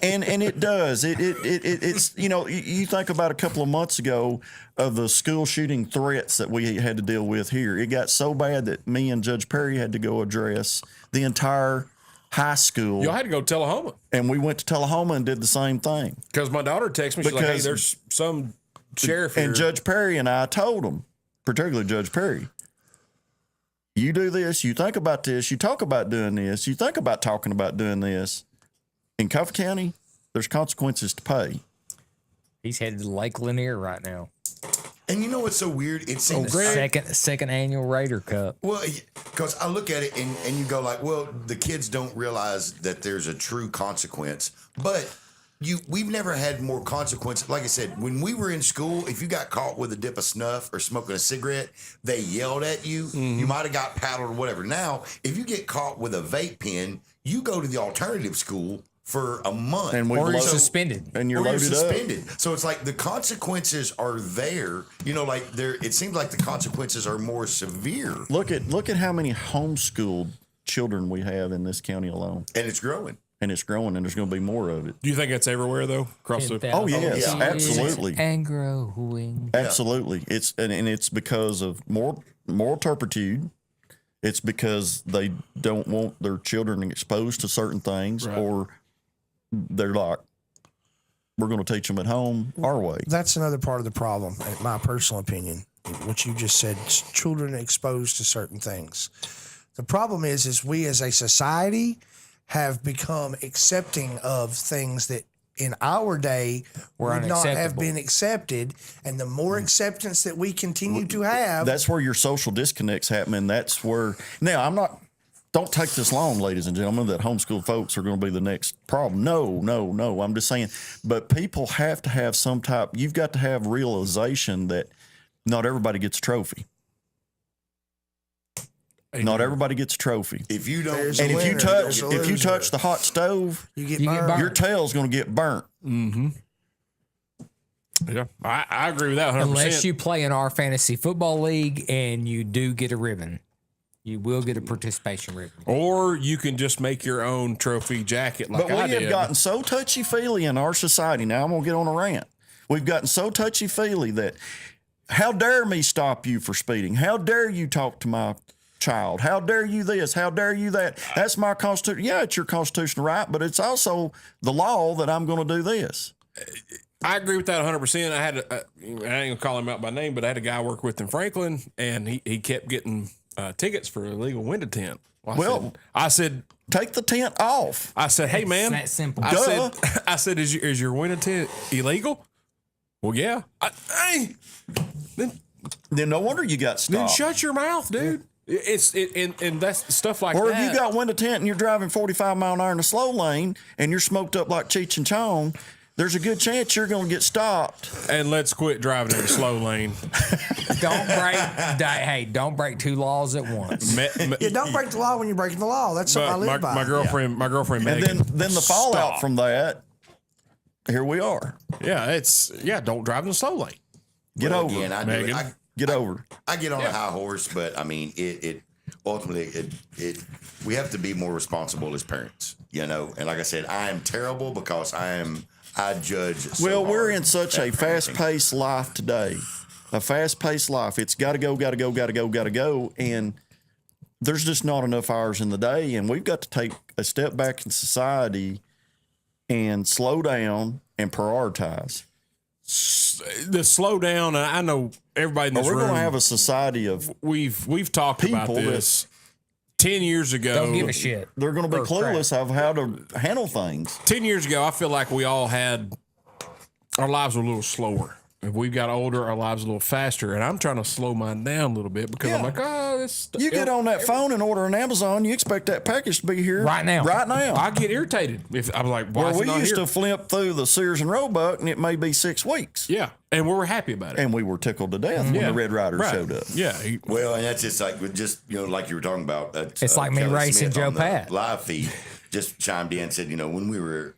and it does. It's you think about a couple of months ago of the school shooting threats that we had to deal with here. It got so bad that me and Judge Perry had to go address the entire high school. Y'all had to go to Tullahoma. And we went to Tullahoma and did the same thing. Because my daughter texted me, she's like, hey, there's some sheriff here. And Judge Perry and I told him, particularly Judge Perry, you do this, you think about this, you talk about doing this, you think about talking about doing this. In Coffee County, there's consequences to pay. He's headed to Lake Lanier right now. And you know what's so weird? It seems Second annual Raider Cup. well, because I look at it and you go like, well, the kids don't realize that there's a true consequence, but we've never had more consequence. Like I said, when we were in school, if you got caught with a dip of snuff or smoking a cigarette, they yelled at you. Mm-hmm. You might have got paddled or whatever. Now, if you get caught with a vape pen, you go to the alternative school for a month. And we Or you're load- suspended. And you're or you're loaded up. suspended. So it's like the consequences are there. Like it seems like the consequences are more severe. Look at how many homeschooled children we have in this county alone. And it's growing. And it's growing, and there's going to be more of it. Do you think that's everywhere, though? Across the... Oh, yes, yeah. absolutely. And growing. Absolutely. It's it's because of moral turpitude. It's because they don't want their children exposed to certain things, Right. or they're like, we're going to teach them at home our way. That's another part of the problem, in my personal opinion. What you just said, children exposed to certain things. The problem is we as a society have become accepting of things that in our day Were would not have unacceptable. been accepted. And the more acceptance that we continue to have, That's where your social disconnect's happening. That's where now I'm not don't take this long, ladies and gentlemen, that homeschool folks are going to be the next problem. No. I'm just saying, but people have to have some type, you've got to have realization that not everybody gets a trophy. Not everybody gets a trophy. If you don't, There's And a if you winner, touch, there's a if you loser. touch the hot stove, You get You get burned. burned. your tail's going to get burnt. Yeah, I agree with that 100%. Unless you play in our fantasy football league and you do get a ribbon, you will get a participation ribbon. Or you can just make your own trophy jacket like But I we did. have gotten so touchy-feely in our society. Now I'm going to get on a rant. We've gotten so touchy-feely that how dare me stop you for speeding? How dare you talk to my child? How dare you this? How dare you that? That's my constitution. Yeah, it's your constitutional right, but it's also the law that I'm going to do this. I agree with that 100%. I had, I ain't gonna call him out by name, but I had a guy I work with in Franklin, and he kept getting tickets for illegal window tent. I said, Take the tent off. hey man, that simple. I said, is your window tent illegal? Well, yeah. Then no wonder you got Then stopped. shut your mouth, dude. And that's stuff like Or that. if you got window tent and you're driving 45 mile an hour in a slow lane and you're smoked up like Cheech and Chong, there's a good chance you're going to get stopped. and let's quit driving in the slow lane. Don't break two laws at once. Yeah, don't break the law when you're breaking the law. That's something I But live by. my girlfriend And Megan, then the fallout stop. from that, here we are. don't drive in the slow lane. Get Well, over again, it. I do Megan. it. Get over it. I get on a high horse, but I mean, it ultimately, we have to be more responsible as parents, you know. And like I said, I am terrible because I judge. So Well, we're hard in such at a parenting. fast-paced life today. A fast-paced life. It's got to go. And there's just not enough hours in the day. And we've got to take a step back in society and slow down and prioritize. The slow down. I know everybody in But this we're room. going to have a society of We've talked about people that- this 10 years ago. Don't give a shit. they're going to be Or crap. clueless of how to handle things. 10 years ago, I feel like we all had our lives were a little slower. If we got older, our lives a little faster. And I'm trying to slow mine down a little bit because I'm Yeah. like, this. You get on that phone and order an Amazon, you expect that package to be here Right now. Right now. I get irritated if I'm like, why Well, is it we not used here? to flip through the Sears and Roebuck, and it may be 6 weeks. Yeah, and we were happy about it. And we were tickled to death when Yeah. the Red Riders Right. showed up. Yeah, Well, and that's just like like you were talking about. It's like me Kelly racing Smith Joe on the Pat. live feed just chimed in and said, when we were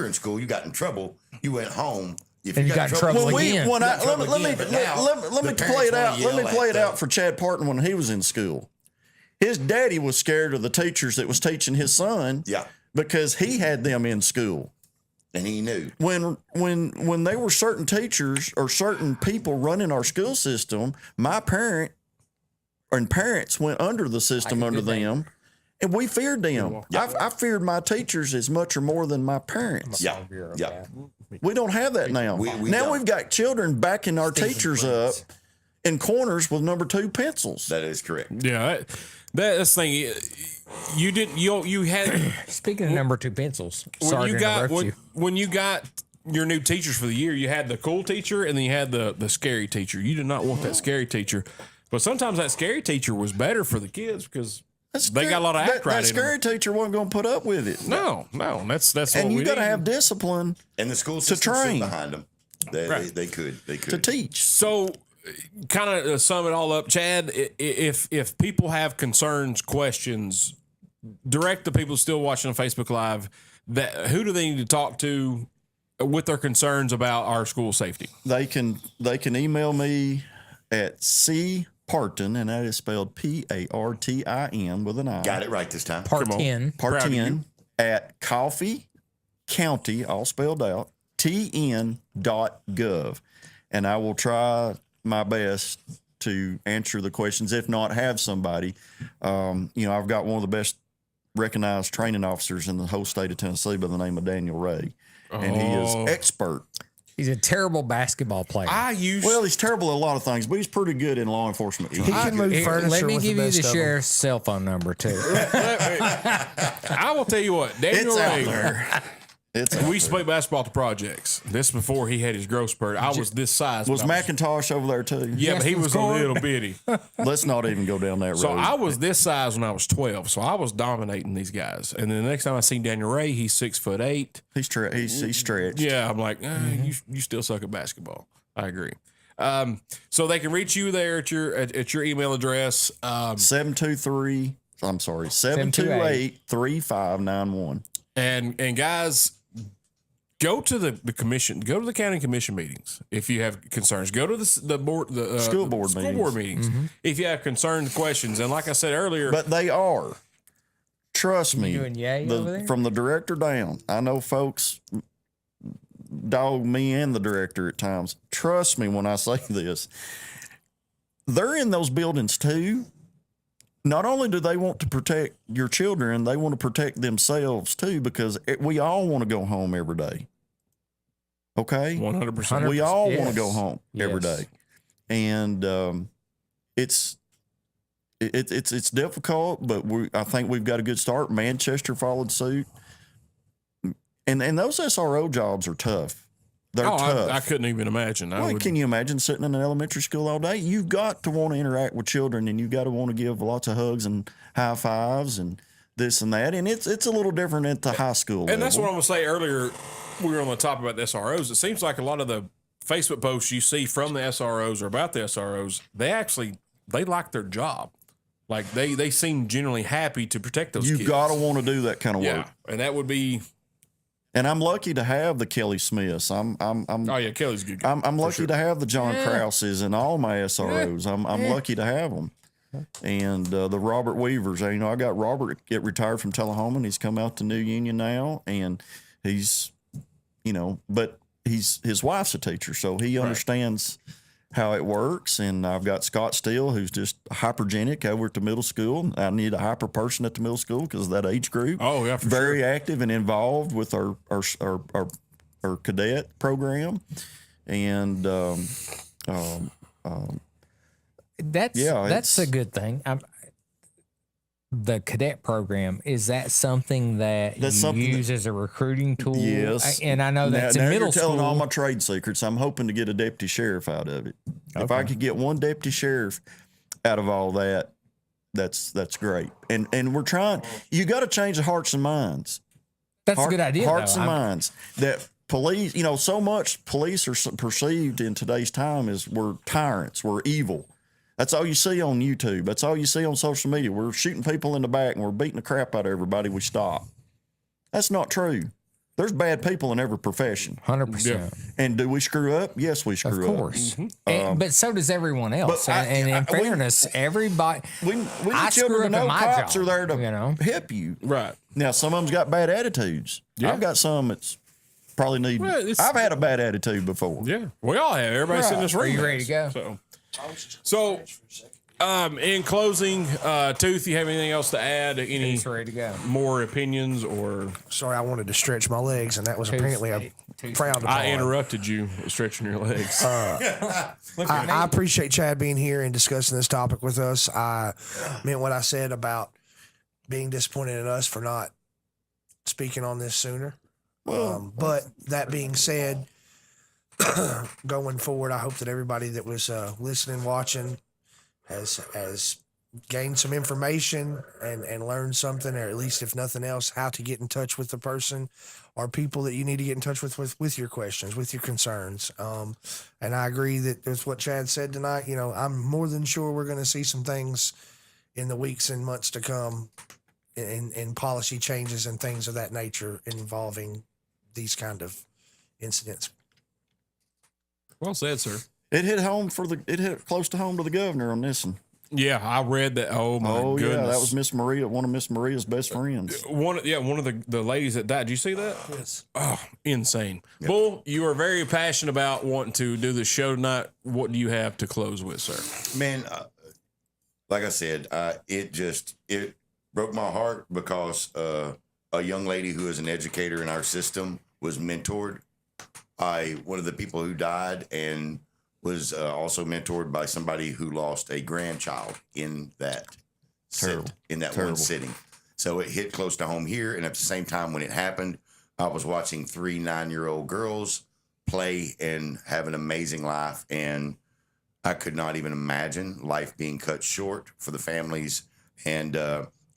in school, you got in trouble. You went home. If And you got in trouble When again. when I, You got let me trouble let me again, but now let me the play it parents out. wanna Let me yell play at it out for Chad Parton when he was in school. His daddy was scared of the teachers that was teaching his son. Yeah. Because he had them in school. And he knew. When there were certain teachers or certain people running our school system, my parents went under the system Like a under good name. them, and we feared them. I feared my teachers as much or more than my parents. Yeah. Yeah. We don't have that now. we now don't. we've got children backing our Stephen teachers up Prince. in corners with number 2 pencils. That is correct. yeah. That's the thing. You had Speaking of number 2 pencils, when sorry you to got interrupt you. when you got your new teachers for the year, you had the cool teacher and then you had the scary teacher. You did not want that scary teacher, but sometimes that scary teacher was better for the kids because they got a lot of act that right in scary them. teacher wasn't going to put up with it. No, that's what And we you got to need. have discipline And the school system train. stood behind them. They could. to teach. So, kind of sum it all up, Chad. If people have concerns, questions, direct the people still watching on Facebook Live. Who do they need to talk to with their concerns about our school safety? They can email me at Parton, and that is spelled Partin with an I. got it right this time. Part Come on. 10. Proud of you. Partin at Coffee County, all spelled out, tn.gov. And I will try my best to answer the questions. If not, have somebody. I've got one of the best recognized training officers in the whole state of Tennessee by the name of Daniel Ray. And he is expert. He's a terrible basketball player. Well, he's terrible at a lot of things, but he's pretty good in law enforcement. He can move Here, furniture. let me with give the you best the of 'em. sheriff's cell phone number too. I will tell you what, Daniel It's out Ray. there. It's We used to play basketball at the projects. This before he had his growth spurt. I was this size. was but I McIntosh over there too? Yeah, but he was a Justin's little bitty. Let's not even go down that road. So I was this size when I was 12. So I was dominating these guys. And then the next time I seen Daniel Ray, he's 6'8". He's stretched. Yeah, I'm like, you still suck at basketball. I agree. So they can reach you there at your email address. 728-3591. And guys, go to the commission, go to the county commission meetings if you have concerns. Go to the School board meetings if you have concerns, questions. And like I said earlier, But they are. Trust me. doing yay over there? From the director down. I know folks dog me and the director at times. Trust me when I say this. They're in those buildings too. Not only do they want to protect your children, they want to protect themselves too, because we all want to go home every day. Okay? 100%. We all want Yes. to go home every Yes. day. And it's difficult, but I think we've got a good start. Manchester followed suit. And those SRO jobs are tough. They're tough. I couldn't even imagine. Can you imagine sitting in an elementary school all day? You've got to want to interact with children, and you've got to want to give lots of hugs and high fives and this and that. And it's a little different at the high school And that's level. what I'm going to say earlier. We were on the top about the SROs. It seems like a lot of the Facebook posts you see from the SROs or about the SROs, they like their job. Like they seem genuinely happy to protect those kids. You've got to want to do that kind of work. Yeah, and that would be. And I'm lucky to have the Kelly Smiths. I'm Oh yeah, Kelly's a good. Guy, I'm for lucky sure. to have the John Krauses and all my SROs. I'm lucky to have them. And the Robert Weavers. I got Robert get retired from Tullahoma, and he's come out to New Union now, and he's, but his wife's a teacher, so he understands how it works. And I've got Scott Steele, who's just hypergenic over at the middle school. I need a hyper person at the middle school because of that age group. Oh yeah, for Very sure. active and involved with our cadet program. And That's a it's- good thing. The cadet program, is that something that That's you something use as a recruiting tool? Yes. And I know that's now in middle you're telling school. all my trade secrets. I'm hoping to get a deputy sheriff out of it. If I could get one deputy sheriff out of all that, that's great. And we're trying. You got to change the hearts and minds. That's a good idea. Hearts though. and I'm- minds. That police, so much police are perceived in today's time as we're tyrants, we're evil. That's all you see on YouTube. That's all you see on social media. We're shooting people in the back and we're beating the crap out of everybody we stop. That's not true. There's bad people in every profession. 100%. And do we screw up? Yes, we Of screw up. course. But so does everyone else. but And in we- fairness, everybody. We I need screw children to up in know my cops job, are there to you know? help you. Right. Now, some of them's got bad attitudes. Yeah. I've got some that's probably need. Well, it's- I've had a bad attitude before. Yeah, we all have. Everybody sitting in this room. Are you has. ready to go? So, in closing, Tooth, you have anything else to add? Any He's ready to go. more opinions or? Sorry, I wanted to stretch my legs, and that was apparently a frowned upon. I interrupted you stretching your legs. I appreciate Chad being here and discussing this topic with us. I meant what I said about being disappointed in us for not speaking on this sooner. But that being said, going forward, I hope that everybody that was listening, watching, has gained some information and learned something, or at least, if nothing else, how to get in touch with the person or people that you need to get in touch with your questions, with your concerns. And I agree that with what Chad said tonight. I'm more than sure we're going to see some things in the weeks and months to come in policy changes and things of that nature involving these kind of incidents. Well said, sir. It hit close to home to the governor on this one. Yeah, I read that. Oh my Oh goodness, yeah, that was Miss Maria, one of Miss Maria's best friends. one of the ladies that died. Did you see that? Yes. Oh, insane. Bull, you are very passionate about wanting to do the show tonight. What do you have to close with, sir? Man, like I said, it broke my heart because a young lady who is an educator in our system was mentored by one of the people who died, and was also mentored by somebody who lost a grandchild in that Terrible. one Terrible. sitting. So it hit close to home here, and at the same time when it happened, I was watching 3 9-year-old girls play and have an amazing life. And I could not even imagine life being cut short for the families. And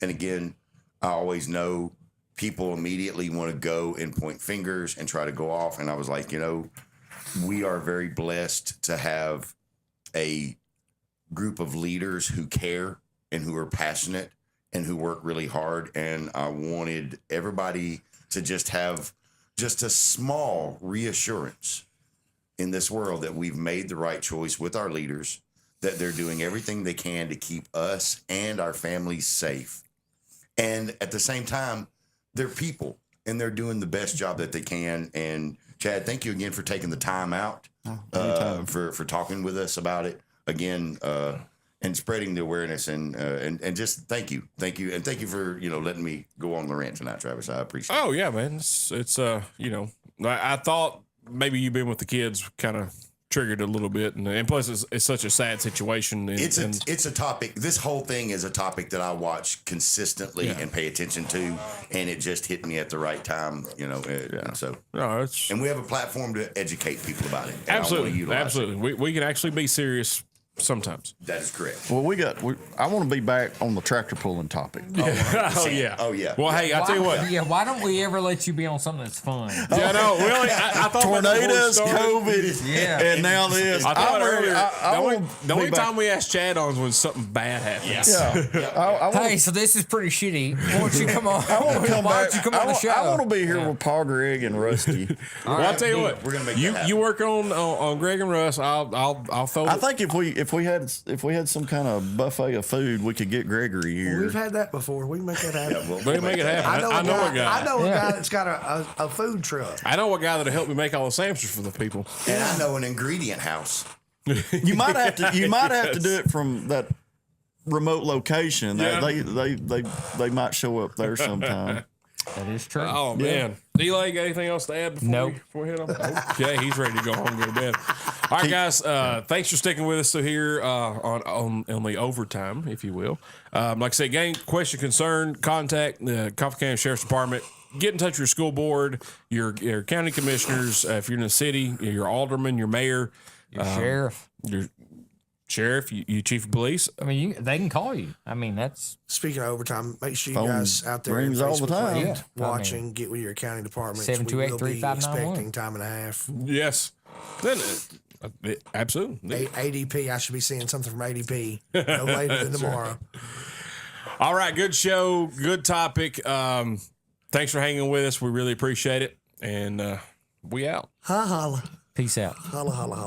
again, I always know people immediately want to go and point fingers and try to go off. And I was like, we are very blessed to have a group of leaders who care and who are passionate and who work really hard. And I wanted everybody to just have just a small reassurance in this world that we've made the right choice with our leaders, that they're doing everything they can to keep us and our families safe. And at the same time, they're people and they're doing the best job that they can. And Chad, thank you again for taking the time out for talking with us about it again, and spreading the awareness and just thank you. And thank you for, letting me go on the rant tonight, Travis. I appreciate it. Oh yeah, man. It's I thought maybe you being with the kids kind of triggered a little bit, and plus it's such a sad situation. And, it's a topic. This whole thing is a topic that I watch consistently and pay attention to, and it just hit me at the right time. And so and we have a platform to educate people about it. Absolutely. We can actually be serious sometimes. That is correct. Well, I want to be back on the tractor pulling topic. Oh yeah. Well, hey, I tell you what. Yeah, why don't we ever let you be on something that's fun? Yeah, no, really. I thought tornadoes, COVID, and now this. I thought earlier. The only time we ask Chad on is when something bad happens. Yeah. Hey, so this is pretty shitty. Why don't you come on? I want to come back. You come on the show? I want to be here with Paul, Greg, and Rusty. Well, I'll tell you what. We're gonna make you work on Greg and Russ. I'll throw. I think if we had some kind of buffet of food, we could get Gregory here. We've had that before. We can make that happen. We can make it happen. I know a guy. I know a guy that's got a food truck. I know a guy that'll help me make all the sandwiches for the people. And I know an ingredient house. You might have to do it from that remote location. Yeah. They might show up there sometime. That is true. Oh man, Delay, got anything else to add before we head on? Okay, he's ready to go home and go to bed. All right, guys, thanks for sticking with us here on the overtime, if you will. Like I said, gang, question, concern, contact the Coffee County Sheriff's Department. Get in touch with your school board, your county commissioners, if you're in the city, your alderman, your mayor, Your sheriff. your sheriff, you chief of police. I mean, they can call you. I mean, that's Speaking of overtime, make sure you Phone guys out there in rings all the Facebook time. land Yeah. watching, get with your county departments. 728-3591. Expecting time and a half. Yes. Then absolutely. ADP, I should be seeing something from ADP no later than tomorrow. All right, good show, good topic. Thanks for hanging with us. We really appreciate it. And we out. Holla. peace out. Holla, holla, holla.